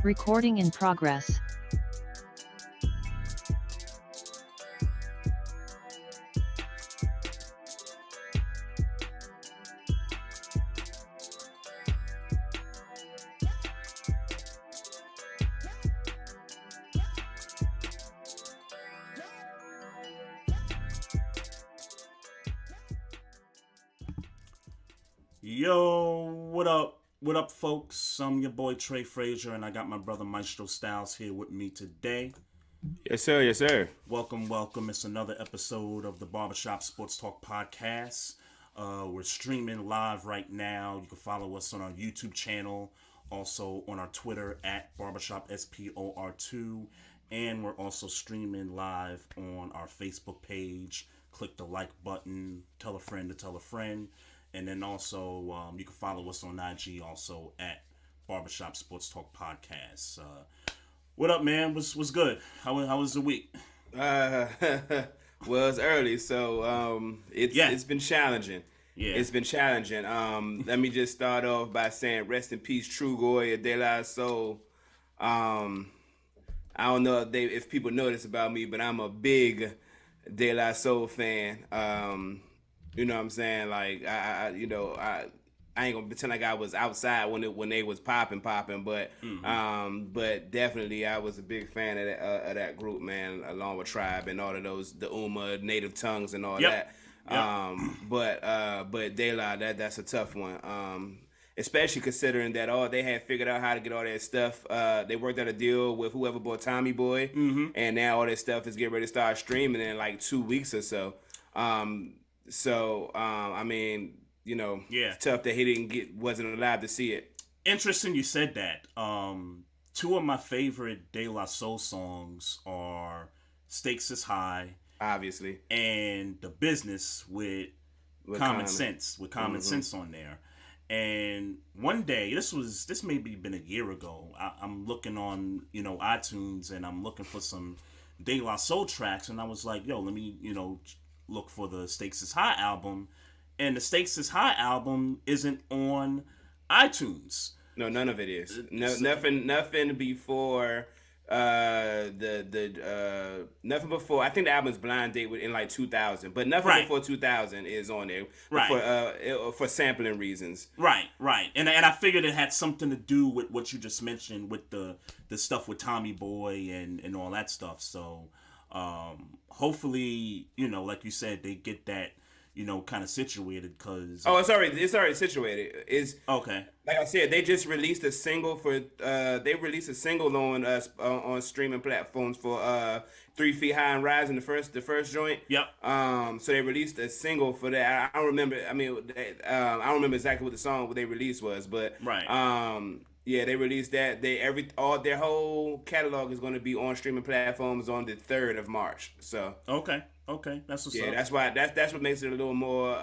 Recording in progress. Yo, what up? What up, folks? I'm your boy Trey Frazier, and I got my brother Maestro Styles here with me today. Yes, sir. Yes, sir. Welcome, welcome. It's another episode of the Barbershop Sports Talk Podcast. We're streaming live right now. You can follow us on our YouTube channel, also on our Twitter at Barbershop SPOR2, and we're also streaming live on our Facebook page. Click the like button, tell a friend to tell a friend. And then also, you can follow us on IG also at Barbershop Sports Talk Podcast. What up, man? What's good? How was the week? Well, it's early, so it's been challenging. Yeah. It's been challenging. Let me just start off by saying rest in peace, True Goya De La Soul. I don't know if people know this about me, but I'm a big De La Soul fan. You know what I'm saying? Like I ain't gonna pretend like I was outside when they was popping, but but definitely I was a big fan of that group, man, along with Tribe and all of those, the Uma native tongues and all that. But De La, that's a tough one. Especially considering that they had figured out how to get all that stuff. They worked out a deal with whoever bought Tommy Boy, and now all that stuff is getting ready to start streaming in like 2 weeks or so. I mean, it's tough that he wasn't allowed to see it. Interesting you said that. Two of my favorite De La Soul songs are Stakes is High, obviously, and The Business with Common Sense, Sense on there. And one day, this maybe been a year ago, I'm looking on, iTunes, and I'm looking for some De La Soul tracks, and I was like, yo, let me, look for the Stakes is High album, and the Stakes is High album isn't on iTunes. No, none of it is. No, nothing before nothing before. I think the album's Blind Date in like 2000, but nothing before 2000 is on there for sampling reasons. Right, and I figured it had something to do with what you just mentioned with the stuff with Tommy Boy and all that stuff. So. Hopefully, like you said, they get that, kind of situated, because... Oh, it's already situated. It's okay. Like I said, they just released a single on streaming platforms for 3 Feet High and Rising, the first joint. Yep. So they released a single for that. I don't remember. I don't remember exactly what the song they released was, but yeah, they released that. Their whole catalog is going to be on streaming platforms on the 3rd of March. So okay, that's what's up. Yeah, that's why that's what makes it a little more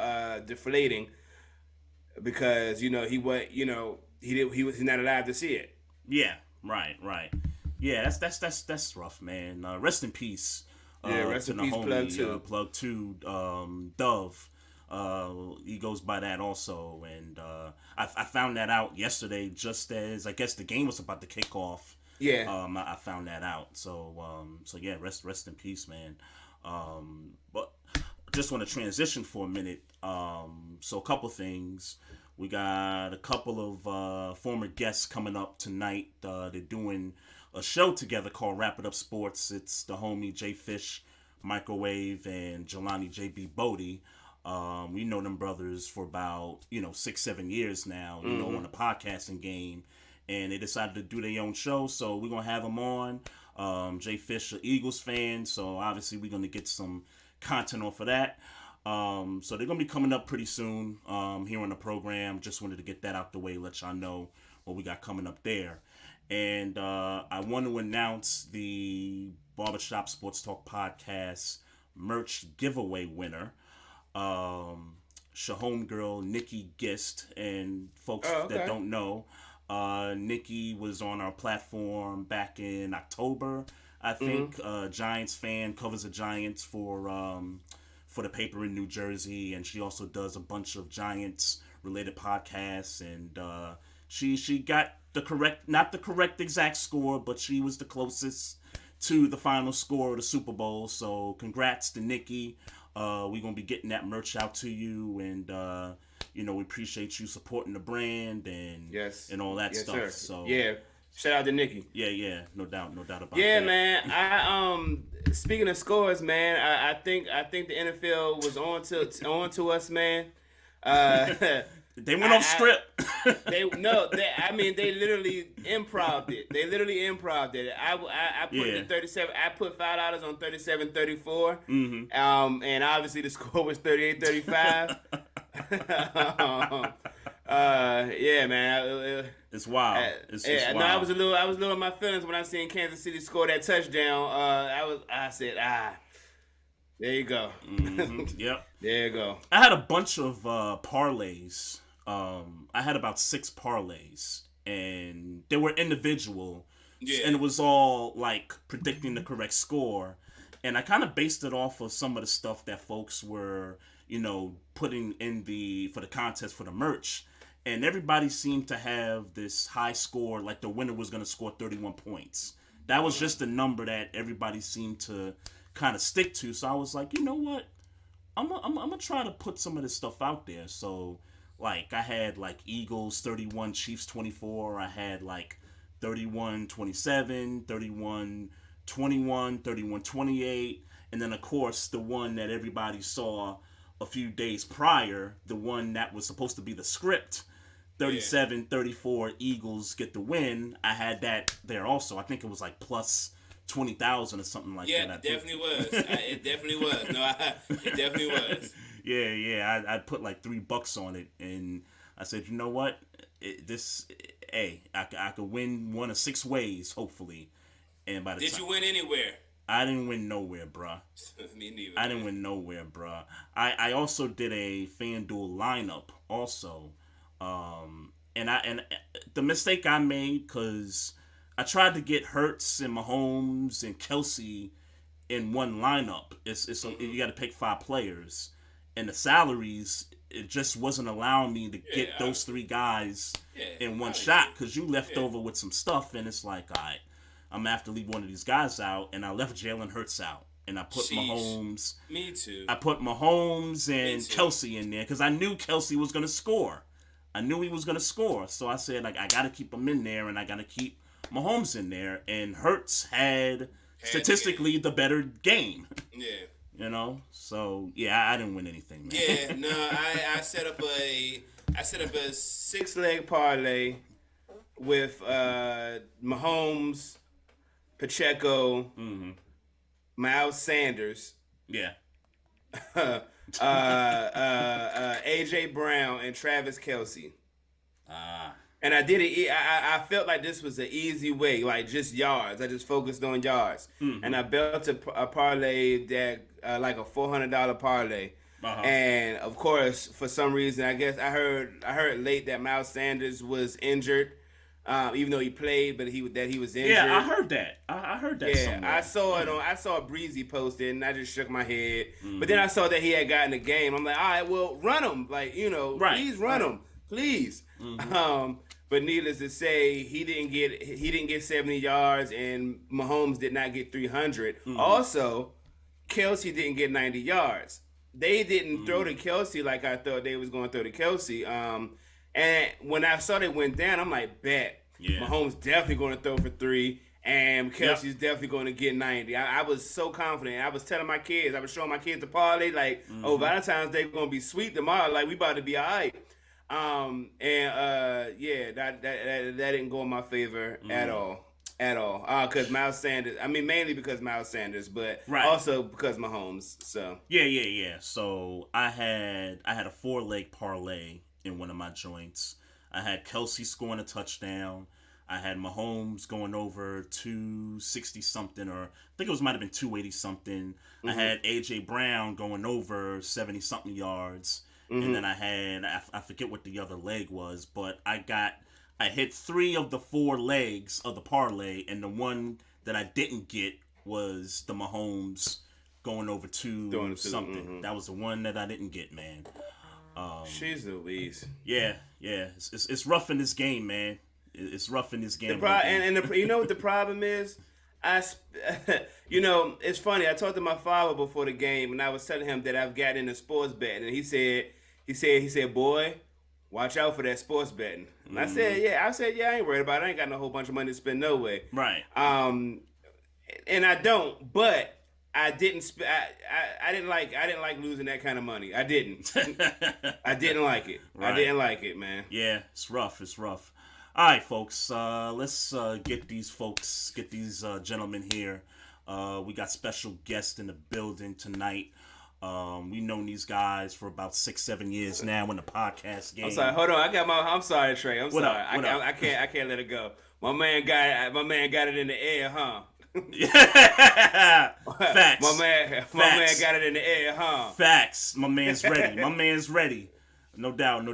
deflating, because he was not allowed to see it. Yeah, right. Yeah, that's rough, man. Rest in peace. Rest in peace, homie, Plug 2, Dove. He goes by that also, and I found that out yesterday, just as I guess the game was about to kick off. Yeah. I found that out. So yeah, rest in peace, man. But just want to transition for a minute. So a couple things. We got a couple of former guests coming up tonight. They're doing a show together called Wrap It Up Sports. It's the homie J Fish, Microwave, and Joloni JB Boddie. We know them brothers for about 6-7 years now, on the podcasting game, and they decided to do their own show, so we're gonna have them on. Jay Fish, an Eagles fan, so obviously we're gonna get some content off of that. So they're gonna be coming up pretty soon here on the program. Just wanted to get that out the way, let y'all know what we got coming up there. And I want to announce the Barbershop Sports Talk Podcast merch giveaway winner. Shahome girl Nikki Gist, and folks that don't know, Nikki was on our platform back in October, I think. Giants fan, covers the Giants for the paper in New Jersey, and she also does a bunch of Giants related podcasts, and she got not the correct exact score, but she was the closest to the final score of the Super Bowl. So congrats to Nikki. We're gonna be getting that merch out to you, and we appreciate you supporting the brand and all that stuff. Sir. So yeah, shout out to Nikki. Yeah, no doubt about that. Yeah, man. Speaking of scores, man, I think the NFL was on to us, man. They went off script. They literally improv'd it. I put it in 37. I put $5 on 37-34. Mm-hmm. And obviously the score was 38-35. Yeah, man. It's wild. It's wild. No, I was a little in my feelings when I seen Kansas City score that touchdown. I said, there you go. Mm-hmm. Yep. There you go. I had a bunch of parlays. I had about 6 parlays, and they were individual, and it was all like predicting the correct score. And I kind of based it off of some of the stuff that folks were, putting in for the contest for the merch. And everybody seemed to have this high score, like the winner was going to score 31 points. That was just the number that everybody seemed to kind of stick to. So I was like, you know what? I'm gonna try to put some of this stuff out there. So, like, I had, like, Eagles 31, Chiefs 24. I had, like, 31-27, 31-21, 31-28. And then, of course, the one that everybody saw a few days prior, the one that was supposed to be the script, 37-34, Eagles get the win. I had that there also. I think it was, like, plus 20,000 or something like that. Yeah, it definitely was. It definitely was. No, it definitely was. Yeah. I put like $3 on it, and I said, you know what? I could win one of 6 ways, hopefully. And by the time, did you win anywhere? I didn't win nowhere, bruh. Me neither. I didn't win nowhere, bruh. I also did a FanDuel lineup also, and the mistake I made, because I tried to get Hurts and Mahomes and Kelsey in one lineup. You got to pick 5 players, and the salaries, it just wasn't allowing me to get those 3 guys in one shot, because you left over with some stuff, and it's like, all right, I'm gonna have to leave one of these guys out, and I left Jalen Hurts out, and I put Mahomes. Me too. I put Mahomes and Kelsey in there because I knew Kelsey was gonna score. I knew he was gonna score, so I said, like, I gotta keep him in there, and I gotta keep Mahomes in there, and Hurts had statistically the better game. Yeah. So yeah, I didn't win anything, man. Yeah, no, I set up a 6-leg parlay with Mahomes, Pacheco, Miles Sanders, AJ Brown, and Travis Kelce. And I did it. I felt like this was an easy way, like just yards. I just focused on yards, and I built a parlay that like a $400 parlay. And of course, for some reason, I guess I heard late that Miles Sanders was injured, even though he played, but he was injured. Yeah, I heard that. I heard that. Yeah, somewhere. I saw Breezy posted, and I just shook my head. But then I saw that he had gotten the game. I'm like, all right, well, run him, like, please run him, please. But needless to say, he didn't get 70 yards, and Mahomes did not get 300. Also, Kelsey didn't get 90 yards. They didn't throw to Kelsey like I thought they was going to throw to Kelsey. And when I saw they went down, I'm like, bet. Yeah. Mahomes definitely going to throw for 3, and Kelsey's definitely going to get 90. I was so confident. I was telling my kids, I was showing my kids the parlay, like, Valentine's Day going to be sweet tomorrow. Like, we about to be all right. That didn't go in my favor at all. Because Miles Sanders, mainly because Miles Sanders, but also because Mahomes. So yeah. So I had a 4-leg parlay in one of my joints. I had Kelsey scoring a touchdown. I had Mahomes going over 260 something, or I think it might have been 280 something. I had AJ Brown going over 70 something yards. And then I had, I forget what the other leg was, but I hit 3 of the 4 legs of the parlay, and the one that I didn't get was the Mahomes going over 2 something. That was the one that I didn't get, man. Jeez Louise. Yeah. It's rough in this game, man. It's rough in this game. You know what the problem is? It's funny. I talked to my father before the game, and I was telling him that I've gotten into sports betting, and he said, boy, watch out for that sports betting. And I said, yeah, I ain't worried about it. I ain't got no whole bunch of money to spend no way. Right. And I don't, but I didn't. I didn't like losing that kind of money. I didn't. I didn't like it. Right. I didn't like it, man. Yeah, it's rough. All right, folks. Let's get these gentlemen here. We got special guests in the building tonight. We known these guys for about 6-7 years now in the podcast game. I'm sorry. Hold on. I'm sorry, Trey. I'm what sorry. Up? I can't let it go. My man got it in the air, huh? Facts. My man got it in the air, huh? Facts. My man's ready. No doubt.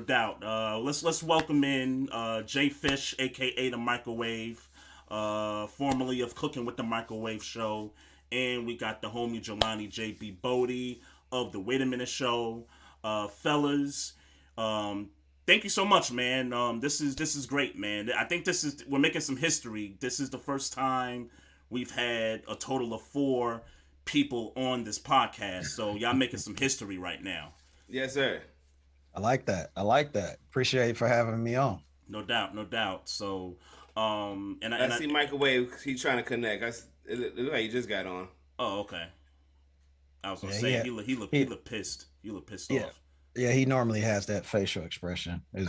Let's welcome in Jay Fish, aka the Microwave, formerly of Cooking with the Microwave Show, and we got the homie Joloni JB Boddie of the Wait a Minute Show. Fellas, thank you so much, man. This is great, man. I think we're making some history. This is the first time we've had a total of 4 people on this podcast, so y'all making some history right now. Yes, sir. I like that. Appreciate you for having me on. No doubt. So, I see Microwave. He's trying to connect. It look like he just got on. Oh, okay. I was gonna say he looked pissed. He looked pissed off. Yeah, he normally has that facial expression. Yeah.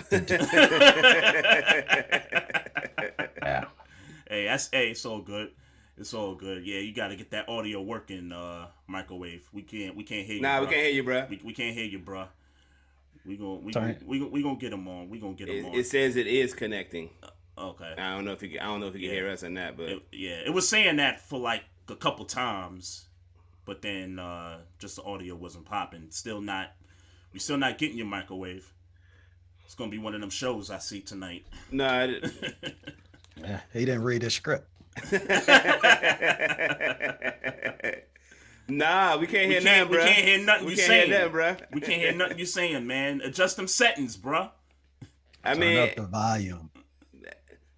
Hey, it's all good. It's all good. Yeah, you got to get that audio working, Microwave. We can't hear you. Nah, we can't hear you, bro. We can't hear you, bro. We gonna get him on. It says it is connecting. Okay. I don't know if you can hear us or not, but it was saying that for like a couple times, but then just the audio wasn't popping. We still not getting your Microwave. It's gonna be one of them shows I see tonight. No, yeah, he didn't read his script. Nah, we can't hear nothing, bro. We can't hear nothing you saying, bro. We can't hear nothing you saying, man. Adjust them settings, bro. Turn up the volume.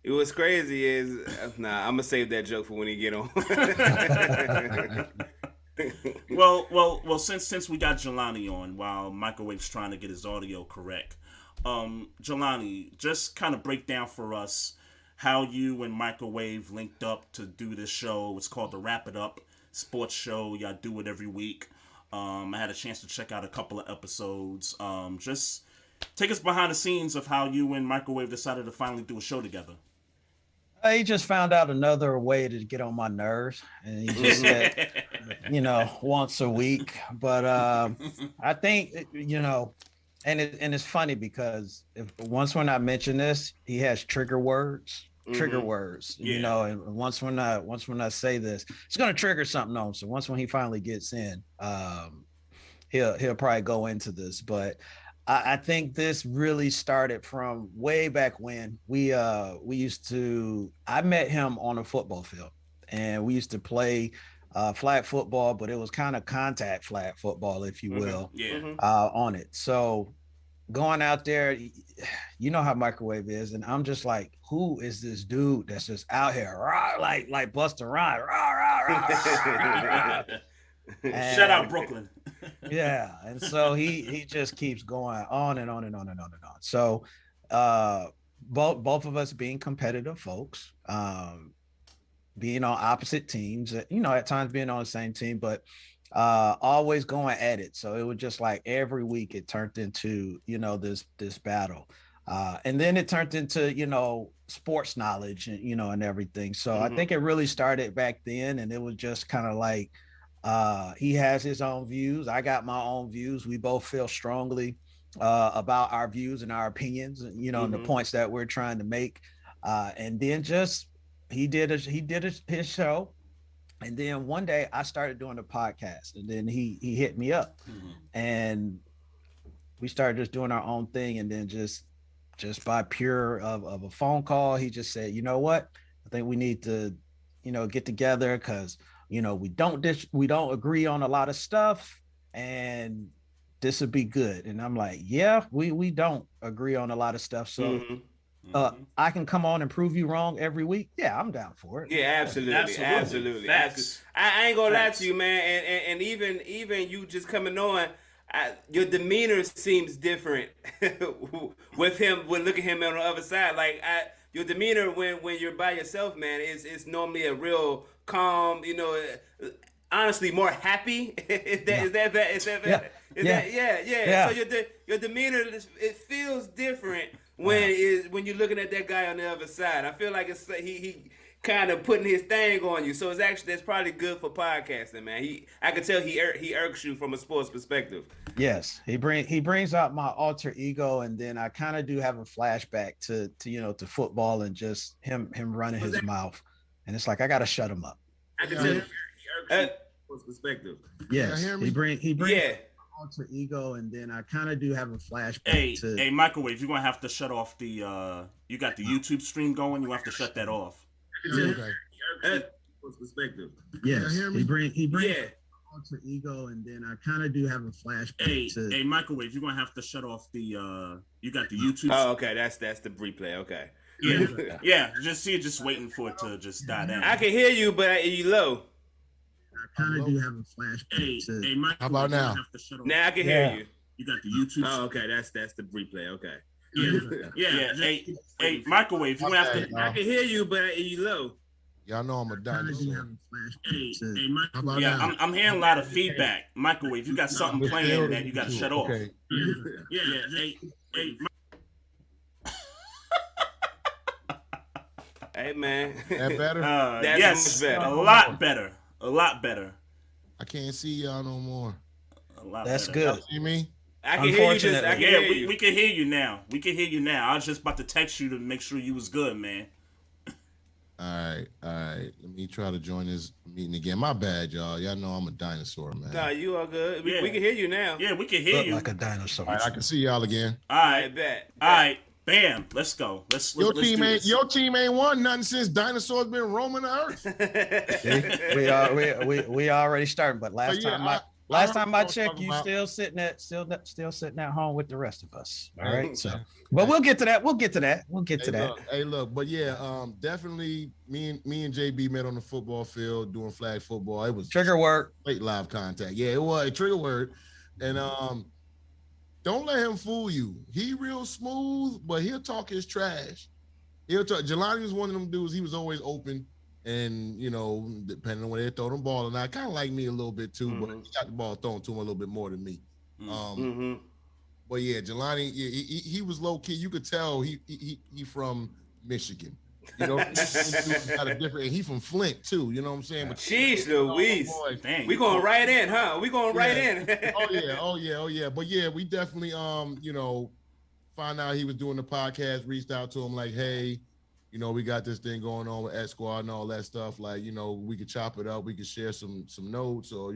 It was crazy is I'm gonna save that joke for when he get on. well, since we got Joloni on while Microwave's trying to get his audio correct, Joloni, just kind of break down for us how you and Microwave linked up to do this show. It's called the Wrap It Up Sports Show. Y'all do it every week. I had a chance to check out a couple of episodes. Just take us behind the scenes of how you and Microwave decided to finally do a show together. He just found out another way to get on my nerves, and he just said, once a week. But I think, and it's funny because once when I mention this, he has trigger words, yeah. and once when I say this, it's going to trigger something on him. So when he finally gets in, he'll probably go into this, but I think this really started from way back when I met him on a football field, and we used to play flag football, but it was kind of contact flag football, if you will, on it. So going out there, you know how Microwave is, and I'm just like, who is this dude that's just out here, rah, like Busta Rhymes, rah, rah, rah, rah, rah. And, shout out Brooklyn. Yeah, and so he just keeps going on and on and on and on and on. So both of us being competitive folks, being on opposite teams, at times being on the same team, but always going at it. So it was just like every week it turned into this battle, and then it turned into sports knowledge and and everything. So I think it really started back then, and it was just kind of like he has his own views, I got my own views. We both feel strongly about our views and our opinions, and and the points that we're trying to make. And then just he did his show. And then one day I started doing a podcast, and then he hit me up, and we started just doing our own thing. And then just by pure of a phone call, he just said, you know what, I think we need to, get together, because, we don't agree on a lot of stuff, and this would be good. And I'm like, yeah, we don't agree on a lot of stuff. So I can come on and prove you wrong every week. Yeah, I'm down for it. Yeah, absolutely. I ain't gonna lie to you, man. And even you just coming on, your demeanor seems different with him. When look at him on the other side, like your demeanor when you're by yourself, man, is normally a real calm. You know, honestly, more happy. Is that? Yeah. So your demeanor, it feels different when you're looking at that guy on the other side. I feel like it's he kind of putting his thing on you. So that's probably good for podcasting, man. I can tell he irks you from a sports perspective. Yes, he brings out my alter ego, and then I kind of do have a flashback to to football and just him running his mouth, and it's like I got to shut him up. I can tell he irks you from a sports perspective. Yes, he brings alter ego, and then I kind of do have a flashback to. Hey, Microwave, you're gonna have to shut off the. You got the YouTube stream going. You have to shut that off. Okay. Perspective. Yes, he brings alter ego, and then I kind of do have a flashback to. Hey, Microwave, you're gonna have to shut off the. You got the YouTube. Oh, okay. That's the replay. Okay. Yeah. Just waiting for it to just die down. I can hear you, but you low. I kind of do have a flashback to. Hey, Microwave, how about now? Now I can hear you. You got the YouTube. Oh, okay. That's the replay. Okay. Yeah. Hey, Microwave, you have to. I can hear you, but you low. Y'all know I'm a dinosaur. I'm hearing a lot of feedback. Microwave, you got something playing that you got to shut off. Okay. Hey. Hey, man. That better? Yes, much better. A lot better. I can't see y'all no more. That's better. good. Y'all see me? I can hear you. We can hear you now. I was just about to text you to make sure you was good, man. All right. Let me try to join this meeting again. My bad, y'all. Y'all know I'm a dinosaur, man. Nah, you are good. We can hear you now. Yeah, we can hear you. Like a dinosaur. All right, I can see y'all again. All right, bet. All right, bam. Let's go. Your team ain't won nothing since dinosaurs been roaming the earth. See, we already started, but last time I checked, you still sitting at home with the rest of us. All right. So, but we'll get to that. Hey, look, but yeah, definitely me and JB met on the football field doing flag football. It was trigger word. Late live contact. Yeah, it was a trigger word. And don't let him fool you. He real smooth, but he'll talk his trash. Joloni was one of them dudes. He was always open. And, depending on where they throw the ball, and I kind of like me a little bit too, but he got the ball thrown to him a little bit more than me. But yeah, Joloni, he was low key. You could tell he from Michigan. Got a different. He from Flint too. You know what I'm saying? But jeez, Louise, we going right in, huh? We going right in. Oh yeah. But yeah, we definitely found out he was doing the podcast. Reached out to him like, hey. We got this thing going on with Ed Squad and all that stuff. Like, we could chop it up. We could share some notes or,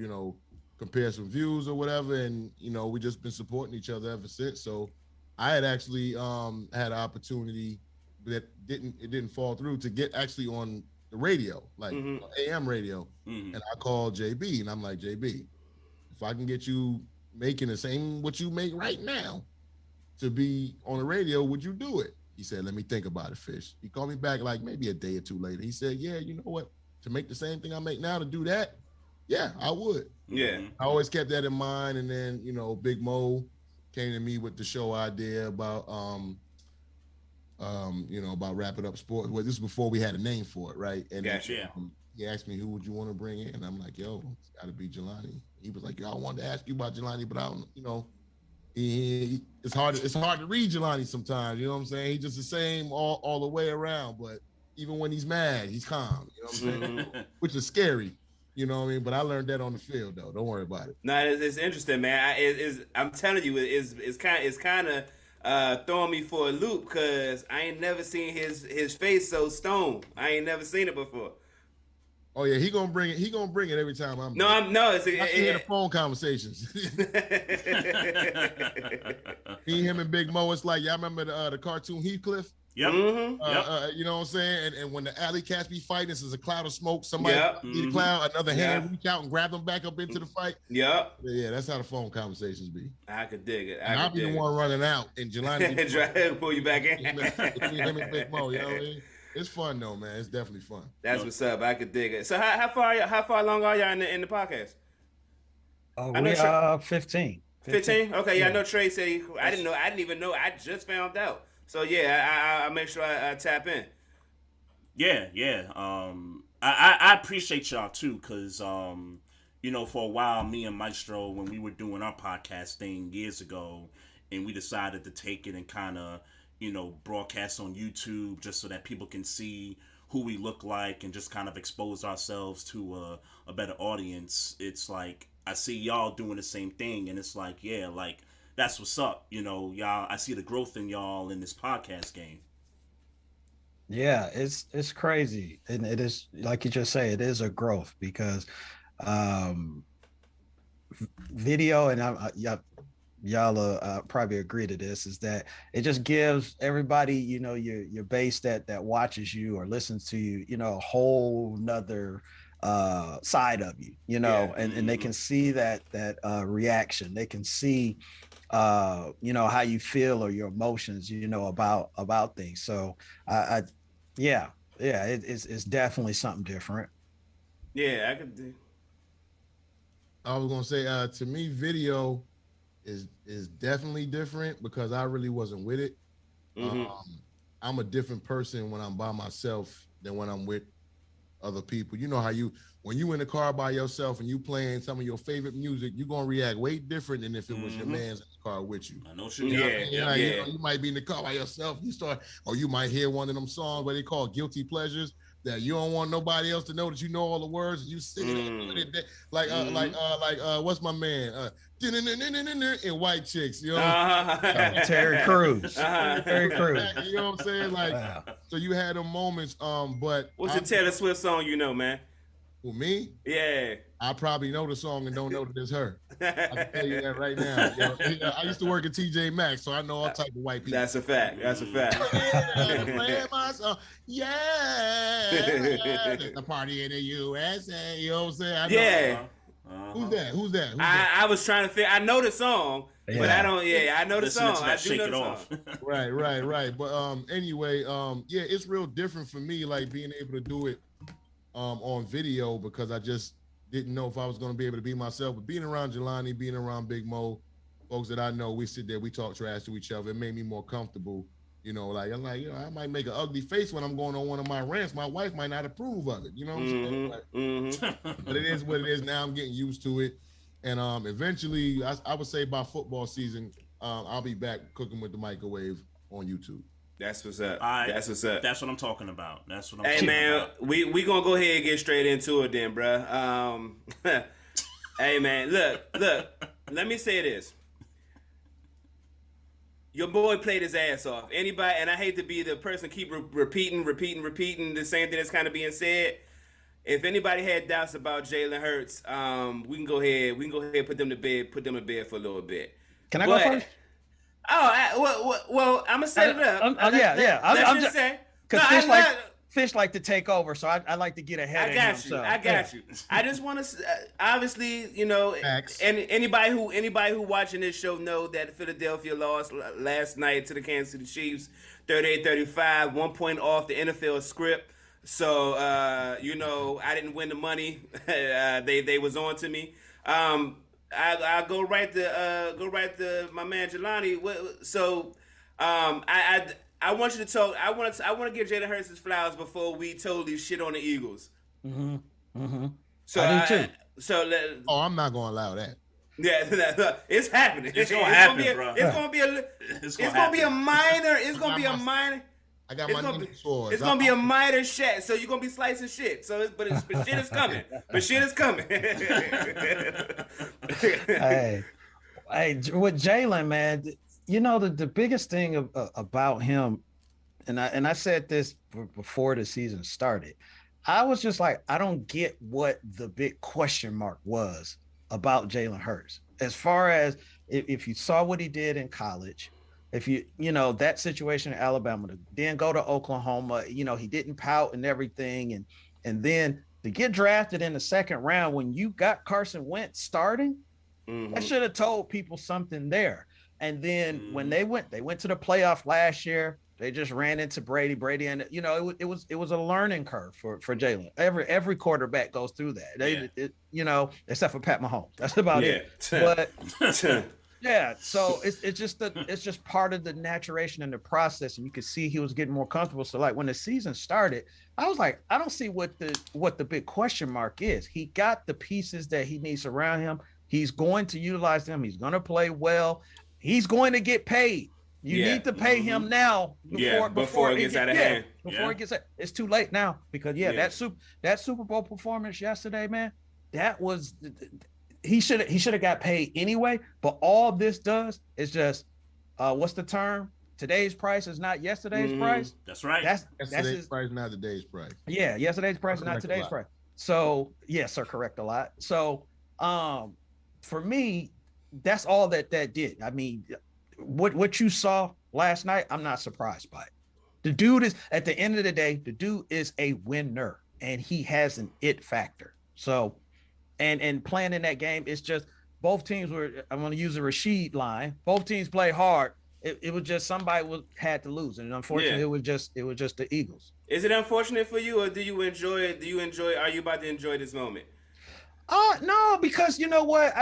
compare some views or whatever. And, we just been supporting each other ever since. So I had actually had an opportunity that didn't fall through to get actually on the radio, like AM radio. And I called JB and I'm like, JB, if I can get you making the same what you make right now to be on the radio, would you do it? He said, let me think about it, Fish. He called me back like maybe a day or two later. He said, yeah, you know what? To make the same thing I make now, to do that, yeah, I would. Yeah. I always kept that in mind. And then, Big Mo came to me with the show idea about, about wrapping up sports. Well, this is before we had a name for it, right? And gotcha. He asked me, who would you want to bring in? And I'm like, yo, it's got to be Joloni. He was like, yo, I wanted to ask you about Joloni, but I don't, it's hard to read Joloni sometimes, you know what I'm saying? He's just the same all the way around, but even when he's mad, he's calm, you know what I'm saying? Which is scary, you know what I mean? But I learned that on the field though. Don't worry about it. No, it's interesting, man. I'm telling you, it's kind of throwing me for a loop because I ain't never seen his face so stone. I ain't never seen it before. Oh yeah, he gonna bring it every time I'm. I can hear the phone conversations. Him and Big Mo, it's like y'all remember the cartoon Heathcliff? Yep. You know what I'm saying? And when the alley cats be fighting, this is a cloud of smoke. Somebody see the cloud, another hand reach out and grab them back up into the fight. Yep. Yeah, that's how the phone conversations be. I could dig it. I'll be the one running out, and Joloni try to pull you back in. between him and Big Mo. You know what I mean? It's fun though, man. It's definitely fun. That's what's up. I could dig it. So how far along are y'all in the podcast? Oh, we are 15. 15? Okay, yeah, I know Trey said I didn't even know. I just found out. So yeah, I make sure I tap in. Yeah. I appreciate y'all too, cause you know, for a while, me and Maestro, when we were doing our podcast thing years ago, and we decided to take it and kind of, you know, broadcast on YouTube just so that people can see who we look like and just kind of expose ourselves to a better audience. It's like I see y'all doing the same thing, and it's like, yeah, like that's what's up. You know, y'all, I see the growth in y'all in this podcast game. Yeah, it's crazy, and it is, like you just say, it is a growth because video, and y'all probably agree to this, is that it just gives everybody, you know, your base that watches you or listens to you, you know, a whole nother side of you, you know, and they can see that reaction. They can see you know, how you feel or your emotions, you know, about things. So it's definitely something different. Yeah, I could do. I was gonna say, to me, video is definitely different because I really wasn't with it. I'm a different person when I'm by myself than when I'm with other people. You know how when you in the car by yourself and you playing some of your favorite music, you're gonna react way different than if it was your man's in the car with you. I know what you mean. You know, you might be in the car by yourself. You might hear one of them songs where they call guilty pleasures that you don't want nobody else to know that you know all the words. You singing it like what's my man? In White Chicks, you know, Terry Crews. Terry Crews. You know what I'm saying? Like, so you had them moments. But what's the Taylor Swift song you know, man? For me? Yeah. I probably know the song and don't know that it's her. I can tell you that right now. You know, I used to work at TJ Maxx, so I know all type of white people. That's a fact. Playing my song. Yeah. The party in the USA. You know what I'm saying? I know. Yeah. Who's that? I was trying to figure. I know the song, but I don't. Yeah, I know the song. I do know the song. Right. But anyway, it's real different for me, like being able to do it on video, because I just didn't know if I was going to be able to be myself. But being around Joloni, being around Big Mo, folks that I know, we sit there, we talk trash to each other. It made me more comfortable. You know, like I'm like, you know, I might make an ugly face when I'm going on one of my rants. My wife might not approve of it. You know what I'm saying? But it is what it is. Now I'm getting used to it. And eventually, I would say by football season, I'll be back cooking with the microwave on YouTube. That's what's up. That's what's up. That's what I'm talking about. Hey man, we gonna go ahead and get straight into it then, bruh. Hey man, look. Let me say this. Your boy played his ass off. Anybody, and I hate to be the person keep repeating the same thing that's kind of being said. If anybody had doubts about Jalen Hurts, we can go ahead and put them to bed for a little bit. Can I go first? Well, I'm gonna set it up. I'm just saying, because fish like to take over, so I like to get ahead of him. I got you. I just want to, obviously, you know, and anybody who watching this show know that Philadelphia lost last night to the Kansas City Chiefs, 38-35, 1 point off the NFL script. So, you know, I didn't win the money. They was on to me. I go right to my man Joloni. So, I want you to talk. I want to give Jalen Hurts his flowers before we totally shit on the Eagles. So I do too. I'm not gonna allow that. Yeah, it's happening. It's gonna happen, bro. It's gonna be a minor. I got my ninja swords. It's gonna be a minor shit, so you're gonna be slicing shit. But shit is coming. Hey, with Jalen, man, you know the biggest thing about him, and I said this before the season started. I was just like, I don't get what the big question mark was about Jalen Hurts. As far as if you saw what he did in college, if you know that situation in Alabama, to then go to Oklahoma, he didn't pout and everything, and then to get drafted in the second round when you got Carson Wentz starting, I should have told people something there. And then when they went to the playoff last year. They just ran into Brady, and it was a learning curve for Jalen. Every quarterback goes through that. Except for Pat Mahomes. That's about it. But yeah, so it's just part of the maturation in the process, and you could see he was getting more comfortable. So like when the season started, I was like, I don't see what the big question mark is. He got the pieces that he needs around him. He's going to utilize them. He's going to play well. He's going to get paid. You need to pay him now before it gets out of hand. Before it gets out. It's too late now because that Super Bowl performance yesterday, man, that was he should have got paid anyway. But all this does is just what's the term? Today's price is not yesterday's price. That's right. That's yesterday's price, not today's price. Yeah, yesterday's price, not today's price. So yes, sir, correct a lot. So for me, that's all that did. I mean, what you saw last night, I'm not surprised by it. The dude is, at the end of the day, the dude is a winner, and he has an it factor. So, and playing in that game, it's just both teams were. I'm going to use a Rashid line. Both teams play hard. It was just somebody had to lose, and unfortunately, it was just the Eagles. Is it unfortunate for you, or do you enjoy it? Are you about to enjoy this moment? No, because you know what,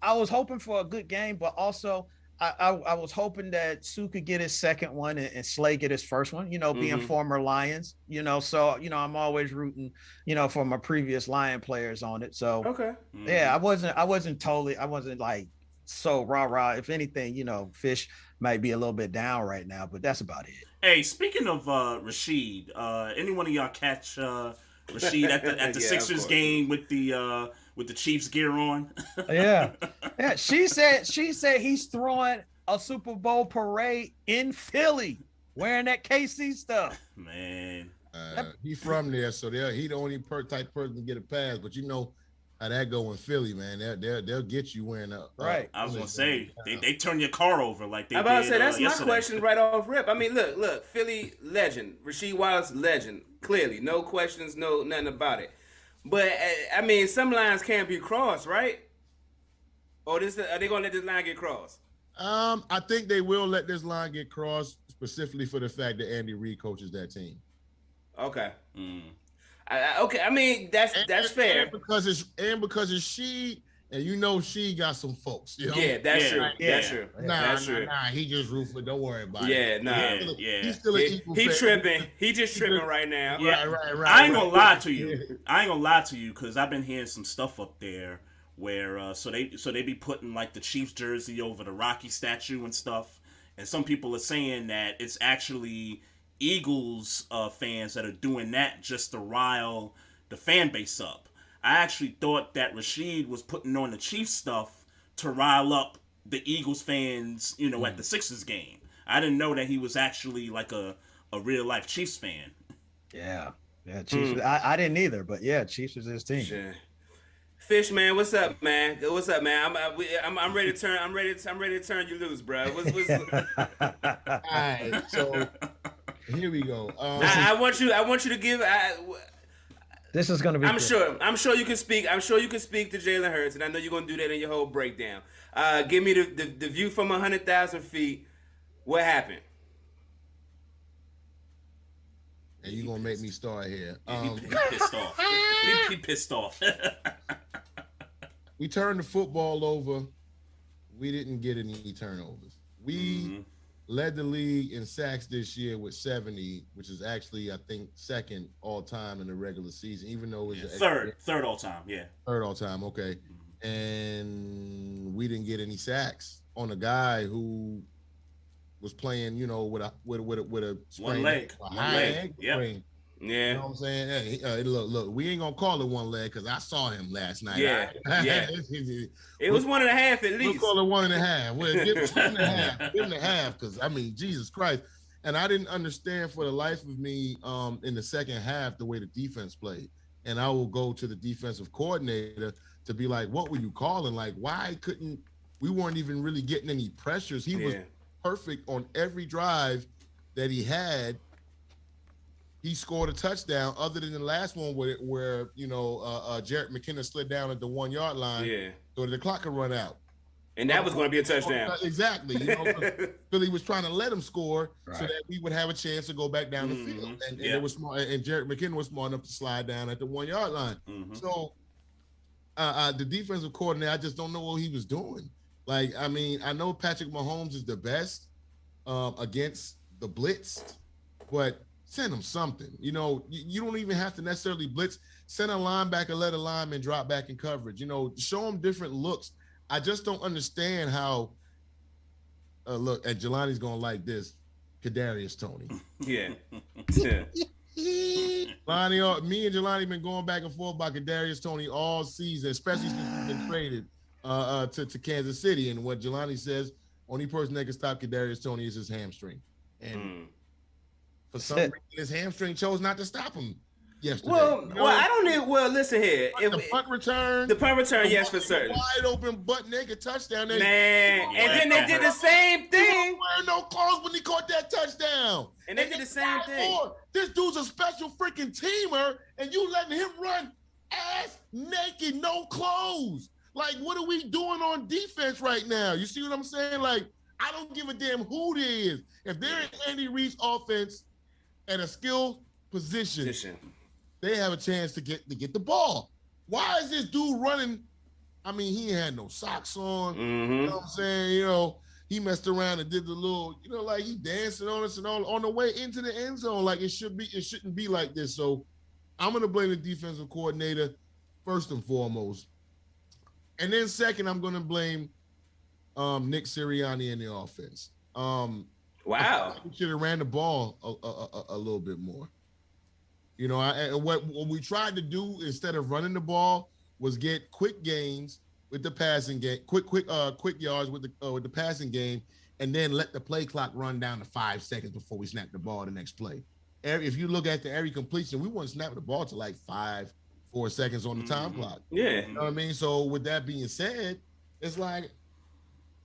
I was hoping for a good game, but also I was hoping that Sue could get his second one and Slay get his first one, being former Lions, so, I'm always rooting, for my previous Lion players on it. So, okay. Yeah, I wasn't like so rah. If anything, Fish might be a little bit down right now, but that's about it. Hey, speaking of Rashid, any one of y'all catch Rashid at the Sixers game with the Chiefs gear on? Yeah. She said he's throwing a Super Bowl parade in Philly wearing that KC stuff. Man, he's from there, so he the only type person to get a pass. But you know how that go in Philly, man. They'll get you wearing a right. I was gonna say they turn your car over like they. I'm about to say that's yesterday. My question right off rip. I mean, look, Philly legend, Rasheed Wallace legend, clearly, no questions, nothing about it. But I mean, some lines can't be crossed, right? Or are they gonna let this line get crossed? I think they will let this line get crossed, specifically for the fact that Andy Reid coaches that team. Okay. Okay. I mean, that's fair. And because it's she, and she got some folks. Yeah, that's true. Yeah. That's true. Nah. He just ruthless. Don't worry about it. Yeah. He's still an equal. He tripping. He just tripping right now. Yeah. Right. I ain't gonna lie to you because I've been hearing some stuff up there where so they be putting like the Chiefs jersey over the Rocky statue and stuff, and some people are saying that it's actually Eagles fans that are doing that just to rile the fan base up. I actually thought that Rashid was putting on the Chiefs stuff to rile up the Eagles fans, at the Sixers game. I didn't know that he was actually like a real life Chiefs fan. Yeah, Chiefs. I didn't either, but yeah, Chiefs is his team. Sure. Fish, man, what's up, man? What's up, man? I'm ready to turn. I'm ready to turn you loose, bro. What's... All right, so here we go. I want you to give. This is gonna be. I'm sure you can speak. I'm sure you can speak to Jalen Hurts, and I know you're gonna do that in your whole breakdown. Give me the view from 100,000 feet. What happened? And you're gonna make me start here. He pissed off. He pissed off. We turned the football over. We didn't get any turnovers. We led the league in sacks this year with 70, which is actually, I think, second all time in the regular season, even though it was third all time. Yeah, third all time. Okay, and we didn't get any sacks on a guy who was playing, with a one leg, yeah. Yeah, you know what I'm saying? Hey, look, we ain't gonna call it one leg because I saw him last night. Yeah, it was 1.5 at least. We'll call it 1.5. Well, give it 2.5, because I mean, Jesus Christ. And I didn't understand for the life of me in the second half the way the defense played. And I will go to the defensive coordinator to be like, what were you calling? Like, why couldn't we weren't even really getting any pressures. He was perfect on every drive that he had. He scored a touchdown, other than the last one where Jarrett McKinnon slid down at the 1 yard line, so the clock could run out. And that was going to be a touchdown. Exactly. Philly was trying to let him score so that we would have a chance to go back down the field. And it was smart. And Jarrett McKinnon was smart enough to slide down at the 1 yard line. So the defensive coordinator, I just don't know what he was doing. Like, I mean, I know Patrick Mahomes is the best against the blitz, but send him something. You don't even have to necessarily blitz. Send a linebacker, let a lineman drop back in coverage. Show him different looks. I just don't understand how. Look, and Joloni's gonna like this. Kadarius Toney. Yeah. Lonnie, me and Joloni been going back and forth about Kadarius Toney all season, especially since he's been traded to Kansas City. And what Joloni says, only person that can stop Kadarius Toney is his hamstring. And for some reason, his hamstring chose not to stop him yesterday. Well, I don't need. Well, listen here. The punt return. Yes, for certain. Wide open, butt naked touchdown. Man, and then they did the same thing. He wasn't wearing no clothes when he caught that touchdown. And they did the same thing. This dude's a special freaking teamer, and you letting him run ass naked, no clothes. Like, what are we doing on defense right now? You see what I'm saying? Like, I don't give a damn who it is. If they're in Andy Reid's offense at a skill position, they have a chance to get the ball. Why is this dude running? I mean, he ain't had no socks on. You know what I'm saying? He messed around and did the little, like he dancing on us and all on the way into the end zone. Like it shouldn't be like this. So I'm gonna blame the defensive coordinator first and foremost. And then second, I'm gonna blame Nick Sirianni in the offense. Wow. We should have ran the ball a little bit more. What we tried to do instead of running the ball was get quick gains with the passing game, quick yards with the passing game, and then let the play clock run down to 5 seconds before we snap the ball the next play. If you look at every completion, we wouldn't snap the ball to like 4 seconds on the time clock. Yeah. You know what I mean? So with that being said, it's like,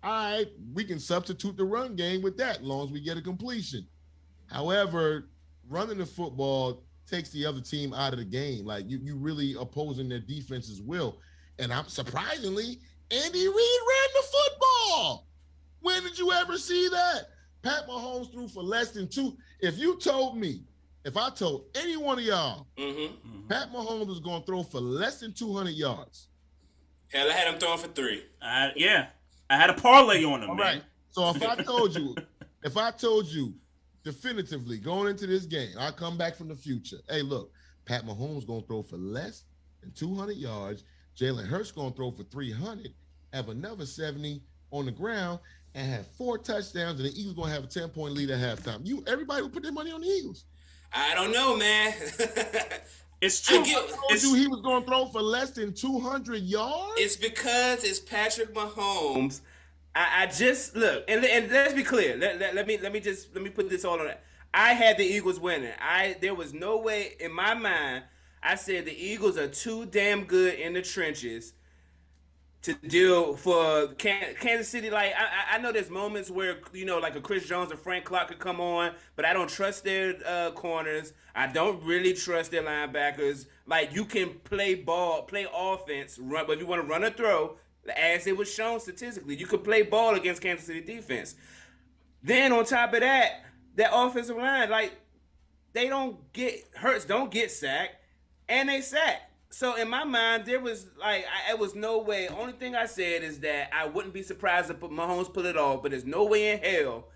all right, we can substitute the run game with that as long as we get a completion. However, running the football takes the other team out of the game. Like you really opposing their defense's will. And I'm surprisingly, Andy Reid ran the football. When did you ever see that? Pat Mahomes threw for less than 2. If I told any one of y'all, Pat Mahomes was going to throw for less than 200 yards. Hell, I had him throwing for 3. Yeah. I had a parlay on him, All man. right. So if I told you definitively going into this game, I come back from the future. Hey, look, Pat Mahomes going to throw for less than 200 yards. Jalen Hurts going to throw for 300, have another 70 on the ground, and have 4 touchdowns, and the Eagles going to have a 10-point lead at halftime. Everybody would put their money on the Eagles. I don't know, man. It's true. He was going to throw for less than 200 yards? It's because it's Patrick Mahomes. I just look, and let's be clear. Let me put this all on it. I had the Eagles winning. There was no way in my mind. I said the Eagles are too damn good in the trenches to deal for Kansas City. Like I know there's moments where like a Chris Jones or Frank Clark could come on, but I don't trust their corners. I don't really trust their linebackers. Like you can play offense, run, but if you want to run or throw, as it was shown statistically, you could play ball against Kansas City defense. Then on top of that offensive line, like Hurts don't get sacked, and they sack. So in my mind, there was it was no way. Only thing I said is that I wouldn't be surprised if Mahomes pull it off, but there's no way in hell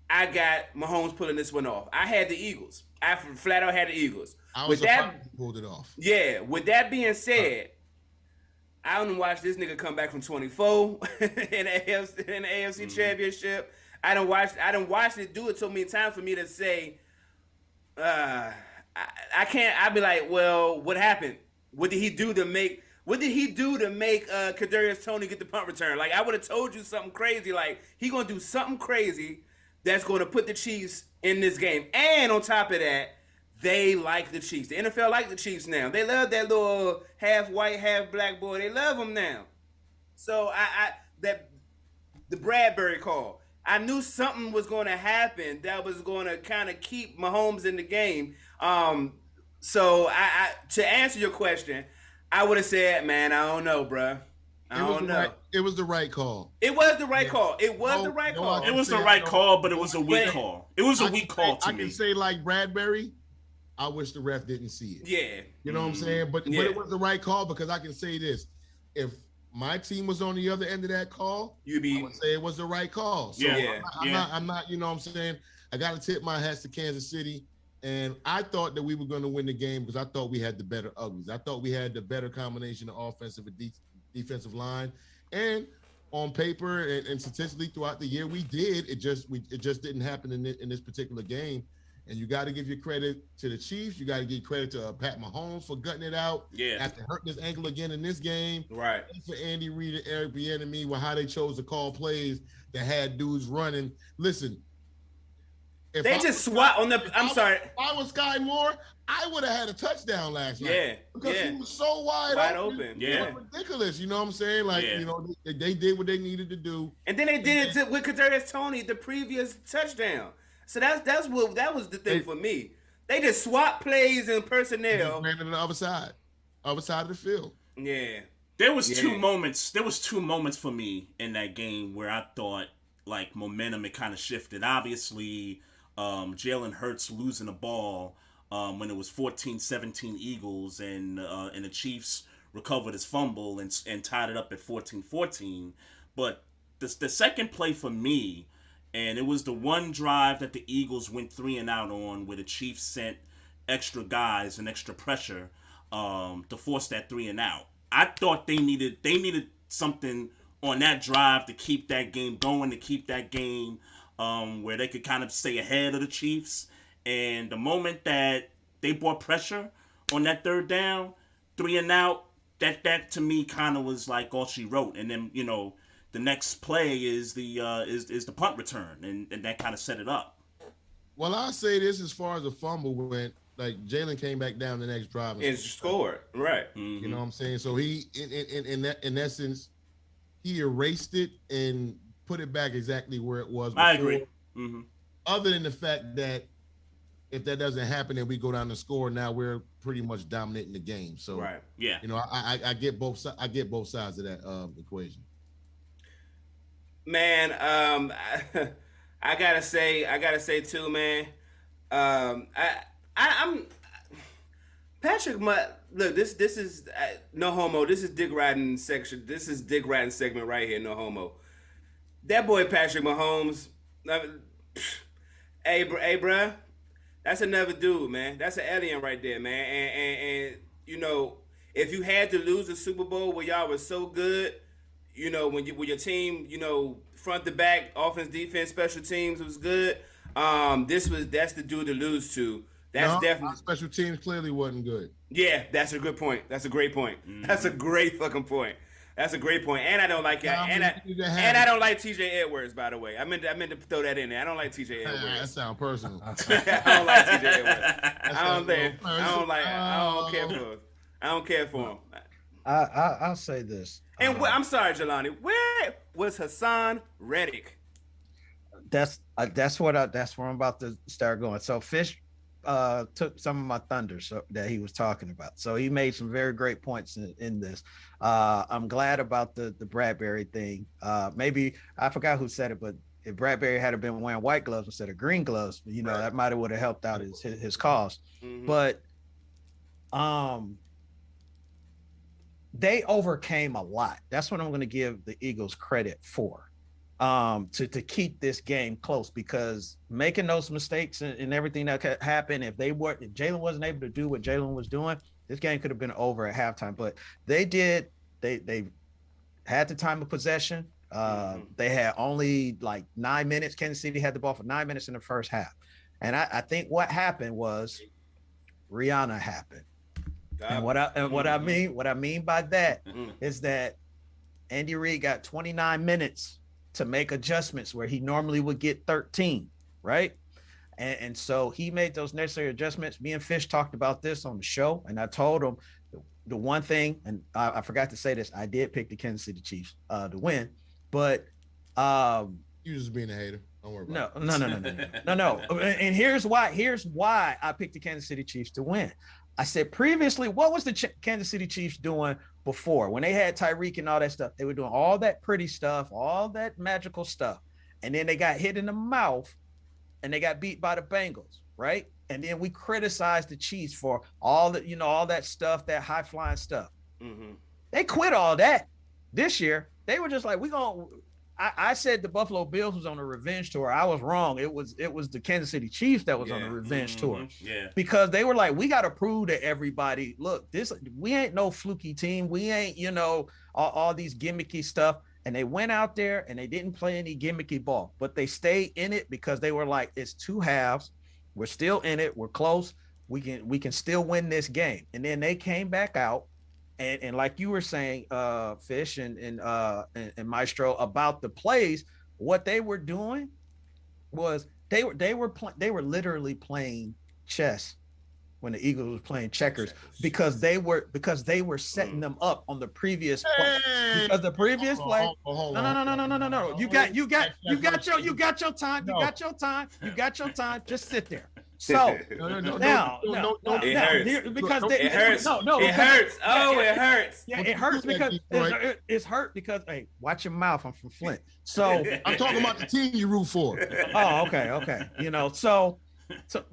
I got Mahomes pulling this one off. I had the Eagles. I flat out had the Eagles. I was surprised he pulled it off. Yeah. With that being said, I don't watch this nigga come back from 24 in the AFC Championship. I don't watch it do it so many times for me to say, I can't. I'd be like, well, what happened? What did he do to make Kadarius Toney get the punt return? Like I would have told you something crazy. Like he gonna do something crazy that's gonna put the Chiefs in this game. And on top of that, they like the Chiefs. The NFL like the Chiefs now. They love that little half white, half black boy. They love him now. So the Bradbury call. I knew something was going to happen that was going to kind of keep Mahomes in the game. So I to answer your question, I would have said, man, I don't know, bruh. I don't know. It was the right call. It was the right call. It was the right call. It was the right call, but it was a weak call. It was a weak call to me. I can say like Bradbury, I wish the ref didn't see it. Yeah. You know what I'm saying? But it was the right call because I can say this. If my team was on the other end of that call, I would say it was the right call. So I'm not, you know what I'm saying? I got to tip my hats to Kansas City. And I thought that we were going to win the game because I thought we had the better uglies. I thought we had the better combination of offensive and defensive line. And on paper and statistically throughout the year, we did. It just didn't happen in this particular game. And you got to give your credit to the Chiefs. You got to give credit to Pat Mahomes for gutting it out. Yeah. After hurting his ankle again in this game. Right. And for Andy Reid and Eric Bieniemy with how they chose to call plays that had dudes running. Listen. They just swat on the. I'm sorry. If I was Sky Moore, I would have had a touchdown last night. Yeah. Because he was so wide open. Yeah. It was ridiculous. You know what I'm saying? Like, you know, they did what they needed to do. And then they did it with Kadarius Toney, the previous touchdown. So that was the thing for me. They just swap plays and personnel. Ran to the other side of the field. Yeah. There was two moments. There was two moments for me in that game where I thought like momentum had kind of shifted. Obviously, Jalen Hurts losing the ball when it was 14-17 Eagles and the Chiefs recovered his fumble and tied it up at 14-14. But the second play for me. And it was the one drive that the Eagles went 3 and out on where the Chiefs sent extra guys and extra pressure to force that 3 and out. I thought they needed something on that drive to keep that game going, to keep that game where they could kind of stay ahead of the Chiefs. And the moment that they brought pressure on that third down, 3 and out, that to me kind of was like all she wrote. And then, you know, the next play is the punt return, and that kind of set it up. Well, I'll say this as far as the fumble went, like Jalen came back down the next drive and scored. Right. Mm-hmm. You know what I'm saying? So he, in essence, he erased it and put it back exactly where it was before. I agree. Mm-hmm. Other than the fact that if that doesn't happen and we go down the score, now we're pretty much dominating the game. So right. Yeah. You know, I get both sides. I get both sides of that equation. Man, I gotta say too, man. I'm Patrick. Look, this is no homo. This is dick riding section. This is dick riding segment right here. No homo. That boy Patrick Mahomes. Hey, bruh, that's another dude, man. That's an alien right there, man. And you know, if you had to lose the Super Bowl where y'all were so good. You know, when your team, you know, front to back, offense, defense, special teams was good. That's the dude to lose to. That's definitely special teams clearly wasn't good. Yeah, that's a good point. That's a great point. Mm-hmm. That's a great fucking point. That's a great point. And I don't like I don't like TJ Edwards, by the way. I meant to throw that in there. I don't like TJ Edwards. That sounds personal. I don't like TJ Edwards. I don't care for him. I'll say this. And I'm sorry, Joloni. Where was Hassan Reddick? That's where I'm about to start going. So Fish took some of my thunder that he was talking about. So he made some very great points in this. I'm glad about the Bradbury thing. Maybe I forgot who said it, but if Bradbury had been wearing white gloves instead of green gloves, you know, that might have would have helped out his cause. Mm-hmm. But they overcame a lot. That's what I'm going to give the Eagles credit for, to keep this game close, because making those mistakes and everything that could happen, if Jalen wasn't able to do what Jalen was doing, this game could have been over at halftime. But they did. They had the time of possession. They had only like 9 minutes. Kansas City had the ball for 9 minutes in the first half. And I think what happened was Rihanna happened. And what I mean by that is that Andy Reid got 29 minutes to make adjustments where he normally would get 13, right? And so he made those necessary adjustments. Me and Fish talked about this on the show, and I told him the one thing, and I forgot to say this, I did pick the Kansas City Chiefs to win, but You just being a hater. Don't worry No, about no. And here's why I picked the Kansas City Chiefs to win. I said previously, what was the Kansas City Chiefs doing before when they had Tyreek and all that stuff? They were doing all that pretty stuff, all that magical stuff. And then they got hit in the mouth and they got beat by the Bengals, right? And then we criticized the Chiefs for all that, all that stuff, that high flying stuff. Mm-hmm. They quit all that this year. They were just like, I said the Buffalo Bills was on a revenge tour. I was wrong. It was the Kansas City Chiefs that was on a revenge tour. Yeah. Because they were like, we got to prove to everybody, look, we ain't no fluky team. We ain't, all these gimmicky stuff. And they went out there and they didn't play any gimmicky ball, but they stayed in it because they were like, it's two halves. We're still in it. We're close. We can still win this game. And then they came back out. And like you were saying, Fish and Maestro, about the plays, what they were doing was they were literally playing chess when the Eagles was playing checkers because they were setting them up on the previous play. Because the previous play. No. You got your time. You got your time. Just sit there. So now, it hurts. Because it hurts. It hurts. Oh, it hurts. Yeah, it hurts because it's hurt because hey, watch your mouth. I'm from Flint. So I'm talking about the team you root for. Oh, okay. So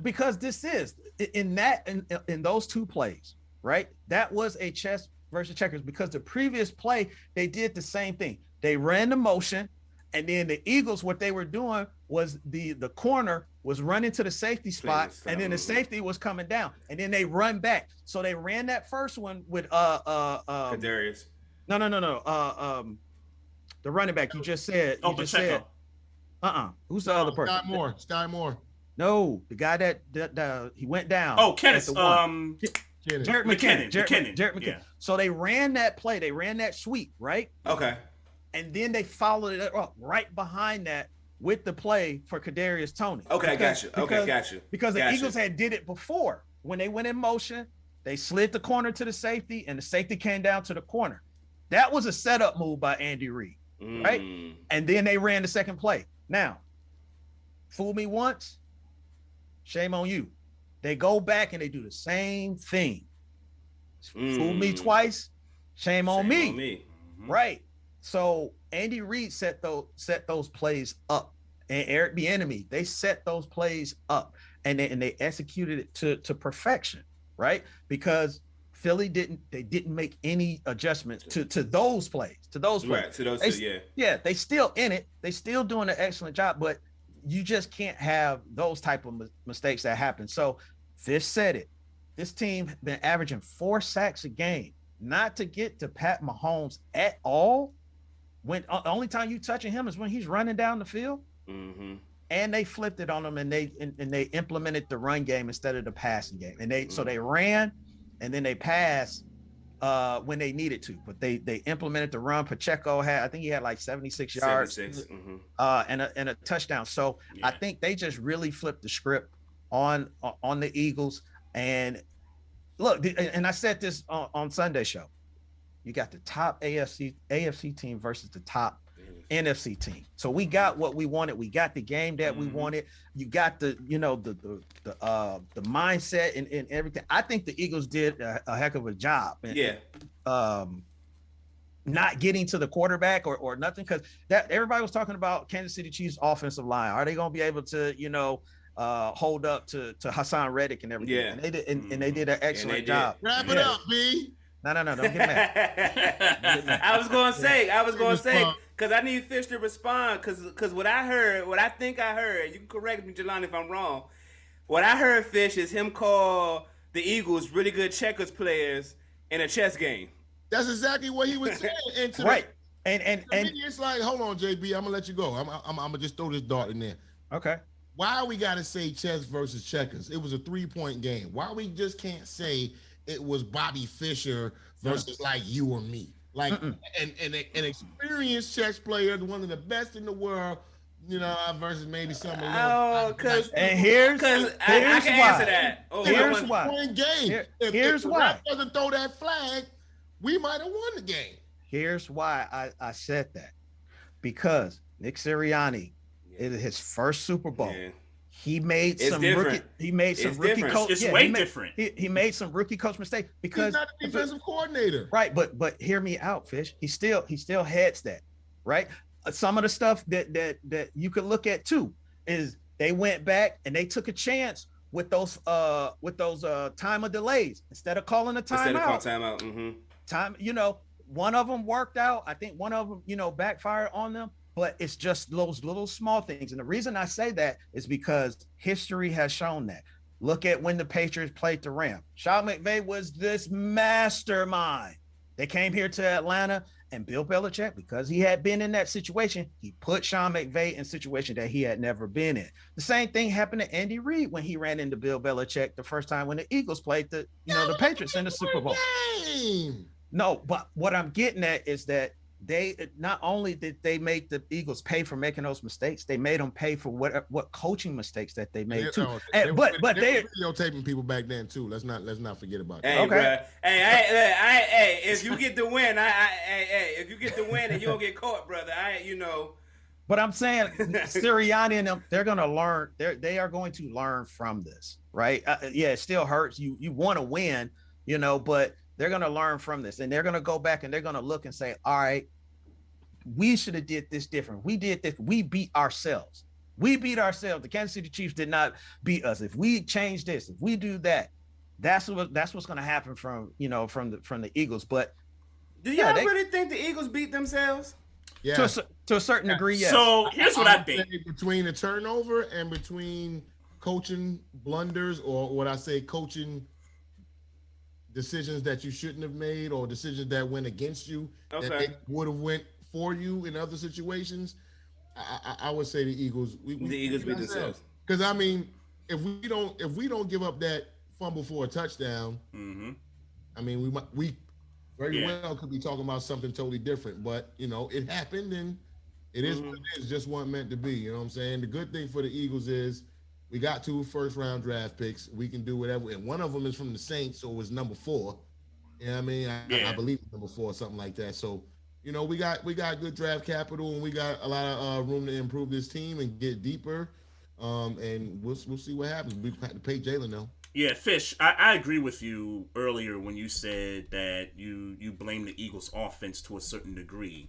because this is in those two plays, right? That was a chess versus checkers because the previous play they did the same thing. They ran the motion, and then the Eagles, what they were doing was the corner was running to the safety spot, and then the safety was coming down, and then they run back. So they ran that first one with Kadarius. No. The running back you just said. Oh, Pacheco. Who's the other person? Sky Moore. No, the guy that he went down. Oh, Kenneth. Jarrett McKinnon. Jarrett McKinnon. Yeah. So they ran that play. They ran that sweep, right? Okay. And then they followed it up right behind that with the play for Kadarius Toney. Okay, got you. Because the Eagles had did it before. When they went in motion, they slid the corner to the safety, and the safety came down to the corner. That was a setup move by Andy Reid, right? And then they ran the second play. Now, fool me once, shame on you. They go back and they do the same thing. Fool me twice, shame on me. Right. So Andy Reid set those plays up, and Eric Bieniemy, they set those plays up, and they executed it to perfection, right? Because Philly didn't make any adjustments to those plays, Right, to those two, yeah. Yeah, they still in it. They still doing an excellent job, but you just can't have those type of mistakes that happen. So Fish said it. This team been averaging 4 sacks a game, not to get to Pat Mahomes at all. When the only time you touching him is when he's running down the field, and they flipped it on him, and they implemented the run game instead of the passing game, and so they ran, and then they passed when they needed to, but they implemented the run. Pacheco I think he had like 76 yards, and a touchdown. So I think they just really flipped the script on the Eagles. And look, and I said this on Sunday show. You got the top AFC team versus the top NFC team. So we got what we wanted. We got the game that we wanted. You got the mindset and everything. I think the Eagles did a heck of a job. Not getting to the quarterback or nothing, because that everybody was talking about Kansas City Chiefs offensive line. Are they going to be able to hold up to Hassan Reddick and everything? Yeah. And they did an excellent job. Wrap it up, B. No, don't get mad. I was gonna say, because I need Fish to respond, because what I think I heard, you can correct me, Joloni, if I'm wrong. What I heard, Fish, is him call the Eagles really good checkers players in a chess game. That's exactly what he was saying. Right. And it's like, hold on, JB, I'm gonna let you go. I'm gonna just throw this dart in there. Okay. Why we gotta say chess versus checkers? It was a 3-point game. Why we just can't say it was Bobby Fischer versus like you or me? Like an experienced chess player, one of the best in the world, versus maybe some. Because I can answer that. Here's why. If the ref doesn't throw that flag, we might have won the game. Here's why I said that. Because Nick Sirianni. It is his first Super Bowl. Yeah. He made It's some different. rookie coach. It's way different. He made some rookie coach mistakes because he's not a defensive coordinator. Right, but hear me out, Fish. He still heads that, right? Some of the stuff that you could look at too is they went back and they took a chance with those time of delays instead of calling a timeout. Time, one of them worked out. I think one of them, backfired on them. But it's just those little small things. And the reason I say that is because history has shown that. Look at when the Patriots played the Rams. Sean McVay was this mastermind. They came here to Atlanta, and Bill Belichick, because he had been in that situation, he put Sean McVay in a situation that he had never been in. The same thing happened to Andy Reid when he ran into Bill Belichick the first time when the Eagles played the Patriots in the Super Bowl. No, but what I'm getting at is that they not only did they make the Eagles pay for making those mistakes, they made them pay for what coaching mistakes that they made too. But they were videotaping people back then too. Let's not forget about that. Hey, okay. Bro. Hey, if you get the win, if you get the win and you don't get caught, brother, But I'm saying Sirianni and them, they're gonna learn. They are going to learn from this, right? Yeah, it still hurts. You want to win, but they're gonna learn from this, and they're gonna go back and they're gonna look and say, all right, we should have did this different. We did this. We beat ourselves. The Kansas City Chiefs did not beat us. If we change this, if we do that, that's what's going to happen from the Eagles. But do y'all really think the Eagles beat themselves? Yeah, to a certain degree, yes. So here's what I think: between the turnover and between coaching blunders, or what I say, coaching decisions that you shouldn't have made, or decisions that went against you, that they would have went for you in other situations, I would say the Eagles. The Eagles beat themselves. Because I mean, if we don't give up that fumble for a touchdown, I mean we very well could be talking about something totally different. But it happened, and it is what it is. Just wasn't meant to be. You know what I'm saying? The good thing for the Eagles is we got 2 first-round draft picks. We can do whatever, and one of them is from the Saints, so it was number 4. You know what I mean? I believe it's number 4 or something like that. So. We got good draft capital, and we got a lot of room to improve this team and get deeper. And we'll see what happens. We have to pay Jalen now. Yeah, Fish, I agree with you earlier when you said that you blame the Eagles' offense to a certain degree.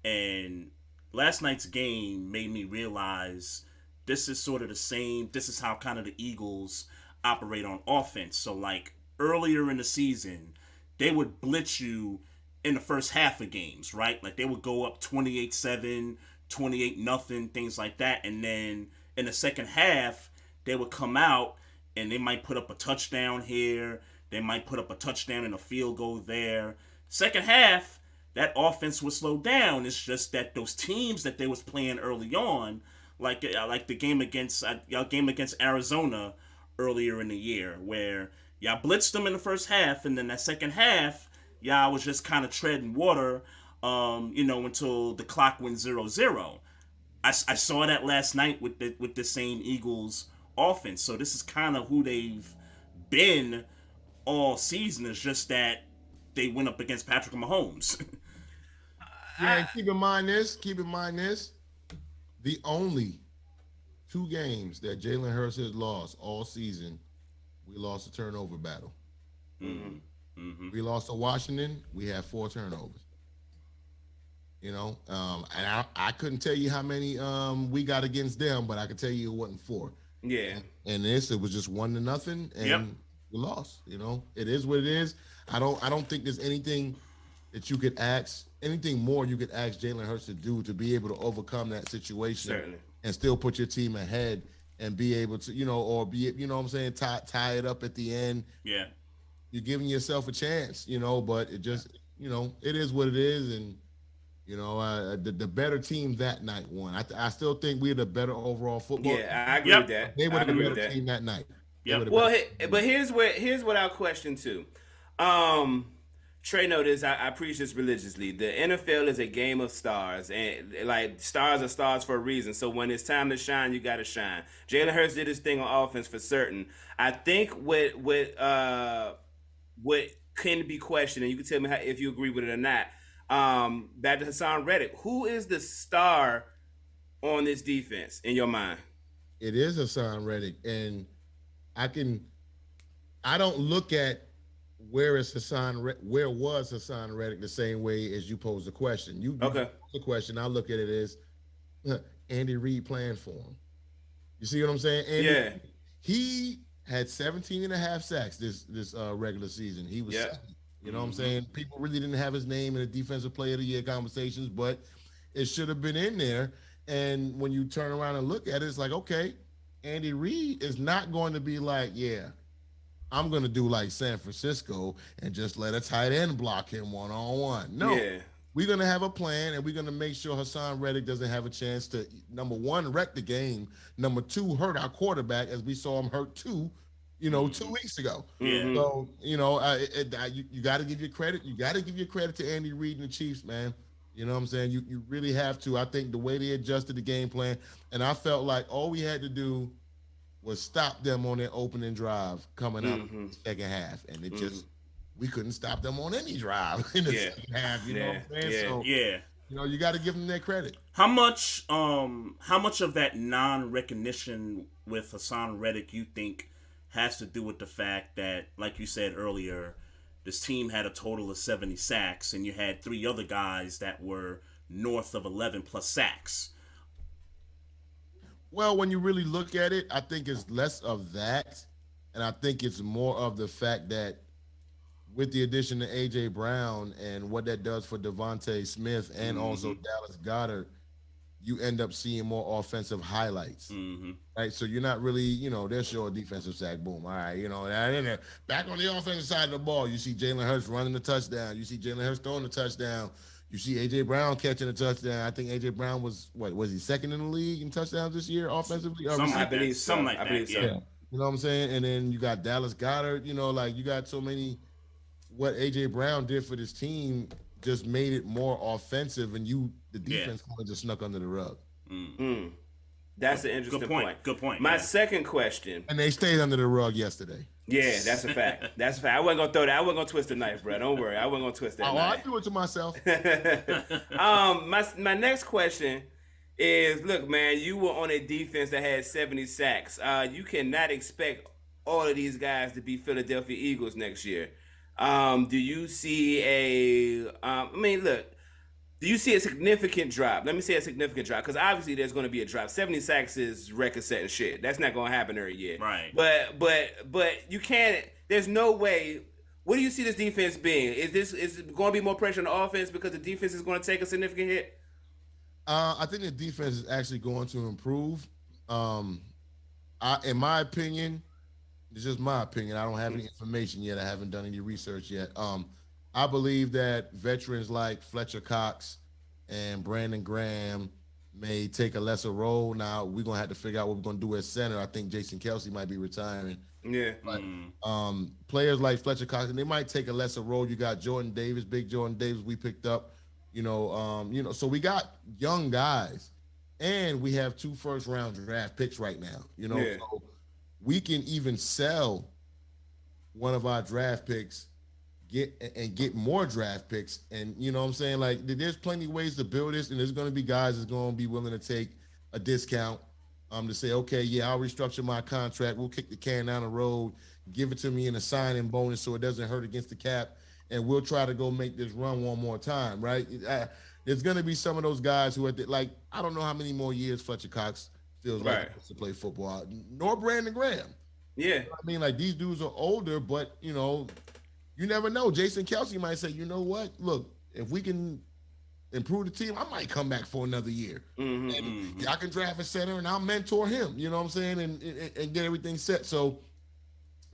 And last night's game made me realize this is sort of the same. This is how kind of the Eagles operate on offense. So, like, earlier in the season, they would blitz you in the first half of games, right? Like they would go up 28-7, 28-0, things like that. And then in the second half, they would come out and they might put up a touchdown here. They might put up a touchdown and a field goal there. Second half, that offense would slow down. It's just that those teams that they was playing early on, like the game against Arizona earlier in the year, where y'all blitzed them in the first half, and then that second half, y'all was just kind of treading water, until the clock went 0-0. I saw that last night with the same Eagles offense. So this is kind of who they've been all season. It's just that they went up against Patrick Mahomes. Yeah, keep in mind this. The only 2 games that Jalen Hurts has lost all season, we lost a turnover battle. We lost to Washington. We had 4 turnovers. And I couldn't tell you how many we got against them, but I could tell you it wasn't 4. Yeah. And it was just 1-0, and we lost. It is what it is. I don't think there's anything that you could ask, anything more you could ask Jalen Hurts to do to be able to overcome that situation. Certainly. And still put your team ahead and be able to, or be, what I'm saying, tie it up at the end. Yeah. You're giving yourself a chance, but it just, it is what it is. And, the better team that night won. I still think we're the better overall football. Yeah, I agree with that. They were the better team that night. Yeah. Well, but here's what our question too. Trey noticed, I preach this religiously. The NFL is a game of stars, and like stars are stars for a reason. So when it's time to shine, you got to shine. Jalen Hurts did his thing on offense for certain. I think what can be questioned, and you can tell me if you agree with it or not. Back to Hassan Reddick, who is the star on this defense in your mind? It is Hassan Reddick, and I don't look at where was Hassan Reddick the same way as you pose the question. You Okay. pose the question. I look at it as Andy Reid playing for him. You see what I'm saying? Yeah. He had 17 and a half sacks this regular season. He was second. You know what I'm saying? People really didn't have his name in the defensive player of the year conversations, but it should have been in there. And when you turn around and look at it, it's like, okay, Andy Reid is not going to be like, yeah, I'm going to do like San Francisco and just let a tight end block him one-on-one. No. Yeah. We're going to have a plan, and we're going to make sure Hassan Reddick doesn't have a chance to, number one, wreck the game. Number two, hurt our quarterback, as we saw him hurt 2 weeks ago. Yeah. So, you got to give your credit. You got to give your credit to Andy Reid and the Chiefs, man. You know what I'm saying? You really have to. I think the way they adjusted the game plan, and I felt like all we had to do was stop them on their opening drive coming out in the second half. And it just, we couldn't stop them on any drive in the second half. You know what I'm saying? So, you got to give them their credit. How much of that non-recognition with Hassan Reddick you think has to do with the fact that, like you said earlier, this team had a total of 70 sacks, and you had 3 other guys that were north of 11 plus sacks? Well, when you really look at it, I think it's less of that, and I think it's more of the fact that with the addition of A.J. Brown and what that does for Devontae Smith and also Dallas Goedert, you end up seeing more offensive highlights, right? So you're not really, there's your defensive sack, boom, all right, and back on the offensive side of the ball, you see Jalen Hurts running the touchdown, you see Jalen Hurts throwing the touchdown, you see A.J. Brown catching a touchdown. I think A.J. Brown was he second in the league in touchdowns this year offensively? I believe so. Something like that. You know what I'm saying? And then you got Dallas Goedert, you got so many. What A.J. Brown did for this team just made it more offensive, and the defense kind of just snuck under the rug. That's an interesting point. Good point. My second question. And they stayed under the rug yesterday. Yeah, that's a fact. That's a fact. I wasn't gonna throw that. I wasn't gonna twist the knife, bro. Don't worry. I wasn't gonna twist that knife. I do it to myself. My next question is, look, man, you were on a defense that had 70 sacks. You cannot expect all of these guys to be Philadelphia Eagles next year. Do you see do you see a significant drop? Let me say a significant drop, because obviously there's going to be a drop. 70 sacks is record-setting shit. That's not going to happen every year. Right. But you can't. There's no way. What do you see this defense being? Is it going to be more pressure on the offense because the defense is going to take a significant hit? I think the defense is actually going to improve. In my opinion, it's just my opinion. I don't have any information yet. I haven't done any research yet. I believe that veterans like Fletcher Cox and Brandon Graham may take a lesser role. Now, we're going to have to figure out what we're going to do at center. I think Jason Kelsey might be retiring. Yeah. But players like Fletcher Cox, and they might take a lesser role. You got Jordan Davis, big Jordan Davis we picked up. So we got young guys, and we have 2 first-round draft picks right now. So we can even sell one of our draft picks, get more draft picks, and you know what I'm saying? Like, there's plenty of ways to build this, and there's going to be guys that's going to be willing to take a discount to say, okay, yeah, I'll restructure my contract. We'll kick the can down the road, give it to me in a signing bonus so it doesn't hurt against the cap, and we'll try to go make this run one more time, right? There's going to be some of those guys who I don't know how many more years Fletcher Cox feels like he wants to play football, nor Brandon Graham. Yeah. You know what I mean, like, these dudes are older, but, you never know. Jason Kelsey might say, you know what? Look, if we can improve the team, I might come back for another year. And I can draft a center, and I'll mentor him, you know what I'm saying, and get everything set. So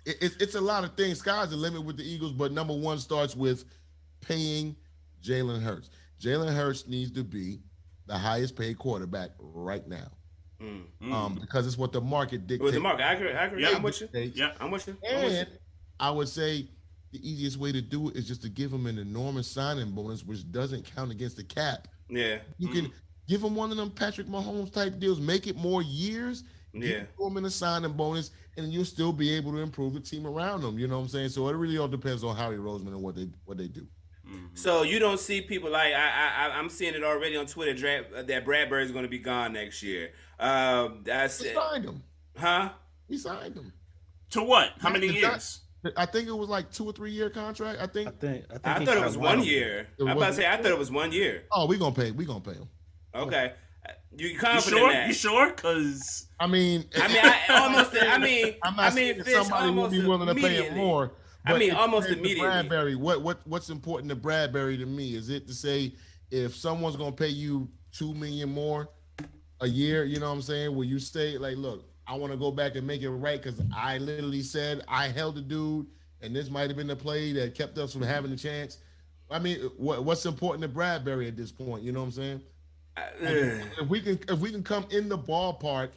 it's a lot of things. Sky's the limit with the Eagles, but number one starts with paying Jalen Hurts. Jalen Hurts needs to be the highest paid quarterback right now. Because it's what the market dictates. With the market, I agree. Yeah. I'm with you. Yeah. I'm with you. And I would say the easiest way to do it is just to give him an enormous signing bonus, which doesn't count against the cap. Yeah. You can give him one of them Patrick Mahomes type deals, make it more years, Yeah. Throw them in a signing bonus, and you'll still be able to improve the team around them. You know what I'm saying? So it really all depends on Howie Roseman and what they do. So you don't see people like I'm seeing it already on Twitter that Bradbury is going to be gone next year. That's We signed him. huh? We signed him. To what? How many years? I think it was like 2 or 3 year contract. I think. I thought it was 1 year. I'm about to say I thought it was 1 year. Oh, we gonna pay him. Okay, you You confident sure? in that? You sure? Cause I mean, I'm not saying saying somebody will be willing to pay him more. I mean, if almost it's immediately. Bradbury, what's important to Bradbury to me? Is it to say if someone's gonna pay you $2 million more a year, you know what I'm saying? Will you say like, look, I want to go back and make it right because I literally said I held the dude, and this might have been the play that kept us from having a chance. I mean, what's important to Bradbury at this point? You know what I'm saying? If we can come in the ballpark,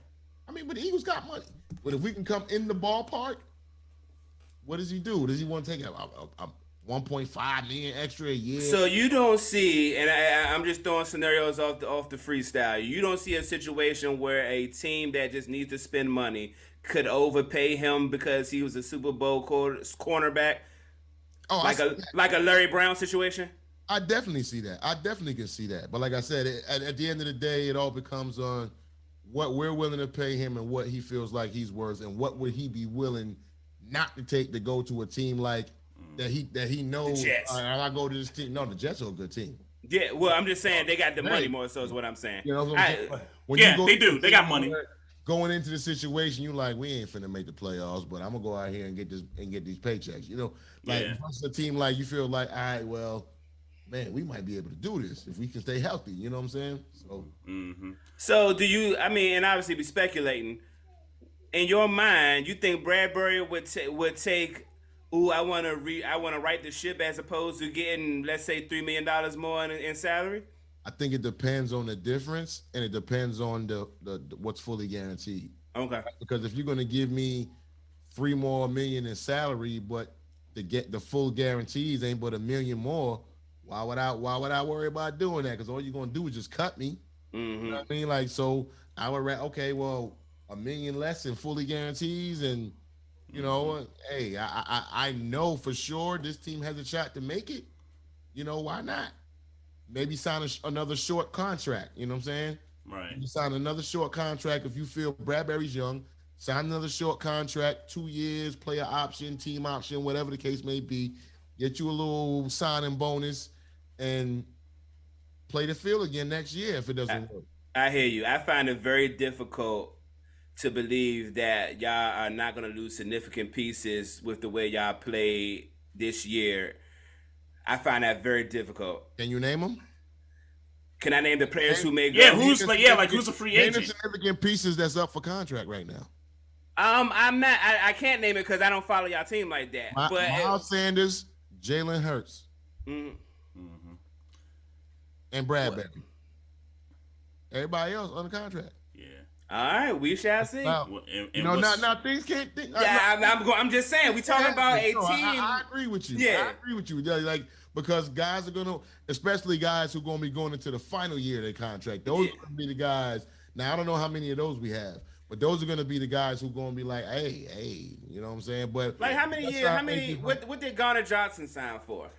I mean, but the Eagles got money. But if we can come in the ballpark, what does he do? Does he want to take a 1.5 million extra a year? So you don't see, and I'm just throwing scenarios off the freestyle. You don't see a situation where a team that just needs to spend money could overpay him because he was a Super Bowl cornerback, like a Larry Brown situation. I definitely see that. I definitely can see that. But like I said, at the end of the day, it all becomes on what we're willing to pay him and what he feels like he's worth, and what would he be willing not to take to go to a team like that he knows. The Jets. I go to this team. No, the Jets are a good team. Yeah, well, I'm just saying they got the money more. So is what I'm saying. You know what I'm saying? When yeah, you go they do. They got money. Going into the situation, you like, we ain't finna make the playoffs, but I'm gonna go out here and get these paychecks. You know, like versus a team like you feel like, all right, well, man, we might be able to do this if we can stay healthy. You know what I'm saying? So, So do you? I mean, and obviously be speculating. In your mind, you think Bradbury would take? Ooh, I want to right the ship as opposed to getting, let's say, $3 million more in salary. I think it depends on the difference, and it depends on the what's fully guaranteed. Okay. Because if you're going to give me $3 million more in salary, but the full guarantees ain't but $1 million more, why would I worry about doing that? Because all you're going to do is just cut me. Mm-hmm. You know what I mean? Like, so I would okay, well, $1 million less in fully guarantees, and you know, hey, I know for sure this team has a shot to make it. You know, why not? Maybe sign another short contract. You know what I'm saying? Right. You sign another short contract if you feel Bradbury's young. Sign another short contract, 2 years, player option, team option, whatever the case may be. Get you a little signing bonus and play the field again next year if it doesn't work. I hear you. I find it very difficult to believe that y'all are not going to lose significant pieces with the way y'all play this year. I find that very difficult. Can you name them? Can I name the players who may go? Yeah, who's a free Name the agent? significant pieces that's up for contract right now. I'm not. I can't name it because I don't follow y'all team like that. But Miles Sanders, Jalen Hurts, and Bradbury. Everybody else under contract. Yeah. All right, we shall see. Now, now things can't. I'm just saying we talking about a team. I agree with you. Yeah, I agree with you. Like, because guys are gonna, especially guys who are gonna be going into the final year of their contract. Those are gonna be the guys. Now I don't know how many of those we have, but those are gonna be the guys who are gonna be like, hey, you know what I'm saying? But like, how many years? How many? What did Garner Johnson sign for?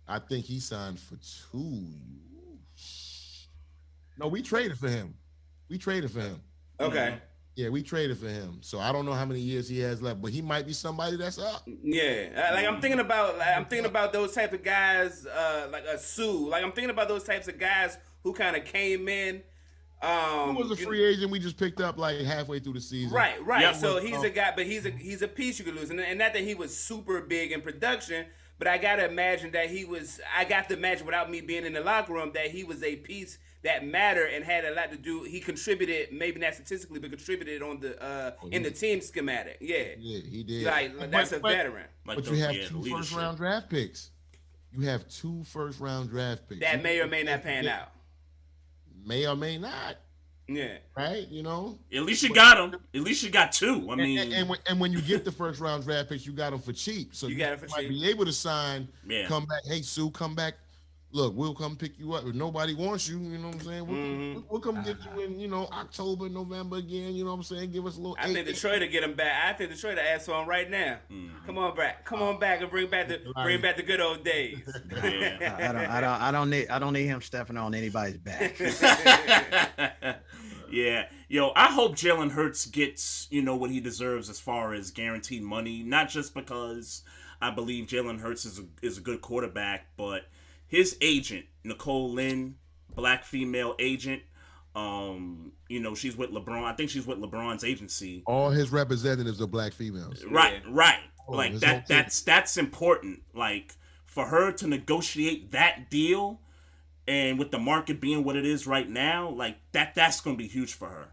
I think he signed for 2. No, we traded for him. Okay. Yeah, we traded for him. So I don't know how many years he has left, but he might be somebody that's up. Yeah, like I'm thinking about those type of guys, like a Sue. Like I'm thinking about those types of guys who kind of came in. Who was a free agent we just picked up like halfway through the season? Right. Yeah, so he's a guy, but he's a piece you could lose, and not that he was super big in production, but I gotta imagine that I got to imagine without me being in the locker room that he was a piece that mattered and had a lot to do. He contributed, maybe not statistically, but contributed on the in the team schematic. Yeah, he did. Like that's a veteran. But you have 2 first-round draft picks. That may or may not pan out. May or may not. Yeah. Right. You know. At least you got them. At least you got 2. I mean, and when you get the first-round draft picks, you got them for cheap. So you got it for might cheap. be able to sign. Yeah. Come back. Hey, Sue, come back look, we'll come pick you up. If nobody wants you, you know what I'm saying? We'll come get you in, October, November again. You know what I'm saying? Give us a little. I think Detroit to get him back. I think Detroit to ask for him right now. Come on back and bring back the good old days. Yeah. I don't need him stepping on anybody's back. Yeah. Yo, I hope Jalen Hurts gets, what he deserves as far as guaranteed money. Not just because I believe Jalen Hurts is a good quarterback, but his agent, Nicole Lynn, black female agent, she's with LeBron. I think she's with LeBron's agency. All his representatives are black females. Right. Oh, Like that's important. Like for her to negotiate that deal, and with the market being what it is right now, like that's going to be huge for her.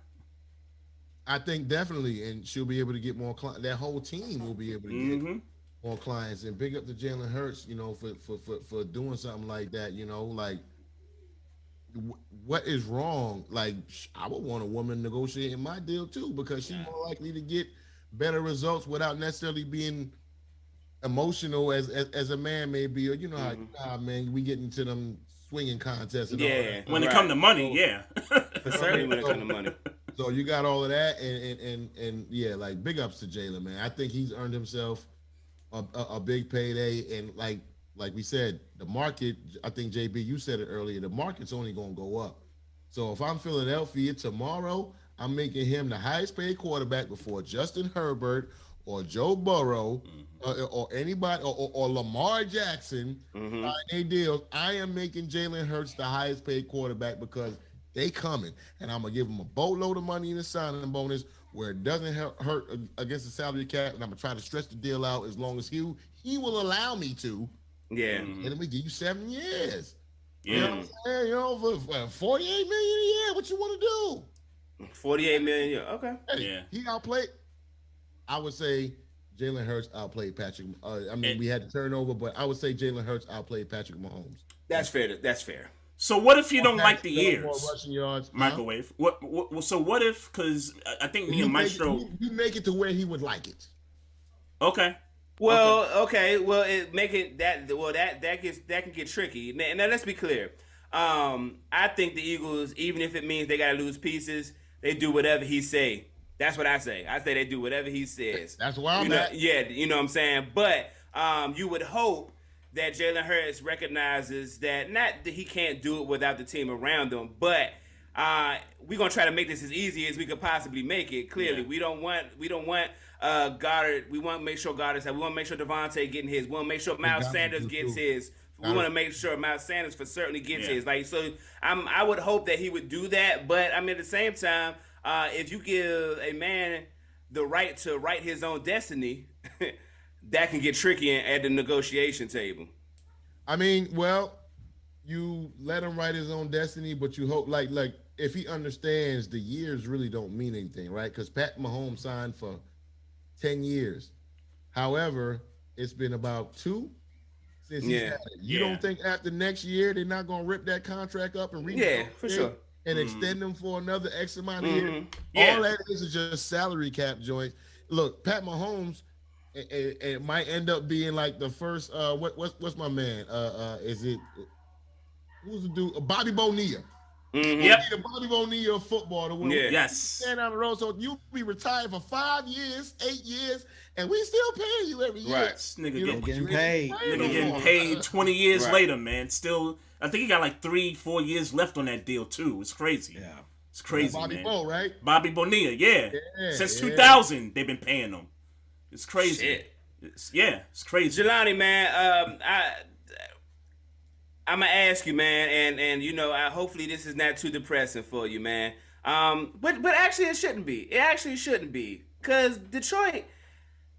I think definitely, and she'll be able to get more clients. That whole team will be able to get more clients. And big up to Jalen Hurts, for doing something like that. What is wrong? Like, I would want a woman negotiating my deal too, because she's more likely to get better results without necessarily being emotional as a man may be. Or how man, we get into them swinging contests. And all that. When it come to money, certainly when it come to money. So you got all of that, and yeah, like big ups to Jalen, man. I think he's earned himself a big payday, and like we said, the market. I think JB, you said it earlier. The market's only going to go up. So if I'm Philadelphia tomorrow, I'm making him the highest paid quarterback before Justin Herbert or Joe Burrow or anybody or Lamar Jackson. They deals. I am making Jalen Hurts the highest paid quarterback because they coming, and I'm gonna give him a boatload of money in the signing bonus where it doesn't hurt against the salary cap, and I'm gonna try to stretch the deal out as long as he will allow me to. Yeah, and then we give you 7 years. Yeah, you know what I'm saying? For 48 million a year, what you want to do? 48 million a year, okay. Hey, he outplayed. I would say Jalen Hurts outplayed Patrick. We had the turnover, but I would say Jalen Hurts outplayed Patrick Mahomes. That's fair. That's fair. So what if you don't like the years? More rushing yards, microwave. What? So what if? Because I think me and Maestro, you make it to where he would like it. Okay. Well, okay. Well, that can get tricky. Now let's be clear. I think the Eagles, even if it means they gotta lose pieces, they do whatever he say. That's what I say. I say they do whatever he says. That's where I'm at. Yeah, you know what I'm saying. But you would hope that Jalen Hurts recognizes that not that he can't do it without the team around him, but we're gonna try to make this as easy as we could possibly make it. Clearly, we don't want Goddard. We want to make sure Goddard's. We want to make sure Devontae getting his. We want to make sure Miles Sanders gets his. We want to make sure Miles Sanders for certainly gets his. Like so, I would hope that he would do that. But I mean, at the same time, if you give a man the right to write his own destiny. That can get tricky at the negotiation table. I mean, well, you let him write his own destiny, but you hope, like if he understands the years really don't mean anything, right? Because Pat Mahomes signed for 10 years. However, it's been about 2 since he had it. You don't think after next year they're not going to rip that contract up and for sure, and extend them for another X amount of years? All that is just salary cap joints. Look, Pat Mahomes. It might end up being like the first. What's my man? Is it who's the dude? Bobby Bonilla. Yep. The Bobby Bonilla of football to win. Yes. Stand on the road, so you'll be retired for 5 years, 8 years, and we still paying you every year. Right. Nigga getting paid. Nigga getting paid 20 years later, man. Still, I think he got like 3-4 years left on that deal too. It's crazy. Yeah. It's crazy, Bobby man. Bo, right? Bobby Bonilla, Since 2000, they've been paying him. It's crazy. Shit. It's crazy. Joloni, man, I'm gonna ask you, man, and hopefully this is not too depressing for you, man. But actually it shouldn't be. It actually shouldn't be, cause Detroit,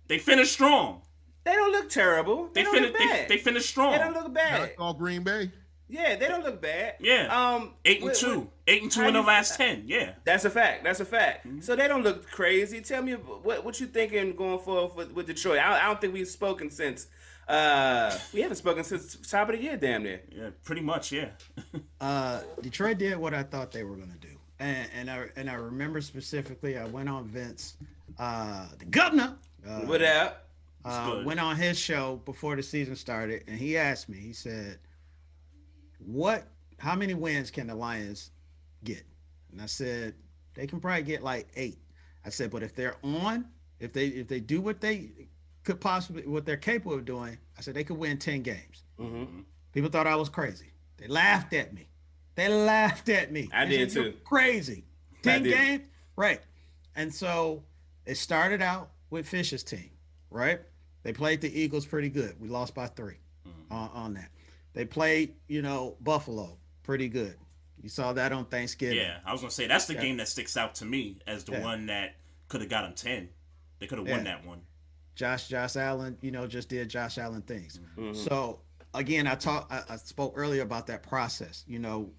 they finished strong. They don't look terrible. They don't look bad. They finished strong. They don't look bad. That's all Green Bay. Yeah, they don't look bad. Yeah. 8-2. 8-2 in the last 10. Yeah. That's a fact. Mm-hmm. So they don't look crazy. Tell me what you thinking going forward with Detroit. I don't think we've spoken since. We haven't spoken since top of the year, damn near. Yeah, pretty much. Yeah. Detroit did what I thought they were gonna do, and I remember specifically. I went on Vince, the governor. What up? Went on his show before the season started, and he asked me. He said, how many wins can the Lions get? And I said, they can probably get like 8. I said, but if they're on, if they do what they could possibly, what they're capable of doing, I said they could win 10 games. Mm-hmm. People thought I was crazy. They laughed at me. They laughed at me. I did said, too. Crazy. 10 games? Right. And so it started out with Fish's team, right? They played the Eagles pretty good. We lost by 3 on that. They played, Buffalo pretty good. You saw that on Thanksgiving. Yeah, I was going to say, that's the game that sticks out to me as the one that could have got them 10. They could have won that one. Josh Allen, just did Josh Allen things. Mm-hmm. So, again, I spoke earlier about that process,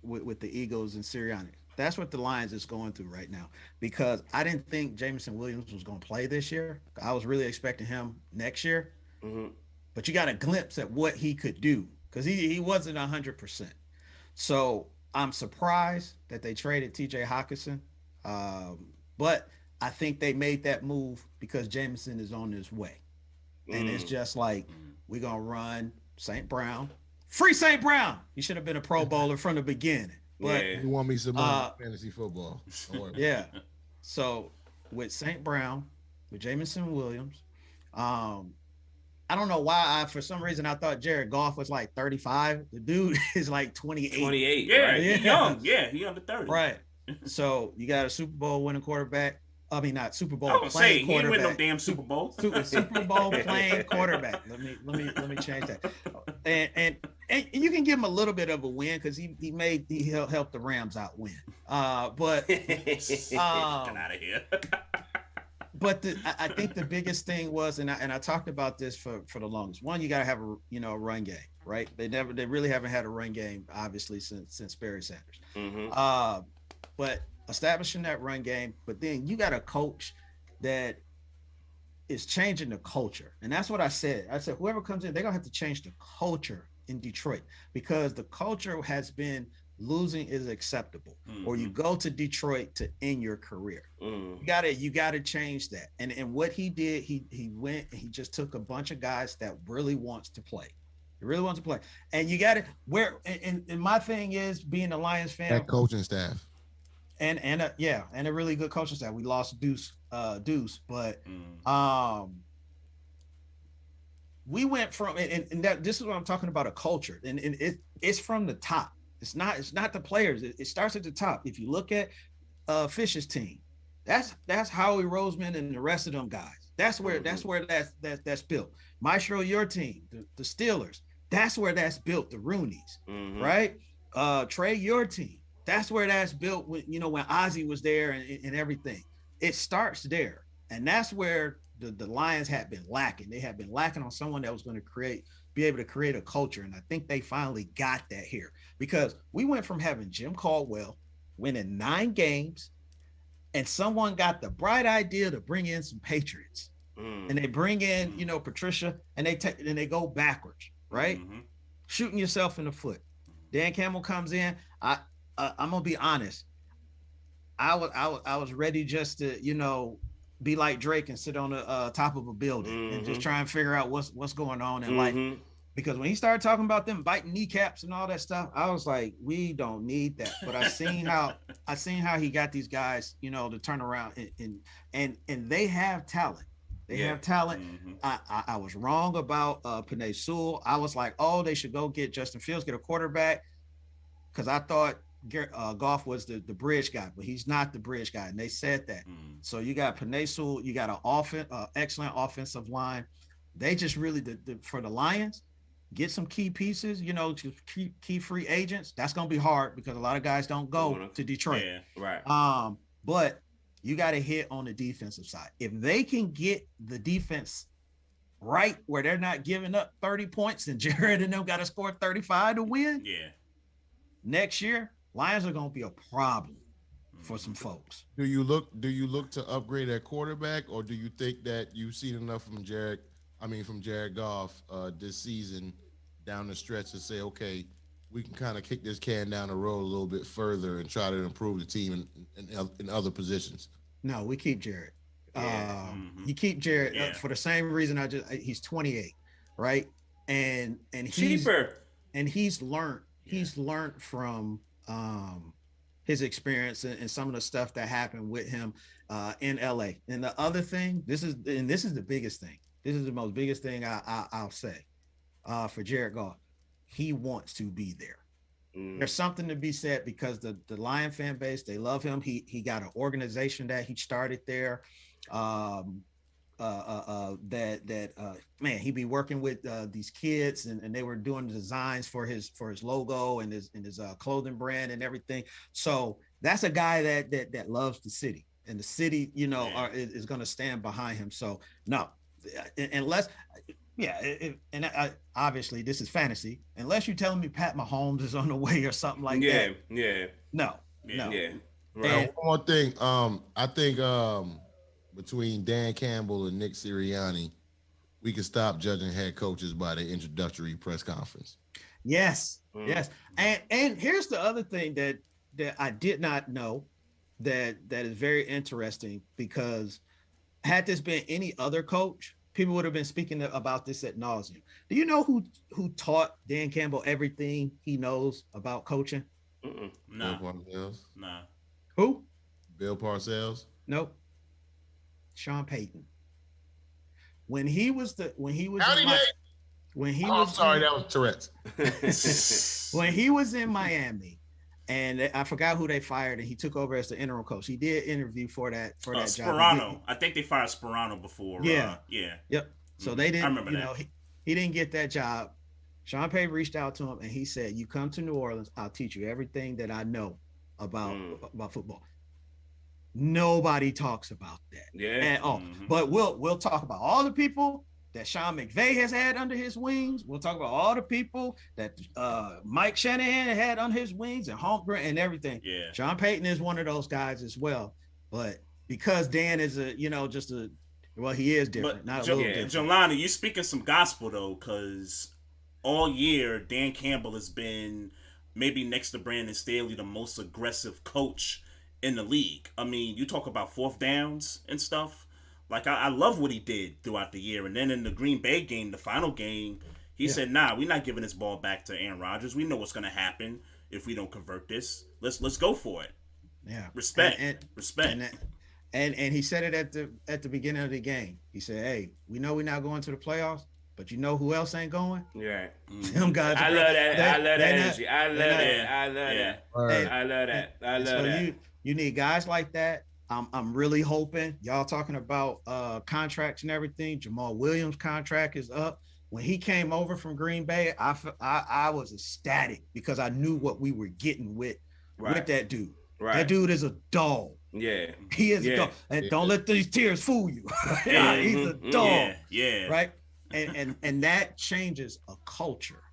with the Eagles and Sirianni. That's what the Lions is going through right now, because I didn't think Jameson Williams was going to play this year. I was really expecting him next year. Mm-hmm. But you got a glimpse at what he could do, because he wasn't 100%. So I'm surprised that they traded TJ Hockenson. But I think they made that move because Jameson is on his way. And it's just like, we're going to run St. Brown. Free St. Brown. He should have been a Pro Bowler from the beginning. But you want me some fantasy football. Yeah. So with St. Brown, with Jameson Williams, I don't know why for some reason I thought Jared Goff was like 35. The dude is like 28. 28. Yeah, right? he's young. Yeah, he under 30. Right. So you got a Super Bowl winning quarterback. I mean, not Super Bowl. I was playing saying he ain't win no damn Super Bowl. Super Bowl playing quarterback. Let me change that. And you can give him a little bit of a win because he helped the Rams out win. But get out of here. But I think the biggest thing was, and I talked about this for the longest. One, you got to have a run game, right? They really haven't had a run game, obviously, since Barry Sanders. Mm-hmm. But establishing that run game, but then you got a coach that is changing the culture. And that's what I said. I said, whoever comes in, they're going to have to change the culture in Detroit, because the culture has been losing is acceptable. Mm-hmm. Or you go to Detroit to end your career. Mm-hmm. You gotta change that. And what he did, he went and he just took a bunch of guys that really wants to play. He really wants to play. And you got and my thing is, being a Lions fan, that coaching staff. And a really good coaching staff. We lost Deuce, but we went from and that this is what I'm talking about, a culture, and it's from the top. It's not the players. It starts at the top. If you look at Fish's team, that's Howie Roseman and the rest of them guys. That's where that's built. Maestro, your team, the Steelers, that's where that's built. The Rooneys, right? Trey, your team. That's where that's built when Ozzie was there and everything. It starts there. And that's where the Lions had been lacking. They had been lacking on someone that was going to be able to create a culture. And I think they finally got that here, because we went from having Jim Caldwell winning 9 games, and someone got the bright idea to bring in some Patriots. And they bring in, Patricia, and they go backwards, right? Mm-hmm. Shooting yourself in the foot. Dan Campbell comes in. I'm gonna be honest. I was ready just to be like Drake and sit on the top of a building and just try and figure out what's going on in life. Because when he started talking about them biting kneecaps and all that stuff, I was like, we don't need that. But I seen how he got these guys, to turn around and they have talent. They have talent. Mm-hmm. I was wrong about Penei Sewell. I was like, they should go get Justin Fields, get a quarterback, because I thought Goff was the bridge guy, but he's not the bridge guy, and they said that. So you got Penei Sewell, you got an excellent offensive line. They just really for the Lions, get some key pieces, key free agents. That's gonna be hard because a lot of guys don't go to Detroit. Yeah, right. But you got to hit on the defensive side. If they can get the defense right, where they're not giving up 30 points and Jared and them got to score 35 to win. Yeah. Next year, Lions are going to be a problem for some folks. Do you look to upgrade at quarterback, or do you think that you've seen enough from Jared Goff this season down the stretch to say, okay, we can kind of kick this can down the road a little bit further and try to improve the team in other positions? No, we keep Jared. You keep Jared for the same reason he's 28, right? And he's cheaper. And he's learned he's learned from his experience and some of the stuff that happened with him in LA. And the other thing, this is the biggest thing. This is the most biggest thing I'll say for Jared Goff. He wants to be there. There's something to be said because the Lion fan base, they love him. He got an organization that he started there. Man, he be working with these kids and they were doing designs for his logo and his clothing brand and everything. So that's a guy that loves the city, and the city, is going to stand behind him. So no, unless. Obviously this is fantasy. Unless you're telling me Pat Mahomes is on the way or something like that. No. Right. One more thing. I think between Dan Campbell and Nick Sirianni, we can stop judging head coaches by their introductory press conference. Yes. And here's the other thing that I did not know that is very interesting, because had this been any other coach, people would have been speaking about this ad nauseum. Do you know who taught Dan Campbell everything he knows about coaching? No. Bill Parcells. Nah. Who? Bill Parcells. Nope. Sean Payton. When he was That was Tourette's. When he was in Miami, and I forgot who they fired, and he took over as the interim coach. He did interview for that job. Sperano. I think they fired Sperano before. Yeah. Yep. So they didn't. I remember that. He didn't get that job. Sean Payton reached out to him and he said, "You come to New Orleans, I'll teach you everything that I know about football." Nobody talks about that at all. But we'll talk about all the people that Sean McVay has had under his wings. We'll talk about all the people that Mike Shanahan had under his wings, and Holmgren and everything. Yeah. Sean Payton is one of those guys as well. But because Dan is he is different. Not a little different. Joloni, you speaking some gospel though, because all year Dan Campbell has been, maybe next to Brandon Staley, the most aggressive coach in the league. I mean, you talk about fourth downs and stuff. Like, I love what he did throughout the year. And then in the Green Bay game, the final game, he said, "Nah, we're not giving this ball back to Aaron Rodgers. We know what's going to happen if we don't convert this. Let's go for it." Yeah. Respect. And he said it at the beginning of the game. He said, "Hey, we know we're not going to the playoffs, but you know who else ain't going?" Yeah. Them guys. I love that. I love that energy. I love that. You need guys like that. I'm really hoping, y'all talking about contracts and everything. Jamal Williams' contract is up. When he came over from Green Bay, I was ecstatic because I knew what we were getting with that dude. Right. That dude is a dog. Yeah. He is a dog. And don't let these tears fool you. He's a dog. Yeah. Right? And that changes a culture.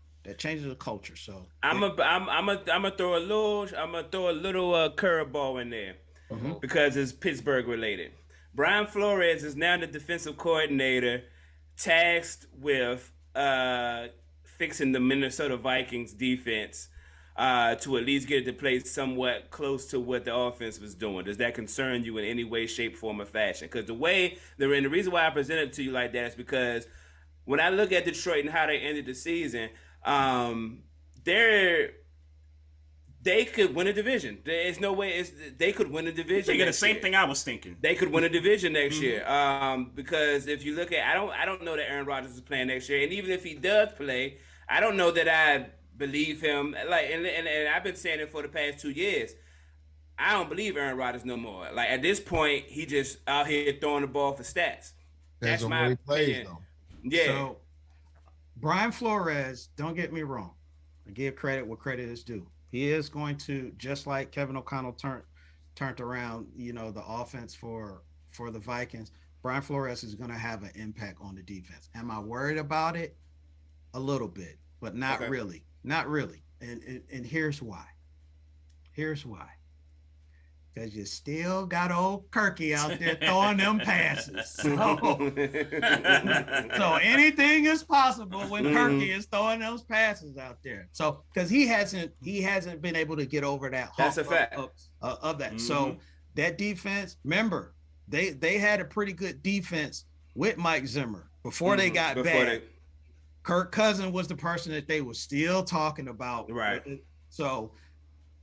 So I'm gonna throw a little curveball in there. Because it's Pittsburgh related. Brian Flores is now the defensive coordinator tasked with fixing the Minnesota Vikings defense to at least get it to play somewhat close to what the offense was doing. Does that concern you in any way, shape, form, or fashion? Because the reason why I present it to you like that is because when I look at Detroit and how they ended the season, they could win a division. There's no way they could win a division. They get the same thing I was thinking. They could win a division next year. Because if you look at, I don't know that Aaron Rodgers is playing next year, and even if he does play, I don't know that I believe him. Like, and I've been saying it for the past 2 years. I don't believe Aaron Rodgers no more. Like, at this point, he just out here throwing the ball for stats. That's my opinion. Yeah. So, Brian Flores, don't get me wrong. I give credit where credit is due. He is going to, just like Kevin O'Connell turned around, the offense for the Vikings. Brian Flores is going to have an impact on the defense. Am I worried about it? A little bit, but not really. Not really. And here's why. Because you still got old Kirky out there throwing them passes. So anything is possible when Kirky is throwing those passes out there. So because he hasn't been able to get over that hump. That's a fact. Of that. So that defense, remember, they had a pretty good defense with Mike Zimmer before they got bad. Kirk Cousins was the person that they were still talking about. Right. So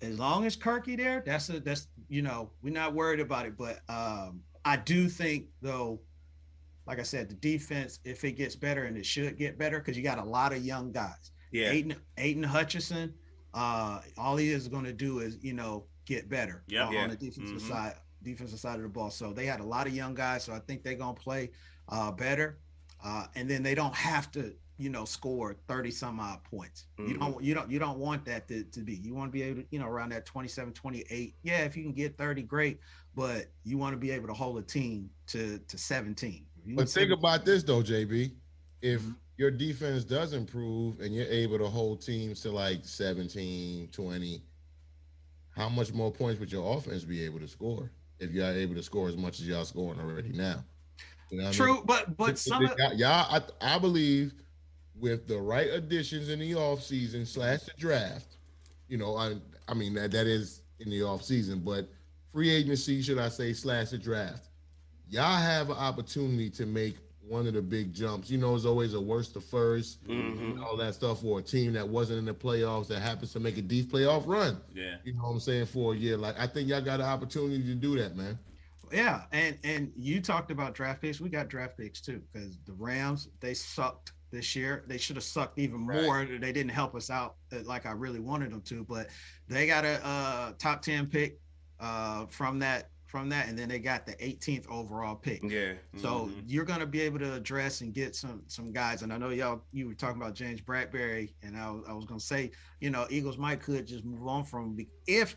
as long as Kirky there, that's we're not worried about it. But I do think though, like I said, the defense, if it gets better, and it should get better, because you got a lot of young guys. Yeah. Aiden Hutchinson, all he is going to do is get better on the defensive side of the ball. So they had a lot of young guys, so I think they're going to play better, and then they don't have to score 30 some odd points. Mm-hmm. You don't want that to be. You want to be able to around that 27, 28. Yeah, if you can get 30, great, but you want to be able to hold a team to 17. But think about this though, JB. If your defense does improve and you're able to hold teams to like 17, 20, how much more points would your offense be able to score if you're able to score as much as y'all scoring already now? You know what True, I mean? but some of I believe with the right additions in the offseason / the draft, I mean that is in the offseason, but free agency, should I say, / the draft, y'all have an opportunity to make one of the big jumps. It's always a worst to first, and all that stuff for a team that wasn't in the playoffs that happens to make a deep playoff run. Yeah. You know what I'm saying? For a year. Like, I think y'all got an opportunity to do that, man. Yeah, and you talked about draft picks. We got draft picks too, because the Rams, they sucked this year. They should have sucked even more. They didn't help us out like I really wanted them to, but they got a top 10 pick from that, and then they got the 18th overall pick. Yeah. So you're going to be able to address and get some guys. And I know you were talking about James Bradbury, and I was going to say, Eagles could just move on from him if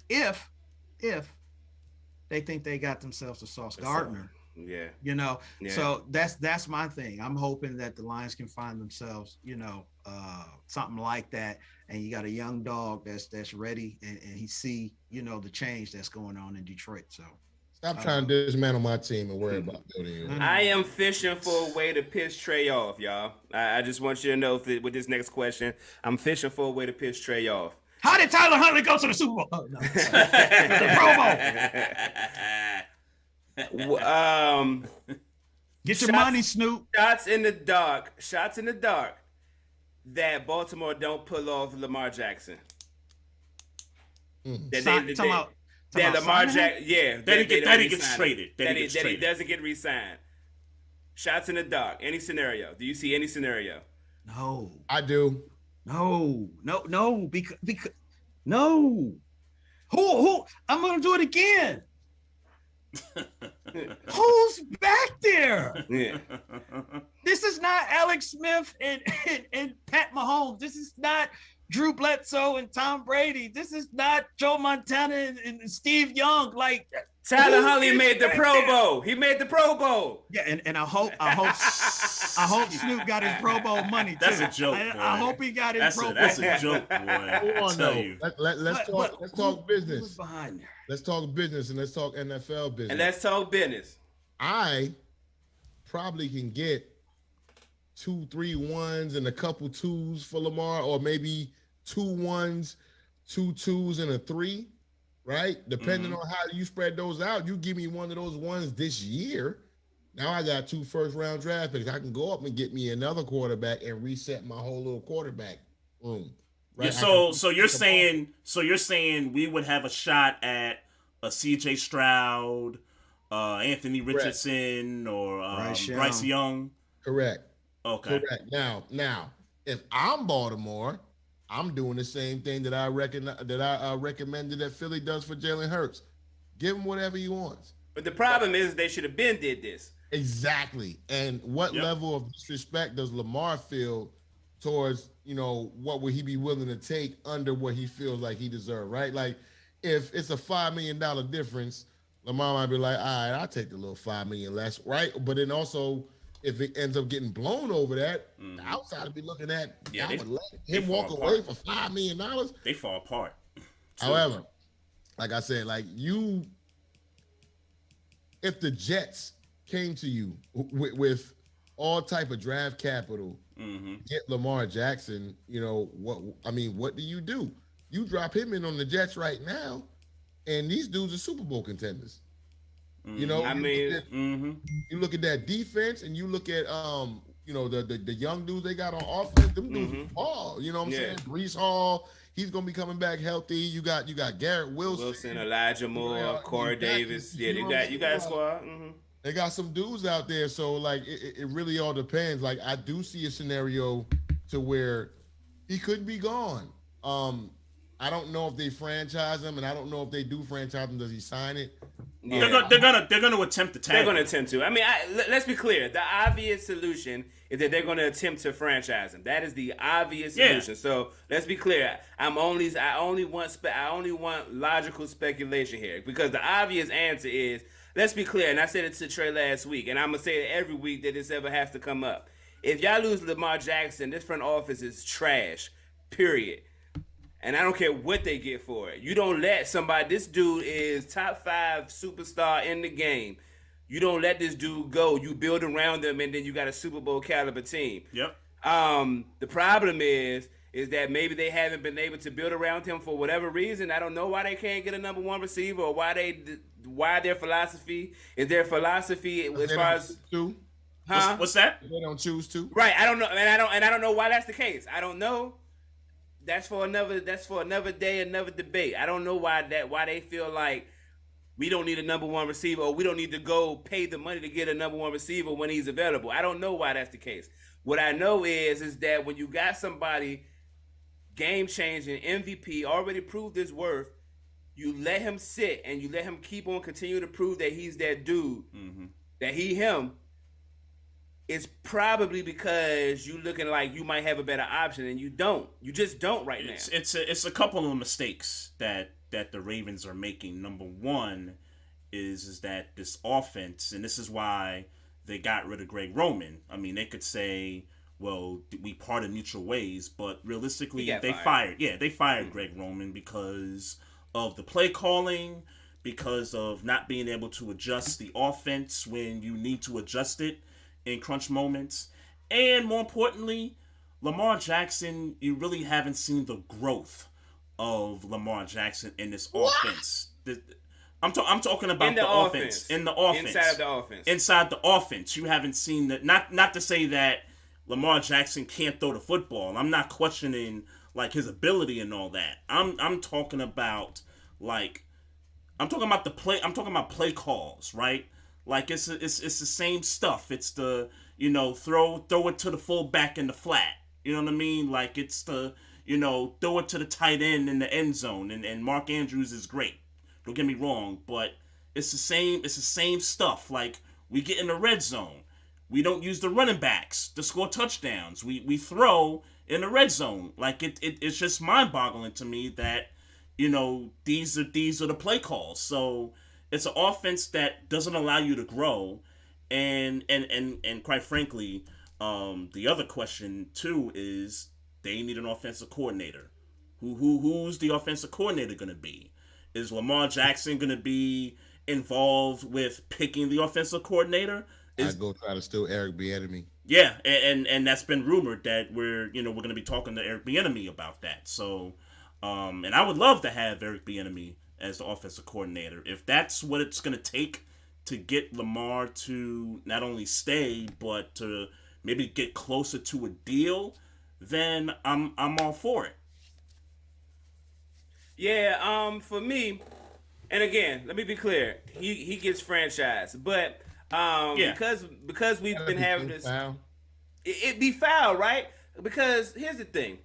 they think they got themselves a Sauce Gardner. Yeah. So that's my thing. I'm hoping that the Lions can find themselves, something like that. And you got a young dog that's ready, and he see, the change that's going on in Detroit. So stop trying to dismantle my team and worry about building it. I am fishing for a way to piss Trey off, y'all. I just want you to know that with this next question, I'm fishing for a way to piss Trey off. How did Tyler Huntley go to the Super Bowl? Oh, no. The Pro Bowl. Get your money, Snoop. Shots in the dark that Baltimore don't pull off Lamar Jackson. That Lamar Jackson, That he gets traded. That he doesn't get re-signed. Shots in the dark. Any scenario? Do you see any scenario? No. I do. No. Because no. Who? I'm gonna do it again. Who's back there? Yeah. This is not Alex Smith and Pat Mahomes. This is not Drew Bledsoe and Tom Brady. This is not Joe Montana and Steve Young. Like, Tyler Huntley made the Pro Bowl. He made the Pro Bowl. Yeah, and I hope Snoop got his Pro Bowl money too. That's a joke. I hope he got his Pro Bowl. That's a joke, boy. I tell you. Let's talk business. Who's behind there? Let's talk business, and let's talk NFL business. And let's talk business. I probably can get 2, 3 1s and a couple 2s for Lamar, or maybe 2 1s, 2 2s, and a 3, right? Depending on how you spread those out, you give me one of those ones this year. Now I got 2 first-round draft picks. I can go up and get me another quarterback and reset my whole little quarterback room. Right? Yeah, so you're saying we would have a shot at a CJ Stroud, Anthony Richardson, or Bryce Young. Correct. Okay. Correct. Now, if I'm Baltimore, I'm doing the same thing that I recommended that Philly does for Jalen Hurts. Give him whatever he wants. But the problem is they should have been did this. Exactly. And what level of disrespect does Lamar feel towards, what would he be willing to take under what he feels like he deserves, right? Like, if it's a $5 million difference, Lamar might be like, all right, I'll take the little $5 million less, right? But then also, if it ends up getting blown over that, the outside would be looking at, I would let him walk away for $5 million. They fall apart. However, like I said, if the Jets came to you with all type of draft capital, get Lamar Jackson, what do? You drop him in on the Jets right now, and these dudes are Super Bowl contenders. You look at that defense, and you look at you know, the young dudes they got on offense, them dudes ball. You know what I'm saying? Brees Hall, he's gonna be coming back healthy. You got Garrett Wilson, Elijah Moore, Corey Davis. Yeah, you got a squad. They got some dudes out there, so like it really all depends. Like I do see a scenario to where he could be gone. I don't know if they franchise him, and I don't know if they do franchise him. Does he sign it? Yeah. They're gonna attempt to tag. They're gonna attempt to. I mean, let's be clear. The obvious solution is that they're gonna attempt to franchise him. That is the obvious solution. So let's be clear. I only want logical speculation here, because the obvious answer is, let's be clear. And I said it to Trey last week, and I'm gonna say it every week that this ever has to come up. If y'all lose Lamar Jackson, this front office is trash. Period. And I don't care what they get for it. You don't let somebody, this dude is top 5 superstar in the game. You don't let this dude go. You build around them, and then you got a Super Bowl caliber team. Yep. The problem is that maybe they haven't been able to build around him for whatever reason. I don't know why they can't get a number 1 receiver, or why their philosophy is their philosophy as far as to. Huh? What's that? They don't choose to. Right. I don't know, and I don't know why that's the case. I don't know. That's for another day, another debate. I don't know why they feel like we don't need a number 1 receiver, or we don't need to go pay the money to get a number 1 receiver when he's available. I don't know why that's the case. What I know is that when you got somebody game-changing, MVP, already proved his worth, you let him sit and you let him keep on continue to prove that he's that dude, that him. It's probably because you looking like you might have a better option, and you don't. You just don't right now. It's a couple of mistakes that the Ravens are making. Number one is that this offense, and this is why they got rid of Greg Roman. I mean, they could say, well, we parted mutual ways, but realistically, they fired Greg Roman because of the play calling, because of not being able to adjust the offense when you need to adjust it in crunch moments. And more importantly, Lamar Jackson, you really haven't seen the growth of Lamar Jackson in this offense. I'm talking about the offense. In the offense. Inside the offense. Inside the offense. You haven't seen that. Not to say that Lamar Jackson can't throw the football. I'm not questioning like his ability and all that. I'm talking about the play. I'm talking about play calls, right? Like it's the same stuff. It's the throw it to the fullback in the flat. You know what I mean? Like it's the throw it to the tight end in the end zone. And Mark Andrews is great. Don't get me wrong, but it's the same stuff. Like we get in the red zone, we don't use the running backs to score touchdowns. We throw in the red zone. Like it's just mind-boggling to me that these are the play calls. So it's an offense that doesn't allow you to grow, and quite frankly, the other question too is they need an offensive coordinator. Who's the offensive coordinator going to be? Is Lamar Jackson going to be involved with picking the offensive coordinator? I go try to steal Eric Bieniemy. Yeah, and that's been rumored that we're going to be talking to Eric Bieniemy about that. So, and I would love to have Eric Bieniemy as the offensive coordinator. If that's what it's going to take to get Lamar to not only stay, but to maybe get closer to a deal, then I'm all for it. Yeah, for me, and again, let me be clear, he gets franchised, but because we've been having this, it be foul, right? Because here's the thing.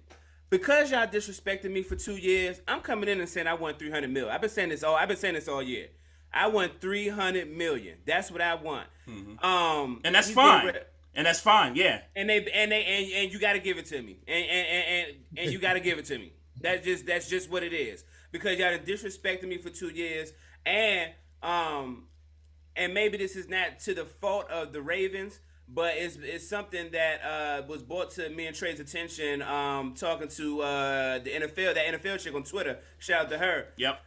Because y'all disrespected me for 2 years, I'm coming in and saying I want $300 million. I've been saying this all year. I want $300 million. That's what I want. Mm-hmm. And that's fine. And that's fine. Yeah. And you got to give it to me. And you got to give it to me. That's just what it is. Because y'all disrespected me for 2 years, and maybe this is not to the fault of the Ravens. But it's something that was brought to me and Trey's attention talking to the NFL, that NFL chick on Twitter. Shout out to her. Yep.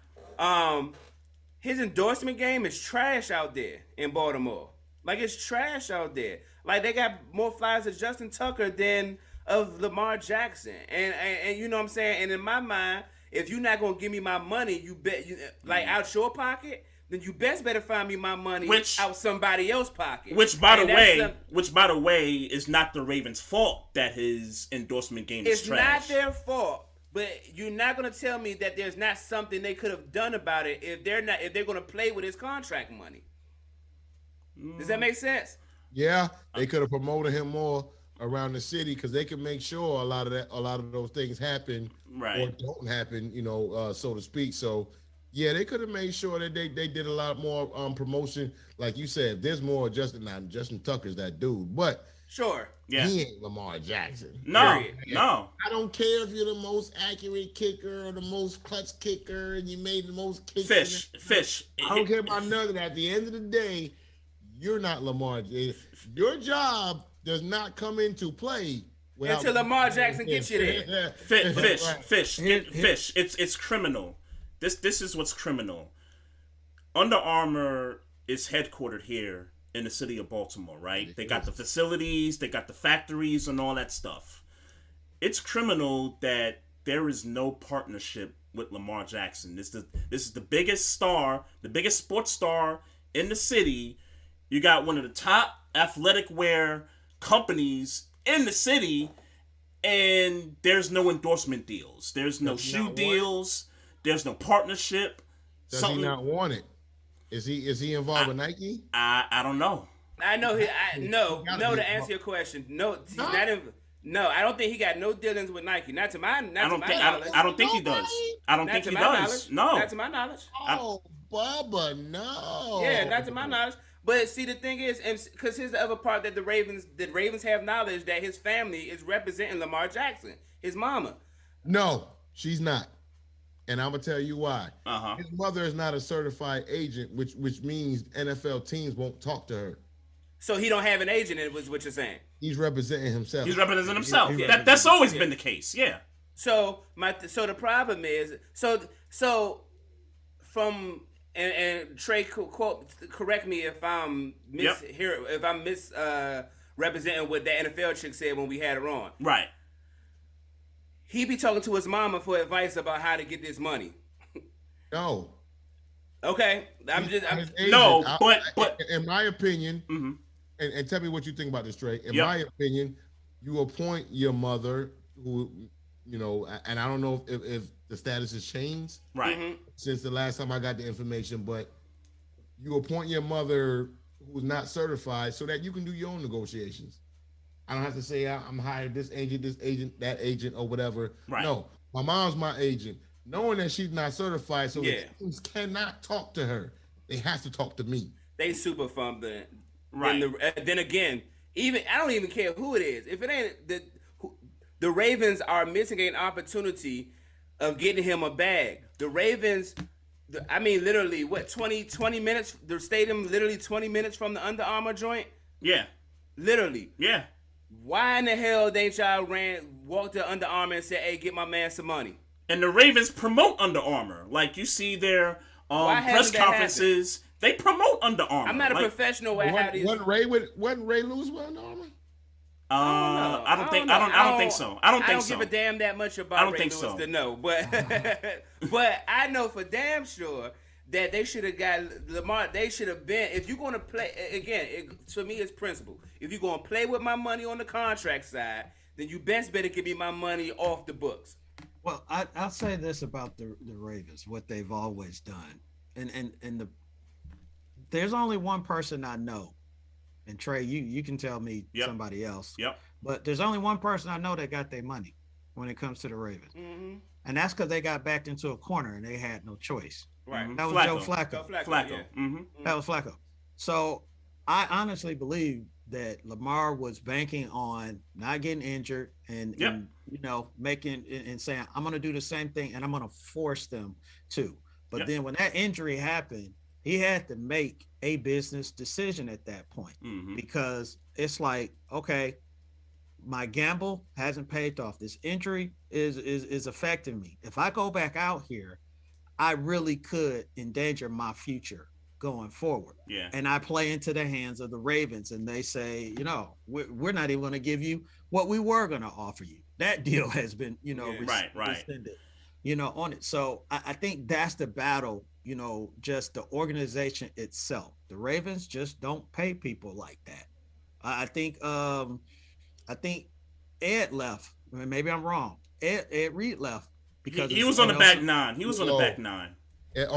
His endorsement game is trash out there in Baltimore. Like, it's trash out there. Like, they got more flyers of Justin Tucker than of Lamar Jackson. And you know what I'm saying? And in my mind, if you're not going to give me my money, you bet, out your pocket, then you best better find me my money Which- out somebody else's pocket. Which, by the And way, is not the Ravens' fault that his endorsement game is it's trash. not their fault. But you're not gonna tell me that there's not something they could have done about it if they're gonna play with his contract money. Does that make sense? Yeah, they could have promoted him more around the city because they can make sure a lot of those things happen Right. or don't happen, so to speak. So yeah, they could have made sure that they did a lot more promotion. Like you said, there's more Justin Tucker's that dude, but Sure. Yeah. he ain't Lamar Jackson. No, Period. no. I don't care if you're the most accurate kicker or the most clutch kicker and you made the most kicks. Fish. I don't care about none of that. At the end of the day, you're not Lamar. Your job does not come into play Until Lamar Jackson gets you there. Fish. It's criminal. This is what's criminal. Under Armour is headquartered here in the city of Baltimore, right? They got the facilities, they got the factories and all that stuff. It's criminal that there is no partnership with Lamar Jackson. This is the biggest star, the biggest sports star in the city. You got one of the top athletic wear companies in the city, and there's no endorsement deals. There's no shoe deals. There's no partnership. Does he not want it? Is he involved with Nike? I don't know. I know no, to answer your question. No, he's not in. No, I don't think he got no dealings with Nike. Not to my knowledge. I don't think he does. I don't think he does. No. Not to my knowledge. Oh, Bubba, no. Yeah, not to my knowledge. But see, the thing is, because here's the other part that the Ravens have knowledge that his family is representing Lamar Jackson, his mama. No, she's not. And I'm gonna tell you why. Uh-huh. His mother is not a certified agent, which means NFL teams won't talk to her. So he don't have an agent, is what you're saying. He's representing himself. He's representing himself. That's always been the case. Yeah. So the problem is so from and Trey correct me if I'm representing what the NFL chick said when we had her on. Right. He be talking to his mama for advice about how to get this money. No. Okay, I'm but in my opinion, mm-hmm. and tell me what you think about this, Trey. In Yep. my opinion, you appoint your mother, who, and I don't know if the status has changed right. since the last time I got the information, but you appoint your mother who's not certified so that you can do your own negotiations. I don't have to say I'm hired this agent, that agent, or whatever. Right. No, my mom's my agent. Knowing that she's not certified, so Yeah. the teams cannot talk to her. They have to talk to me. They super fun, but Right. then again, even I don't even care who it is. If it ain't the Ravens are missing an opportunity of getting him a bag. The Ravens, literally, what 20 minutes? The stadium literally 20 minutes from the Under Armour joint. Yeah. Literally. Yeah. Why in the hell ain't y'all walked to Under Armour and said, "Hey, get my man some money"? And the Ravens promote Under Armour. Like you see their press conferences, they promote Under Armour. I'm not a professional at how these. Wasn't Ray lose with Under Armour? I don't think so. I don't give a damn that much about Ray Lewis to know, but but I know for damn sure that they should have got Lamar. They should have been. If you're going to play again, to me it's principle. If you're going to play with my money on the contract side, then you best better give me my money off the books. Well, I'll say this about the Ravens, what they've always done, and there's only one person I know, and Trey, you can tell me somebody else. Yep. But there's only one person I know that got their money when it comes to the Ravens, and that's because they got backed into a corner and they had no choice. Right. That was Flacco. Joe Flacco. Flacco. Yeah. Mm-hmm. That was Flacco. So I honestly believe that Lamar was banking on not getting injured and making and saying, I'm going to do the same thing and I'm going to force them to. But then when that injury happened, he had to make a business decision at that point because it's like, okay, my gamble hasn't paid off. This injury is affecting me. If I go back out here, I really could endanger my future going forward. Yeah. And I play into the hands of the Ravens and they say, we're not even going to give you what we were going to offer you. That deal has been, rescinded, on it. So I think that's the battle just the organization itself. The Ravens just don't pay people like that. I think Ed left. Maybe I'm wrong. Ed Reed left because He was on the back nine. He was on the back nine. And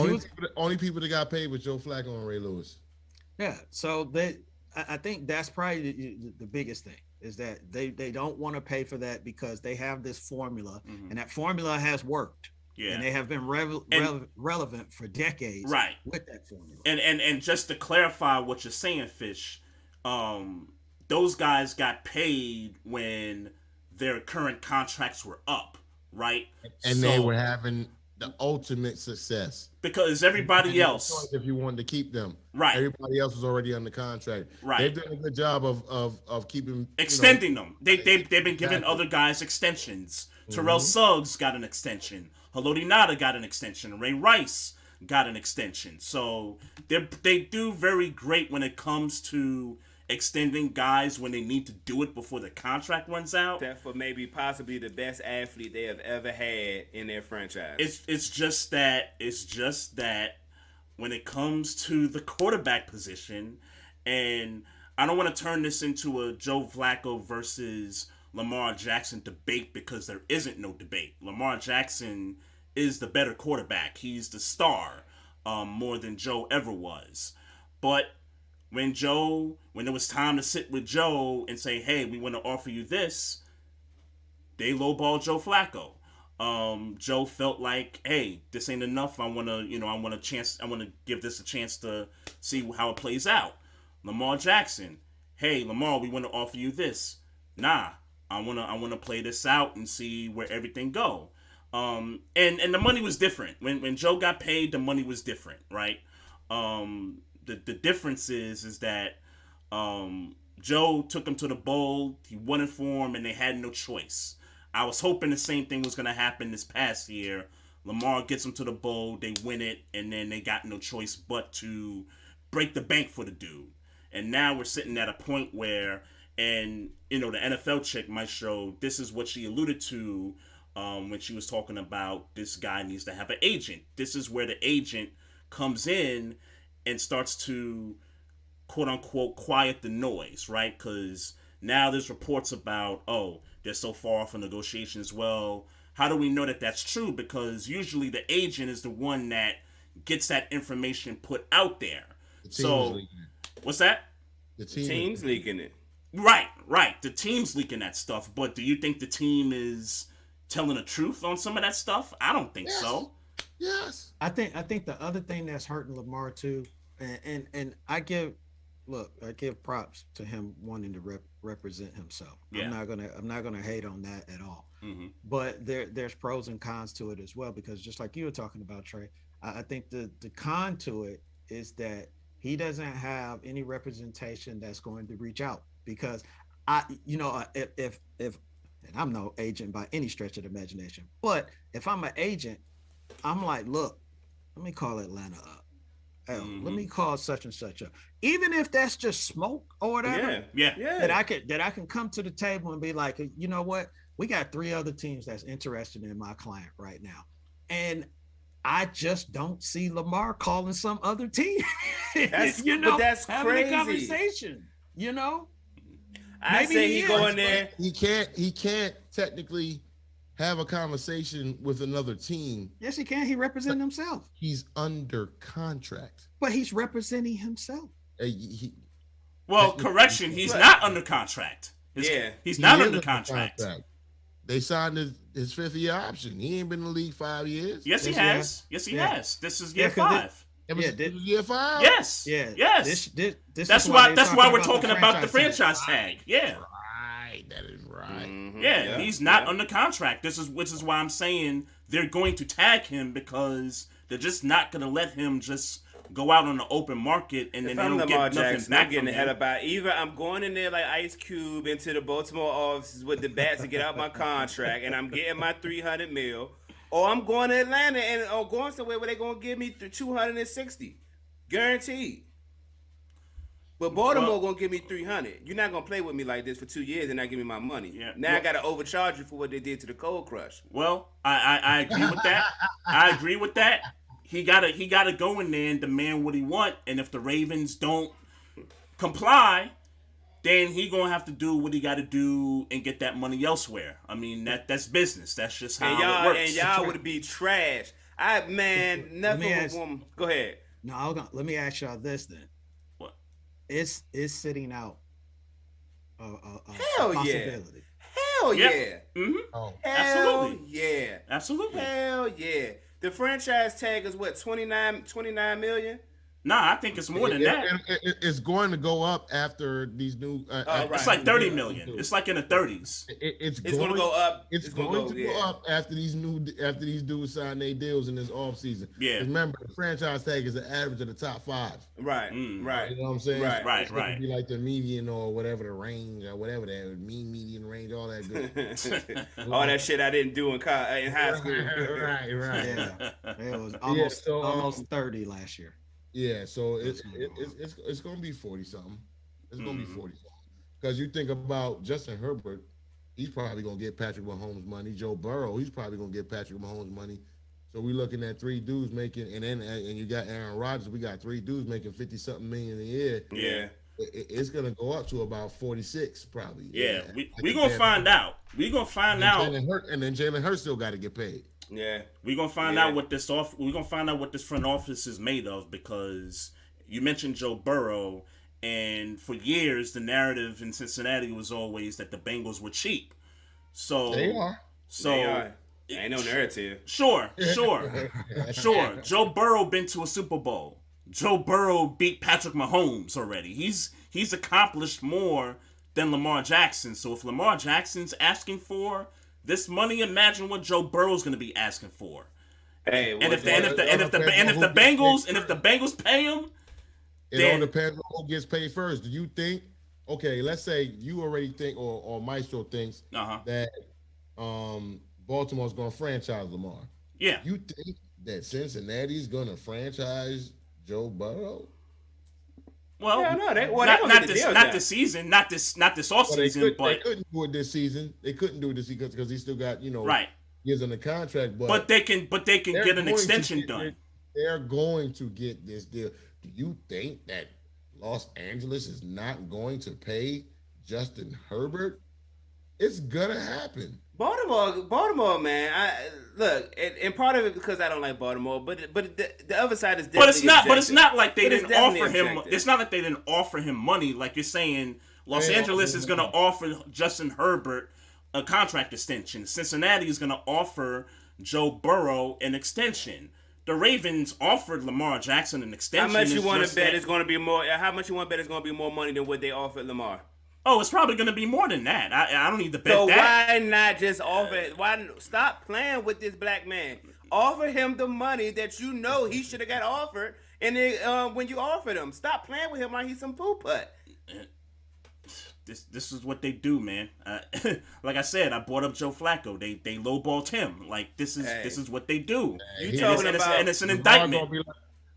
only people that got paid was Joe Flacco and Ray Lewis. Yeah. So I think that's probably the biggest thing is that they don't want to pay for that because they have this formula, and that formula has worked. Yeah. And they have been relevant for decades. Right. With that formula. And just to clarify what you're saying, Fish, those guys got paid when their current contracts were up, right? And they were having the ultimate success. Because everybody else, if you wanted to keep them, right? Everybody else was already under contract, right? They've done a good job of keeping extending them. They've been giving other guys extensions. Terrell Suggs got an extension. Haloti Ngata got an extension. Ray Rice got an extension. So they do very great when it comes to extending guys when they need to do it before the contract runs out. Except for maybe possibly the best athlete they have ever had in their franchise. It's just that when it comes to the quarterback position, and I don't want to turn this into a Joe Flacco versus Lamar Jackson debate because there isn't no debate. Lamar Jackson is the better quarterback. He's the star more than Joe ever was. But when it was time to sit with Joe and say, hey, we want to offer you this, they lowballed Joe Flacco. Joe felt like, hey, this ain't enough. I want to give this a chance to see how it plays out. Lamar Jackson, hey, Lamar, we want to offer you this. Nah, I want to play this out and see where everything go. And the money was different. When Joe got paid, the money was different, right? The difference is that Joe took him to the bowl. He won it for him, and they had no choice. I was hoping the same thing was going to happen this past year. Lamar gets him to the bowl, they win it, and then they got no choice but to break the bank for the dude. And now we're sitting at a point where, and the NFL chick, Maestro, this is what she alluded to when she was talking about this guy needs to have an agent. This is where the agent comes in and starts to, quote unquote, quiet the noise, right? Because now there's reports about, they're so far off in negotiations. Well, how do we know that that's true? Because usually the agent is the one that gets that information put out there. So, what's that? The team's leaking it. Right. The team's leaking that stuff. But do you think the team is telling the truth on some of that stuff? I don't think so. Yes. I think the other thing that's hurting Lamar too, and I give props to him wanting to represent himself. Yeah. I'm not gonna hate on that at all. Mm-hmm. But there's pros and cons to it as well, because just like you were talking about, Trey, I think the con to it is that he doesn't have any representation that's going to reach out. Because if and I'm no agent by any stretch of the imagination, but if I'm an agent, I'm like, look, let me call Atlanta up. Hell, let me call such and such up. Even if that's just smoke or whatever. Yeah. That I can come to the table and be like, you know what? We got 3 other teams that's interested in my client right now. And I just don't see Lamar calling some other team. But that's having crazy. a conversation, I say he go in there. He can't technically have a conversation with another team. Yes, he can. He represents himself. He's under contract. But he's representing himself. Correction. He's not under contract. He's not under contract. They signed his 5th-year option. He ain't been in the league 5 years. Yes, he has. Yes, he has. This is year 5. It was year 5? Yes. Yeah. Yes. That's why we're talking about the franchise tag. Yeah. Right. That is right. Mm-hmm. Yeah, he's not under contract. Which is why I'm saying they're going to tag him, because they're just not going to let him just go out on the open market and then they don't get nothing back from him. About either I'm going in there like Ice Cube into the Baltimore offices with the bats to get out my contract, and I'm getting my $300 million, or I'm going to Atlanta or going somewhere where they're gonna give me $260, guaranteed. But Baltimore gonna give me $300. You're not gonna play with me like this for 2 years and not give me my money. Yeah. Now I gotta overcharge you for what they did to the Cold Crush. Well, I agree with that. I agree with that. he gotta go in there and demand what he want, and if the Ravens don't comply, then he gonna have to do what he got to do and get that money elsewhere. I mean, that's business. That's just how it works. And y'all would be trash. Nothing with woman. Go ahead. No, let me ask y'all this then. What? It's sitting out a Hell possibility. Hell Yep. yeah. Mm-hmm. Oh, Hell Absolutely. yeah. Absolutely. Hell yeah. The franchise tag is what, 29 million? Nah, I think it's more than that. It's going to go up after these new. right. It's like 30 million. It's like in the 30s. It's going to go up. It's going to go up after these dudes sign their deals in this offseason. Yeah. Remember, the franchise tag is the average of the top 5. Right. Right. You know what I'm saying? Right. It's gonna be like the median or whatever the range or whatever that median range, all that good. All that shit I didn't do in high school. right. Yeah, it was almost 30 last year. Yeah, so it's gonna be 40 something. It's gonna be 40 something. Because you think about Justin Herbert, he's probably gonna get Patrick Mahomes money. Joe Burrow, he's probably gonna get Patrick Mahomes money. So we're looking at 3 dudes making, and you got Aaron Rodgers. We got 3 dudes making 50 something million a year. Yeah. It's gonna go up to about 46 probably. Yeah, we gonna find out. We gonna find out. And then Jalen Hurts still got to get paid. Yeah, we're gonna find out what this front office is made of, because you mentioned Joe Burrow, and for years the narrative in Cincinnati was always that the Bengals were cheap. So they are. Ain't no narrative. Sure. Joe Burrow been to a Super Bowl. Joe Burrow beat Patrick Mahomes already. He's accomplished more than Lamar Jackson. So if Lamar Jackson's asking for this money, imagine what Joe Burrow's going to be asking for. Hey, if the Bengals pay him, it all depends on who gets paid first. Do you think? Okay, let's say you already think, or Maestro thinks that Baltimore's going to franchise Lamar. Yeah. You think that Cincinnati's going to franchise Joe Burrow? Well, not this season, not this off season, but they couldn't do it this season. They couldn't do it this season because he still got years on the contract. But they can get an extension done. They're going to get this deal. Do you think that Los Angeles is not going to pay Justin Herbert? It's gonna happen. Baltimore, man. And part of it because I don't like Baltimore, but the other side is definitely but it's not like they didn't offer him. It's not like they didn't offer him money. Like you're saying, Los Angeles is going to offer Justin Herbert a contract extension. Cincinnati is going to offer Joe Burrow an extension. The Ravens offered Lamar Jackson an extension. How much you want to bet it's going to be more? How much you want to bet it's going to be more money than what they offered Lamar? Oh, it's probably going to be more than that. I don't need to bet that. So why not just offer it? Why stop playing with this black man? Offer him the money that you know he should have got offered, and then when you offered him, stop playing with him like he's some poo putt. This is what they do, man. Like I said, I brought up Joe Flacco. They lowballed him. Like this is what they do. And it's an indictment.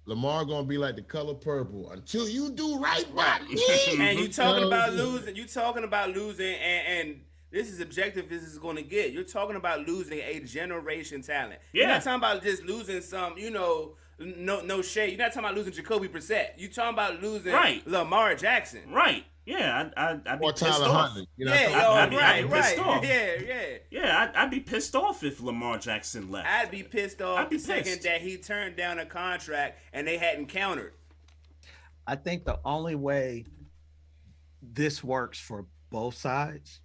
Lamar gonna be like The Color Purple until you do right by me. And you talking about losing. You talking about losing, and this is objective. This is going to get. You're talking about losing a generation talent. Yeah. You're not talking about just losing some. No shade. You're not talking about losing Jacoby Brissett. You're talking about losing Lamar Jackson. Right. Yeah. I'd be pissed Tyler off. Huntley. I'd be pissed off. Yeah. Yeah, I'd be pissed off if Lamar Jackson left. I'd be pissed off the second that he turned down a contract and they hadn't countered. I think the only way this works for both sides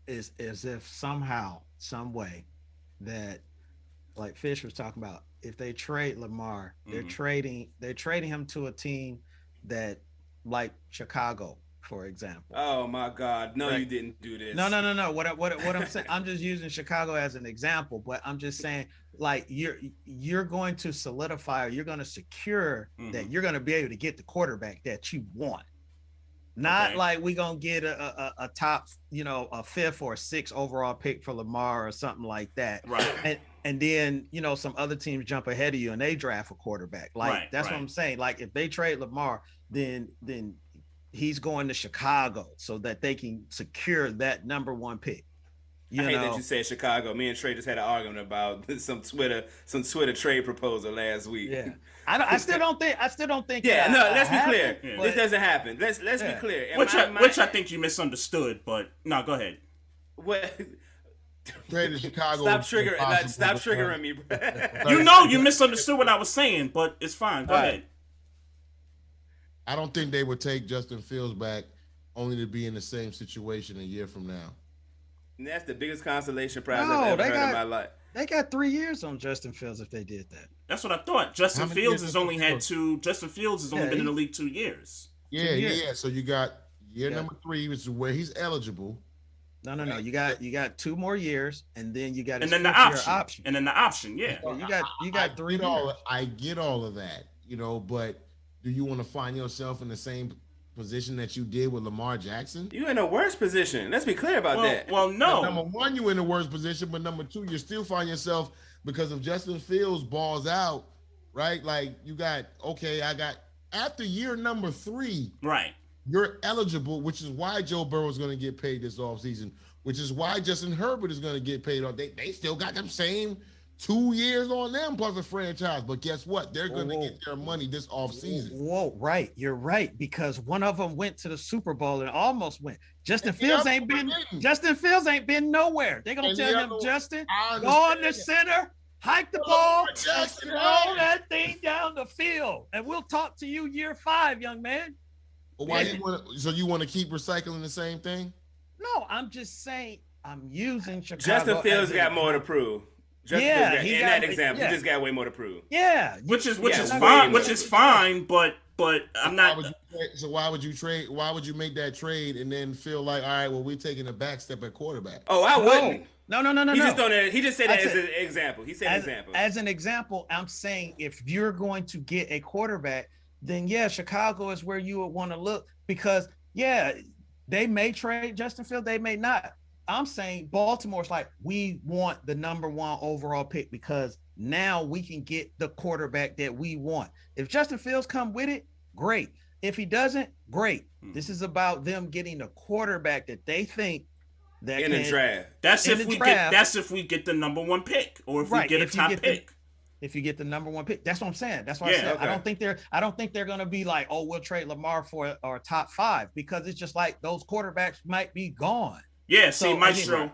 is if somehow, some way, that, like Fish was talking about, if they trade Lamar, they're trading him to a team that, like Chicago, for example. Oh my God! No, you didn't do this. No. What I'm saying, I'm just using Chicago as an example, but I'm just saying, like you're going to solidify, or you're going to secure that you're going to be able to get the quarterback that you want. Not like we're gonna get a top, a 5th or a 6th overall pick for Lamar or something like that. Right. And then, some other teams jump ahead of you and they draft a quarterback. Like that's what I'm saying. Like if they trade Lamar, then he's going to Chicago so that they can secure that number 1 pick. I hate that you said Chicago. Me and Trey just had an argument about some Twitter trade proposal last week. Yeah, I still don't think. Yeah, no. Let's be clear. Yeah. This doesn't happen. Let's be clear. Which I think you misunderstood, but no, go ahead. What? Trade to Chicago. Stop triggering me, bro. You know you misunderstood what I was saying, but it's fine. Go ahead. I don't think they would take Justin Fields back only to be in the same situation a year from now. And that's the biggest consolation prize I've ever heard in my life. They got 3 years on Justin Fields if they did that. That's what I thought. Justin Fields has only been in the league 2 years. Yeah. So you got year number 3, which is where he's eligible. No. You got 2 more years, and then you got the option. And then the option. Yeah. You got 3 years. I get all of that, but do you want to find yourself in the same position that you did with Lamar Jackson? You in a worse position. Let's be clear about that. Well, no. Number 1, you in a worse position, but number 2, you still find yourself because of Justin Fields balls out, right? Like after year number 3, right? You're eligible, which is why Joe Burrow is going to get paid this offseason, which is why Justin Herbert is going to get paid. They still got them same 2 years on them plus a franchise. But guess what? They're going to get their money this offseason. Whoa, right. You're right. Because one of them went to the Super Bowl and almost went. Justin Fields ain't been nowhere. They're going to tell him, Justin, go on the center, hike the ball, and throw that thing down the field. And we'll talk to you year 5, young man. Why you want to keep recycling the same thing? No, I'm just saying I'm using Chicago. Justin Fields got more to prove. In that example, he just got way more to prove. Yeah, which is fine. But I'm not. So why would you trade? Why would you make that trade and then feel like, all right, well, we're taking a back step at quarterback? Oh, I wouldn't. No. He just said that as an example. He said an example. As an example, I'm saying if you're going to get a quarterback, then Chicago is where you would want to look because they may trade Justin Fields, they may not. I'm saying Baltimore's like, we want the number 1 overall pick because now we can get the quarterback that we want. If Justin Fields come with it, great. If he doesn't, great. This is about them getting a quarterback that they think that in the draft. That's if we get the number 1 pick or if we get a top pick. If you get the number 1 pick, that's what I'm saying. That's why I said okay. I don't think they're gonna be like, oh, we'll trade Lamar for our top 5 because it's just like those quarterbacks might be gone. Yeah, see, Maestro,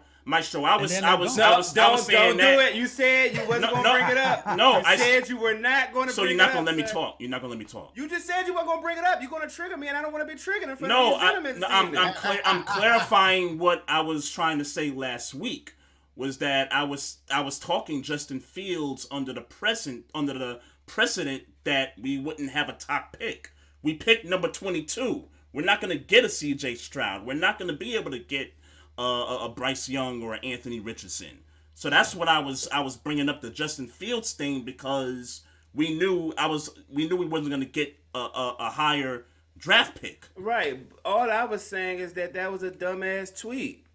I was saying don't that. Do it. You said you wasn't going to bring it up. No, I said you were not going to bring it up. So you're not going to let me talk. You're not going to let me talk. You just said you weren't going to bring it up. You're going to trigger me, and I don't want to be triggered in front of these gentlemen. I'm clarifying what I was trying to say last week was that I was talking Justin Fields under the precedent that we wouldn't have a top pick. We picked number 22. We're not going to get a C.J. Stroud. We're not going to be able to get a Bryce Young or an Anthony Richardson. So that's what I was bringing up the Justin Fields thing because we knew we wasn't going to get a higher draft pick. Right. All I was saying is that was a dumbass tweet.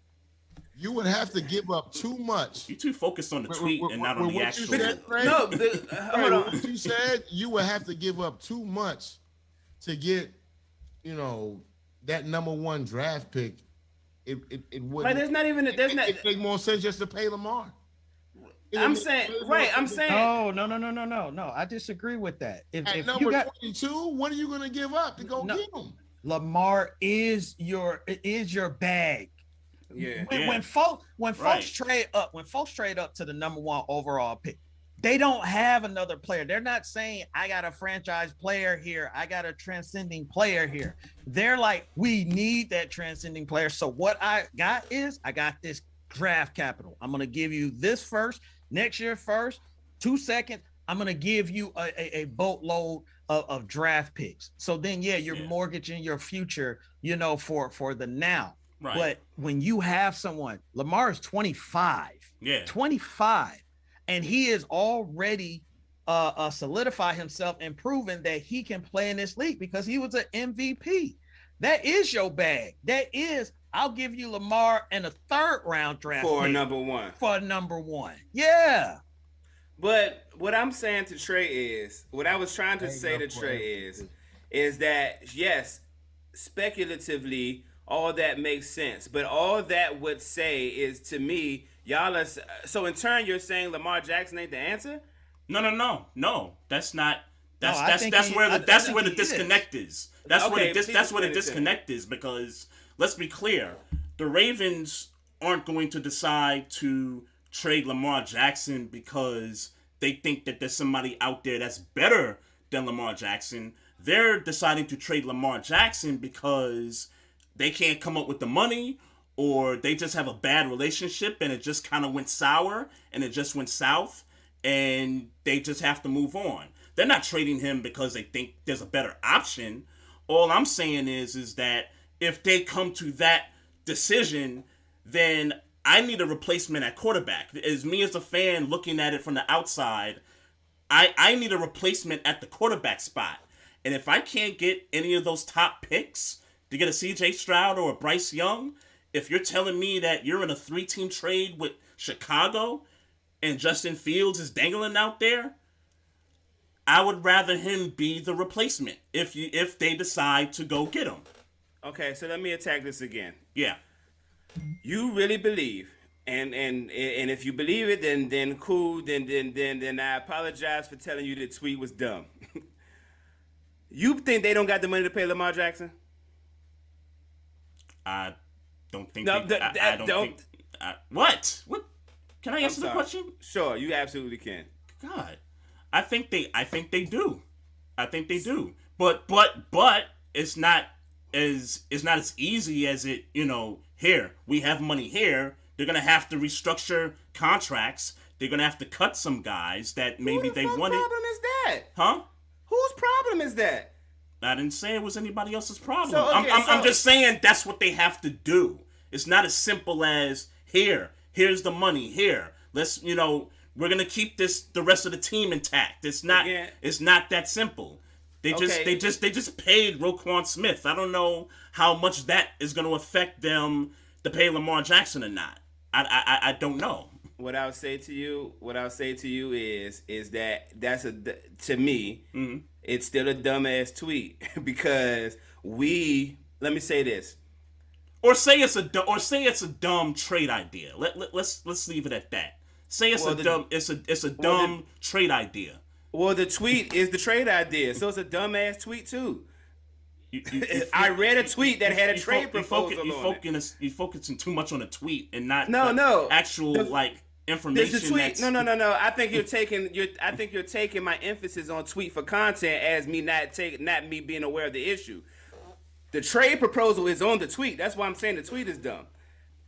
You would have to give up too much. You're too focused on the tweet and not on the actual. Hold on. What you said, you would have to give up too much to get, that number 1 draft pick. It wouldn't. Like It make more sense just to pay Lamar. I'm saying. No. I disagree with that. If number 22, what are you going to give up to go get him? Lamar is your bag. Yeah. When folks trade up to the number 1 overall pick, they don't have another player. They're not saying I got a franchise player here. I got a transcending player here. They're like, we need that transcending player. So what I got this draft capital. I'm going to give you this first, next year first, 2 seconds. I'm going to give you a boatload of draft picks. So then, you're mortgaging your future, for the now. Right. But when you have someone, Lamar is 25. Yeah. 25. And he is already solidified himself and proven that he can play in this league because he was an MVP. That is your bag. I'll give you Lamar and a 3rd round draft for pick number 1. For number 1. Yeah. But what I'm saying to Trey is, what I was trying to say to Trey is that yes, speculatively, all that makes sense. But all that would say is, to me, y'all are, so in turn you're saying Lamar Jackson ain't the answer? No. That's not. That's No, I think that's he- where I the think he disconnect is. That's Okay, where please that's where the explain it to me. disconnect is, because let's be clear, the Ravens aren't going to decide to trade Lamar Jackson because they think that there's somebody out there that's better than Lamar Jackson. They're deciding to trade Lamar Jackson because they can't come up with the money, or they just have a bad relationship and it just kind of went sour and it just went south and they just have to move on. They're not trading him because they think there's a better option. All I'm saying is that if they come to that decision, then I need a replacement at quarterback. As me as a fan looking at it from the outside, I need a replacement at the quarterback spot. And if I can't get any of those top picks to get a CJ Stroud or a Bryce Young, if you're telling me that you're in a 3-team trade with Chicago and Justin Fields is dangling out there, I would rather him be the replacement if they decide to go get him. Okay, so let me attack this again. Yeah. You really believe, and if you believe it, then cool. Then I apologize for telling you the tweet was dumb. You think they don't got the money to pay Lamar Jackson? I don't think. No, I don't think. What? What? Can I answer the sorry. question? Sure, you absolutely can. God, I think they do. I think they do. But it's not as easy as it. Here we have money here. They're gonna have to restructure contracts. They're gonna have to cut some guys that maybe they wanted. Whose problem is that? Huh? Whose problem is that? I didn't say it was anybody else's problem. So, okay, I'm just saying that's what they have to do. It's not as simple as here's the money, let's, we're gonna keep the rest of the team intact. It's not Again. It's not that simple. They just paid Roquan Smith. I don't know how much that is gonna affect them to pay Lamar Jackson or not. I don't know. What I'll say to you is that to me, Mm-hmm. it's still a dumbass tweet because let me say this. Or say it's a dumb trade idea. Let's leave it at that. Say it's a dumb trade idea. Well, the tweet is the trade idea, so it's a dumbass tweet too. I read a tweet that had a trade proposal on it. You're focusing too much on a tweet and not actual information. There's a tweet. No. I think you're taking my emphasis on tweet for content as me not me being aware of the issue. The trade proposal is on the tweet. That's why I'm saying the tweet is dumb.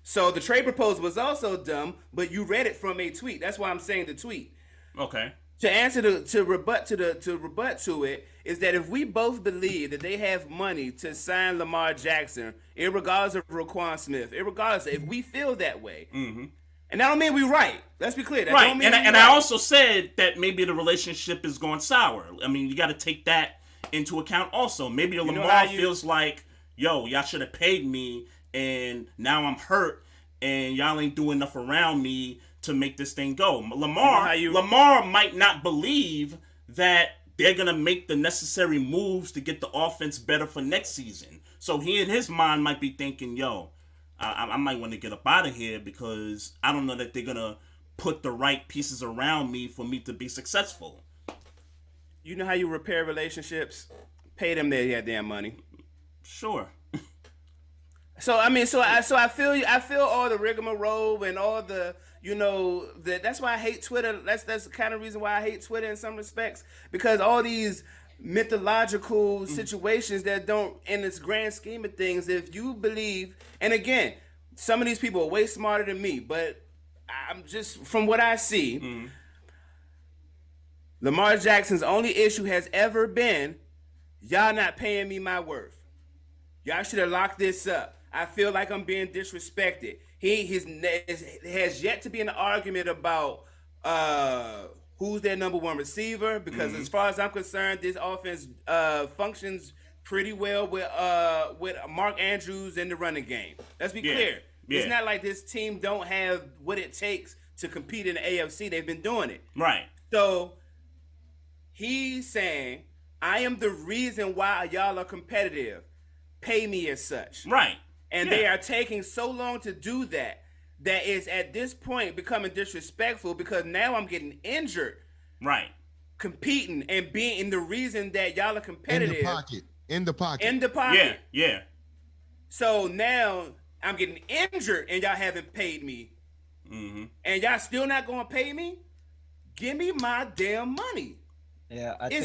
So the trade proposal was also dumb, but you read it from a tweet. That's why I'm saying the tweet. Okay. To rebut to it is that if we both believe that they have money to sign Lamar Jackson, irregardless of Roquan Smith, if we feel that way, Mm-hmm. and that don't mean we're right. Let's be clear. That Right, don't mean and I also said that maybe the relationship is going sour. I mean, you got to take that into account also. Maybe Lamar feels like, yo, y'all should have paid me, and now I'm hurt, and y'all ain't doing enough around me to make this thing go. Lamar might not believe that they're going to make the necessary moves to get the offense better for next season. So he in his mind might be thinking, yo, I might want to get up out of here because I don't know that they're going to put the right pieces around me for me to be successful. You know how you repair relationships? Pay them their goddamn money. Sure. So I mean, I feel all the rigmarole and all the that's why I hate Twitter. That's the kind of reason why I hate Twitter in some respects, because all these mythological situations that don't, in this grand scheme of things, if you believe, and again, some of these people are way smarter than me, but I'm just from what I see, Lamar Jackson's only issue has ever been, y'all not paying me my worth. Y'all should have locked this up. I feel like I'm being disrespected. He has yet to be an argument about who's their number one receiver, because as far as I'm concerned, this offense functions pretty well with Mark Andrews in the running game. Let's be clear. Yeah. It's not like this team don't have what it takes to compete in the AFC. They've been doing it. Right. So he's saying, I am the reason why y'all are competitive. Pay me as such. Right. And they are taking so long to do that is at this point becoming disrespectful because now I'm getting injured. Right. Competing and being in the reason that y'all are competitive. In the pocket. Yeah. So now I'm getting injured and y'all haven't paid me. Mm-hmm. And y'all still not going to pay me? Give me my damn money. Yeah, I hate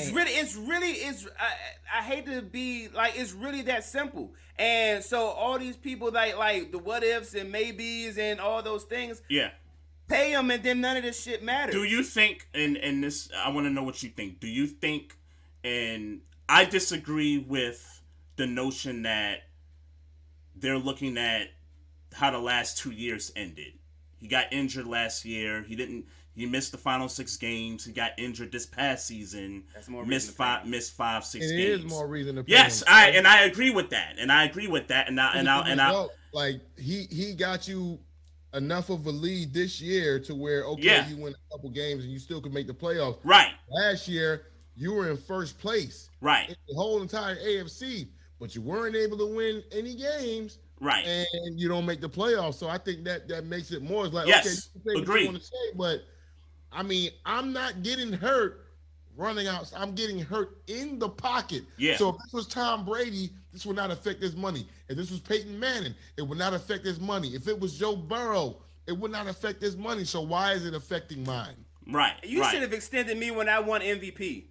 to be like, it's really that simple. And so all these people like the what ifs and maybes and all those things. Yeah. Pay them and then none of this shit matters. Do you think, and this, I want to know what you think. Do you think, and I disagree with the notion that they're looking at how the last 2 years ended. He got injured last year. He missed the final 6 games. He got injured this past season. That's more missed 5, 6 games. It is more reason to pay yes, him. I agree with that. Like he got you enough of a lead this year to where you win a couple games and you still could make the playoffs. Right. Last year you were in first place. Right. In the whole entire AFC, but you weren't able to win any games. Right. And you don't make the playoffs. So I think that makes it more. It's like, yes, okay, you can say what you want to say, but I mean, I'm not getting hurt running out. I'm getting hurt in the pocket. Yeah. So if this was Tom Brady, this would not affect his money. If this was Peyton Manning, it would not affect his money. If it was Joe Burrow, it would not affect his money. So why is it affecting mine? Right. You should have extended me when I won MVP.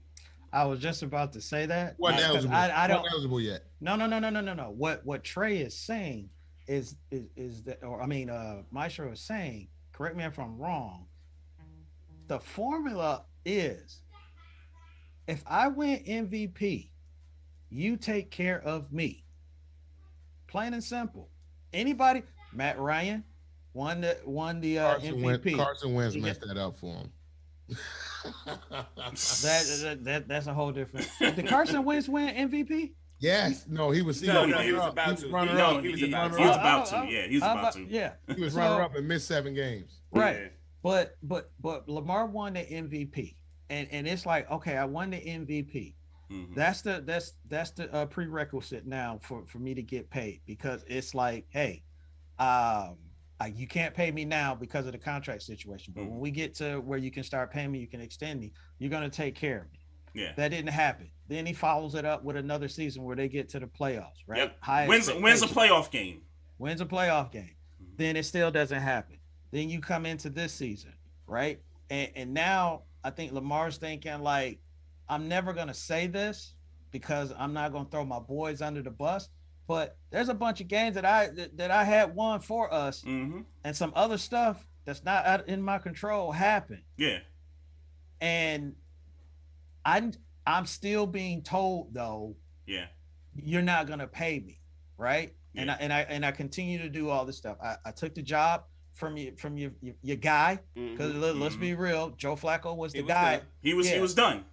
I was just about to say that. Wasn't eligible. I don't eligible yet. No. What Trey is saying is that, or I mean, Maestro is saying, correct me if I'm wrong. The formula is, if I win MVP, you take care of me. Plain and simple. Anybody? Matt Ryan won the MVP. Carson Wentz messed that up for him. That's a whole different. Did Carson Wentz win MVP? Yes. No, he was. He was about to. He was about to. Yeah, he was about to. Yeah, he was runner up and missed 7 games. Right. Yeah. But Lamar won the MVP, and it's like, okay, I won the MVP. Mm-hmm. That's the prerequisite now for me to get paid, because it's like, hey, you can't pay me now because of the contract situation, but when we get to where you can start paying me, you can extend me, you're gonna take care of me. Yeah, that didn't happen. Then he follows it up with another season where they get to the playoffs, right? Yep. Wins a playoff game. Wins a playoff game. Mm-hmm. Then it still doesn't happen. Then you come into this season, right? And now I think Lamar's thinking like, I'm never going to say this because I'm not going to throw my boys under the bus, but there's a bunch of games that I had won for us, mm-hmm. and some other stuff that's not in my control happened. Yeah. And I'm still being told though, yeah, you're not going to pay me, right? Yeah. And I continue to do all this stuff. I took the job from your guy, because let's be real, Joe Flacco was the guy. Done. He was done.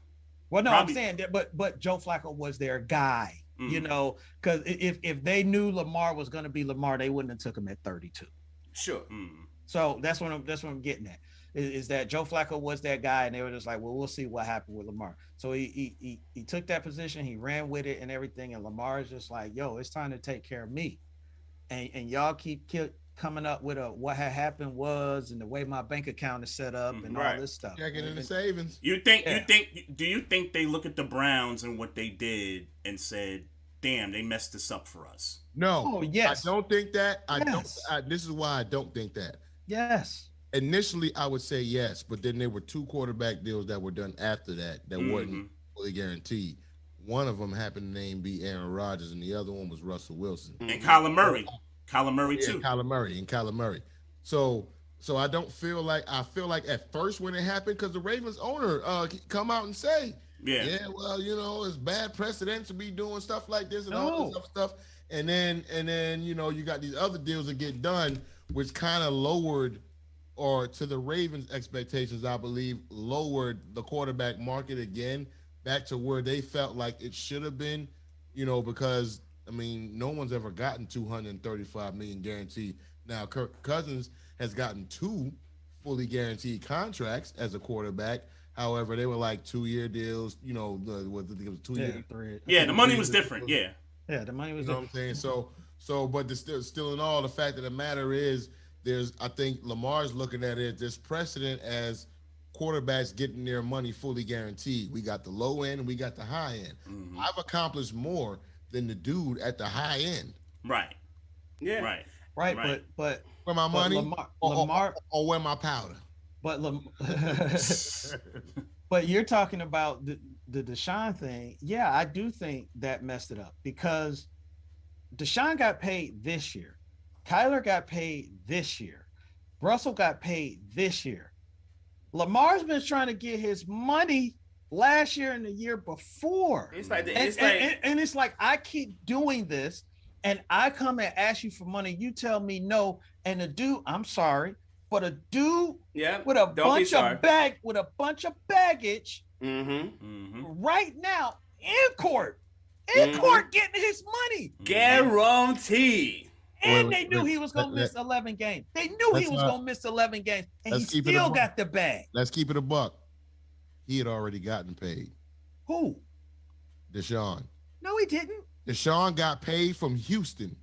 Well, no, probably. I'm saying that, but Joe Flacco was their guy, you know, because if they knew Lamar was going to be Lamar, they wouldn't have took him at 32. Sure. So that's what I'm getting at, is that Joe Flacco was that guy, and they were just like, well, we'll see what happened with Lamar. So he took that position, he ran with it and everything, and Lamar is just like, yo, it's time to take care of me, and y'all keep coming up with what had happened was, and the way my bank account is set up, and all this stuff. Checking in the savings. Do you think they look at the Browns and what they did and said, damn, they messed this up for us? No. Oh, yes. I don't think that. This is why I don't think that. Yes. Initially, I would say yes, but then there were 2 quarterback deals that were done after that weren't fully guaranteed. One of them happened to be Aaron Rodgers, and the other one was Russell Wilson. And Kyler Murray. Kyler Murray too. Kyler Murray. So I feel like at first when it happened, because the Ravens owner come out and say, well, you know, it's bad precedent to be doing stuff like this and all this other stuff. And then you know, you got these other deals that get done, which kind of lowered, or to the Ravens' expectations, I believe, lowered the quarterback market again back to where they felt like it should have been, you know, because I mean, no one's ever gotten $235 million guaranteed. Now, Kirk Cousins has gotten 2 fully guaranteed contracts as a quarterback. However, they were like 2-year deals. You know, it was 2 years. Yeah, the money was different. Yeah, the money was. You know what I'm saying? So, but still in all, the fact of the matter is, I think Lamar's looking at it, there's precedent as quarterbacks getting their money fully guaranteed. We got the low end and we got the high end. Mm-hmm. I've accomplished more than the dude at the high end. Right. Yeah. Right. Right. But where my money Lamar or where my powder. But but you're talking about the Deshaun thing. Yeah, I do think that messed it up because Deshaun got paid this year. Kyler got paid this year. Russell got paid this year. Lamar's been trying to get his money last year and the year before. It's like it's like I keep doing this and I come and ask you for money. You tell me no. And the dude, I'm sorry, but a dude with a bunch of baggage right now in court getting his money. Guaranteed. And they knew he was going to miss 11 games. They knew he was going to miss 11 games. And he still got the bag. Let's keep it a buck. He had already gotten paid. Who? Deshaun. No, he didn't. Deshaun got paid from Houston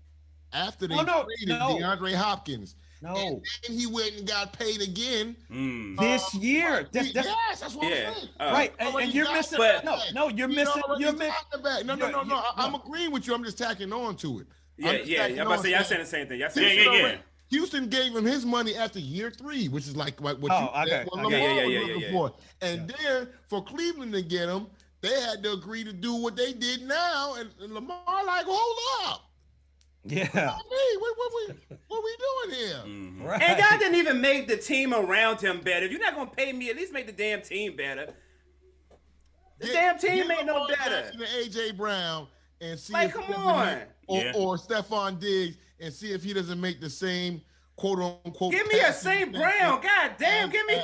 after they traded DeAndre Hopkins. No. And then he went and got paid again. This year. Yes, that's what I'm saying. Right. And you're missing. You're missing. No. I'm agreeing with you. I'm just tacking on to it. Yeah. I'm about to say, y'all saying the same thing. Y'all saying yeah. Houston gave him his money after year 3, which is like what Lamar was looking for. And then for Cleveland to get him, they had to agree to do what they did now. And Lamar like, hold up. Yeah. What we doing here? Mm-hmm. Right. And y'all didn't even make the team around him better. If you're not going to pay me, at least make the damn team better. The damn team ain't no better. AJ Brown and see like, come on. Or Stephon Diggs and see if he doesn't make the same quote unquote. Give me a St. Brown. God damn, give me.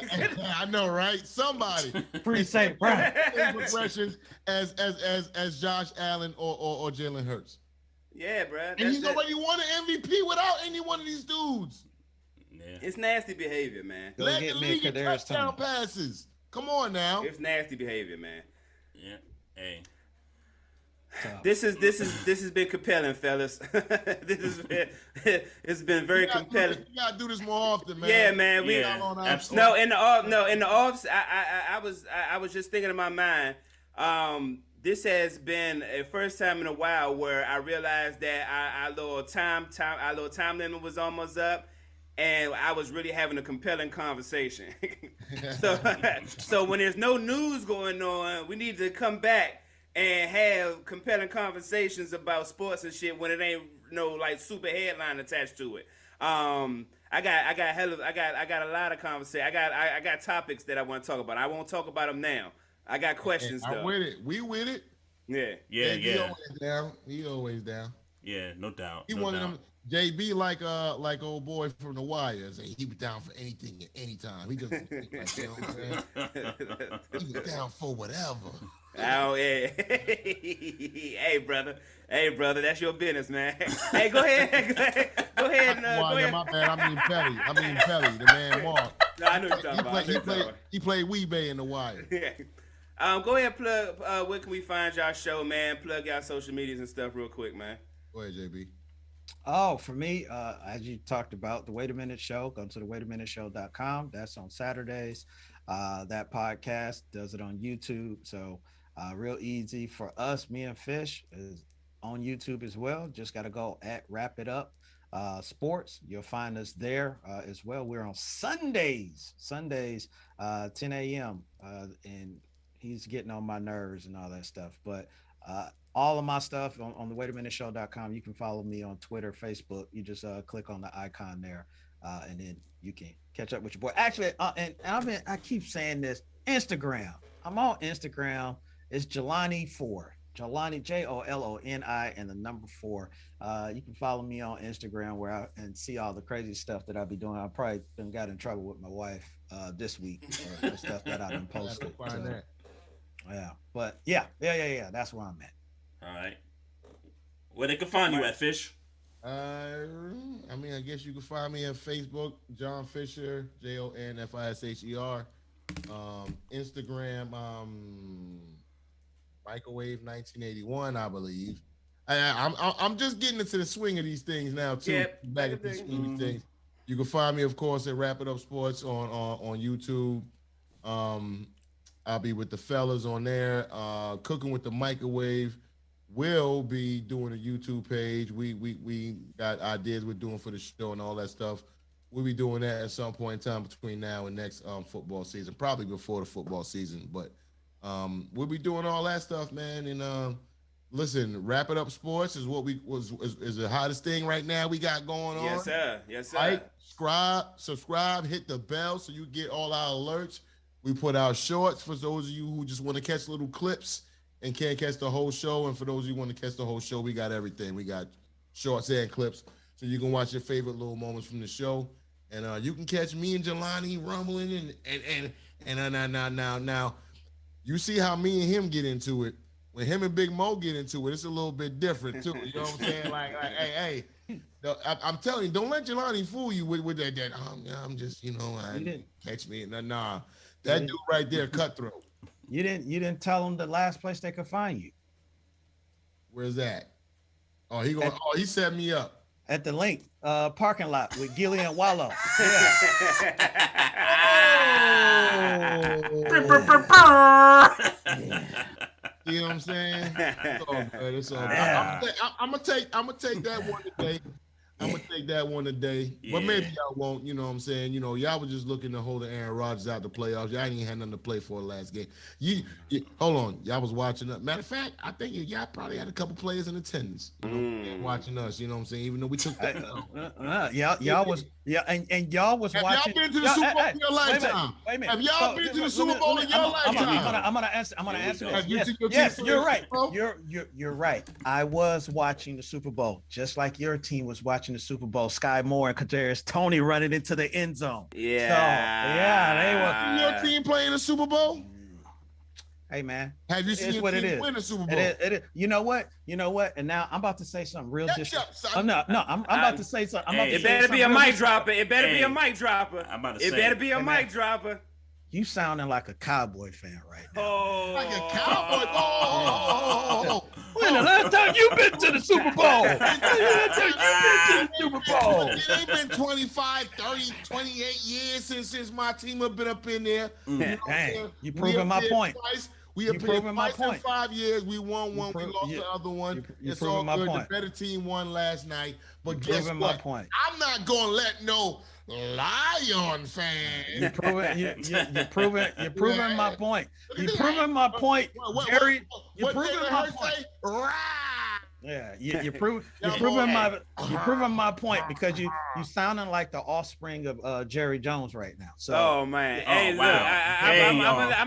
I know, right? Somebody. Free St. Brown. Progressions as Josh Allen or Jalen Hurts. Yeah, bro. And he's already won an MVP without any one of these dudes. Yeah. It's nasty behavior, man. Let the league get touchdown passes. Come on now. It's nasty behavior, man. Yeah. Hey. This has been compelling, fellas. It's been very compelling. You gotta do this more often, man. Yeah, man. Absolutely. In the offs, I was just thinking in my mind. This has been a first time in a while where I realized that our little time limit was almost up, and I was really having a compelling conversation. So when there's no news going on, we need to come back and have compelling conversations about sports and shit when it ain't no like super headline attached to it. I got a lot of conversation. I got topics that I want to talk about. I won't talk about them now. I got questions though. I'm with it. We with it. Yeah. He always down. He always down. Yeah, no doubt. He one of them. JB like old boy from The Wire. He was down for anything at any time. He just like, you know what I'm saying? He was down for whatever. Oh yeah. Hey brother, that's your business, man. Hey, go ahead. Go ahead. My bad. I mean Pelly, the man Mark. No, I know what you're talking about. He played Weebay in The Wire. Yeah. Go ahead and plug. Where can we find y'all show, man? Plug y'all social medias and stuff real quick, man. Go ahead, JB. Oh, for me, as you talked about, the Wait a Minute Show, go to the waitaminuteshow.com. That's on Saturdays. That podcast does it on YouTube. So real easy for us. Me and Fish is on YouTube as well. Just got to go at Wrap It Up Sports. You'll find us there as well. We're on Sundays, 10 a.m. And he's getting on my nerves and all that stuff. But all of my stuff on the waitaminuteshow.com. You can follow me on Twitter, Facebook. You just click on the icon there, and then you can catch up with your boy. Actually, and I keep saying this, Instagram. I'm on Instagram. It's Joloni4. Joloni, Joloni, and the number 4. You can follow me on Instagram and see all the crazy stuff that I be doing. I probably got in trouble with my wife this week for the stuff that I've been posting. Yeah, but yeah. That's where I'm at. All right. Where they can find you at, Fish? I mean, I guess you can find me at Facebook, John Fisher, JONFISHER. Instagram, Microwave 1981, I believe. I'm just getting into the swing of these things now too. Yep. Back into the swing of things. You can find me, of course, at Wrap It Up Sports on YouTube. I'll be with the fellas on there. Cooking with the Microwave will be doing a YouTube page. We got ideas we're doing for the show and all that stuff. We'll be doing that at some point in time between now and next football season, probably before the football season. But we'll be doing all that stuff, man. And listen, Wrap It Up Sports is what is the hottest thing right now we got going on. Yes, sir. Yes, sir. Like, subscribe, hit the bell so you get all our alerts. We put out shorts for those of you who just want to catch little clips and can't catch the whole show. And for those of you who want to catch the whole show, we got everything. We got shorts and clips so you can watch your favorite little moments from the show. And you can catch me and Joloni rumbling and now you see how me and him get into it. When him and Big Mo get into it, it's a little bit different too. You know what I'm saying? Like hey. I'm telling you, don't let Joloni fool you with that. I'm just, I didn't catch me. Nah. That dude right there, cutthroat. You didn't tell him the last place they could find you. Where's that? Oh, he set me up. At the link, parking lot with Gilly and Wallow. Yeah. You know what I'm saying? It's all good. It's all good. I'm gonna take that one today. I'm gonna take that one today, but maybe y'all won't. You know what I'm saying? Y'all was just looking to hold Aaron Rodgers out the playoffs. Y'all ain't had nothing to play for the last game. You hold on. Y'all was watching. Matter of fact, I think y'all probably had a couple players in attendance watching us. You know what I'm saying? Even though we took that. Y'all was and y'all was Have watching. Y'all been to the Super Bowl in your lifetime? Wait a minute. Have y'all been to the Super Bowl in your lifetime? I'm gonna answer this. Yes, you're right. You're right. I was watching the Super Bowl, just like your team was watching the Super Bowl. Sky Moore and Kadarius Toney running into the end zone. Yeah. They were. Your team playing the Super Bowl? Hey man, have you seen your team win the Super Bowl? It is. You know what? And now I'm about to say something real disrespectful. I'm about to say something. It better be a mic dropper. It better be a mic dropper. I'm about to say. It better be a mic dropper. You sounding like a Cowboy fan right now. Oh, like a Cowboy. Oh. When the last time you been to the Super Bowl? It ain't been 25, 30, 28 years since my team have been up in there. Dang, you proving my point. We have played twice in 5 years. We won one. We lost the other one. It's all good. The better team won last night. But guess what? I'm not gonna let no Lion fan. You're proving my point. You're proving my point, Jerry. You're proving my point. Yeah, you're proving my point because you sounding like the offspring of Jerry Jones right now. So, oh man, hey, look, I'm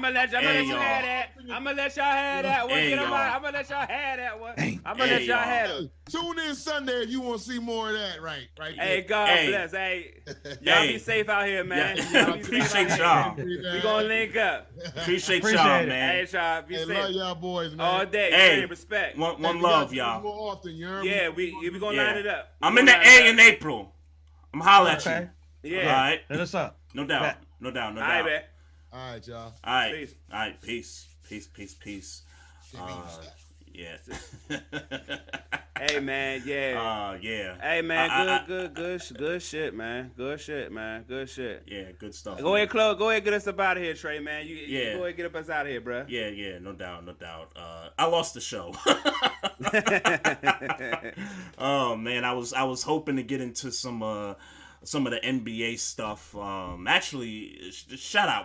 gonna let y'all have that. I'm gonna let y'all have that one. I'm gonna let y'all have that one. I'm gonna let y'all have it. Tune in Sunday if you want to see more of that. Right. Hey, God bless. Hey, y'all be safe out here, man. Appreciate y'all. We gonna link up. Appreciate y'all, man. Hey, y'all, be safe. Love y'all boys, man. All day. Respect. One love, y'all. More often, yeah, we gonna line it up. I'm in the A in April. I'm hollering at you. Yeah. All right. Hit us up. No doubt. No doubt. All right, man. All right, y'all. All right. All right. Peace. Yeah. Hey man, yeah. Yeah. Hey man, good shit, man. Good shit. Yeah, good stuff. Go ahead, get us up out of here, Trey, man. You go ahead, get us out of here, bro. Yeah, no doubt. I lost the show. Oh man, I was hoping to get into some of the NBA stuff. Actually,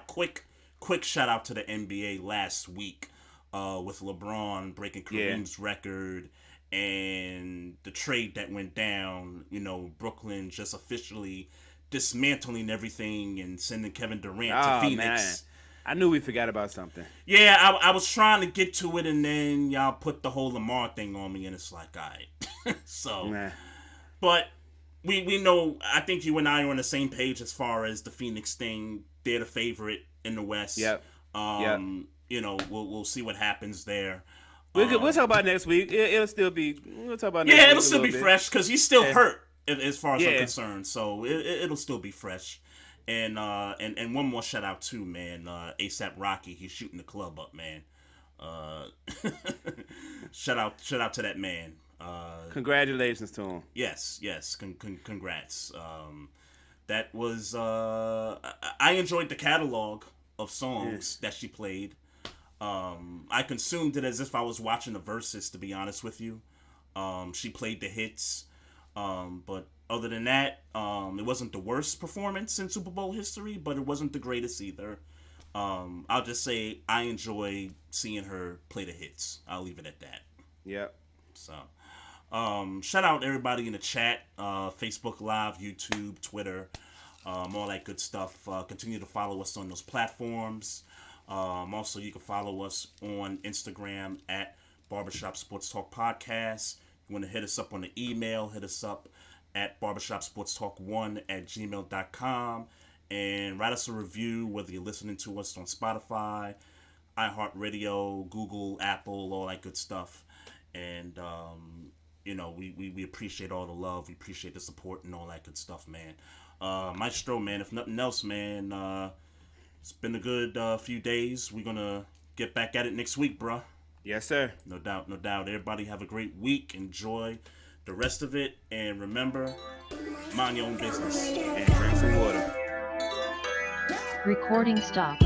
quick shout out to the NBA last week. With LeBron breaking Kareem's record and the trade that went down, Brooklyn just officially dismantling everything and sending Kevin Durant to Phoenix. Man. I knew we forgot about something. Yeah, I was trying to get to it, and then y'all put the whole Lamar thing on me, and it's like, all right. So, but we know, I think you and I are on the same page as far as the Phoenix thing. They're the favorite in the West. Yep. We'll see what happens there. We'll talk about next week. It'll still be. We'll talk about next week. Yeah, it'll still be fresh because he's still hurt as far as I'm concerned. So it'll still be fresh. And one more shout out too, man. ASAP Rocky, he's shooting the club up, man. Shout out to that man. Congratulations to him. Yes. Congrats. That was I enjoyed the catalog of songs that she played. I consumed it as if I was watching the verses, to be honest with you. She played the hits, but other than that, it wasn't the worst performance in Super Bowl history, but it wasn't the greatest either. I'll just say I enjoy seeing her play the hits. I'll leave it at that. Yep. So, shout out everybody in the chat, Facebook Live, YouTube, Twitter, all that good stuff. Continue to follow us on those platforms. Also, you can follow us on Instagram at Barbershop Sports Talk Podcast. You want to hit us up on the email, hit us up at barbershopsportstalk1@gmail.com, and write us a review, whether you're listening to us on Spotify, iHeartRadio, Google, Apple, all that good stuff. And we appreciate all the love, we appreciate the support and all that good stuff, man. Maestro, man, if nothing else, man, it's been a good few days. We're gonna get back at it next week, bruh. Yes, sir. No doubt. Everybody have a great week. Enjoy the rest of it. And remember, mind your own business. And drink some water. Recording stopped.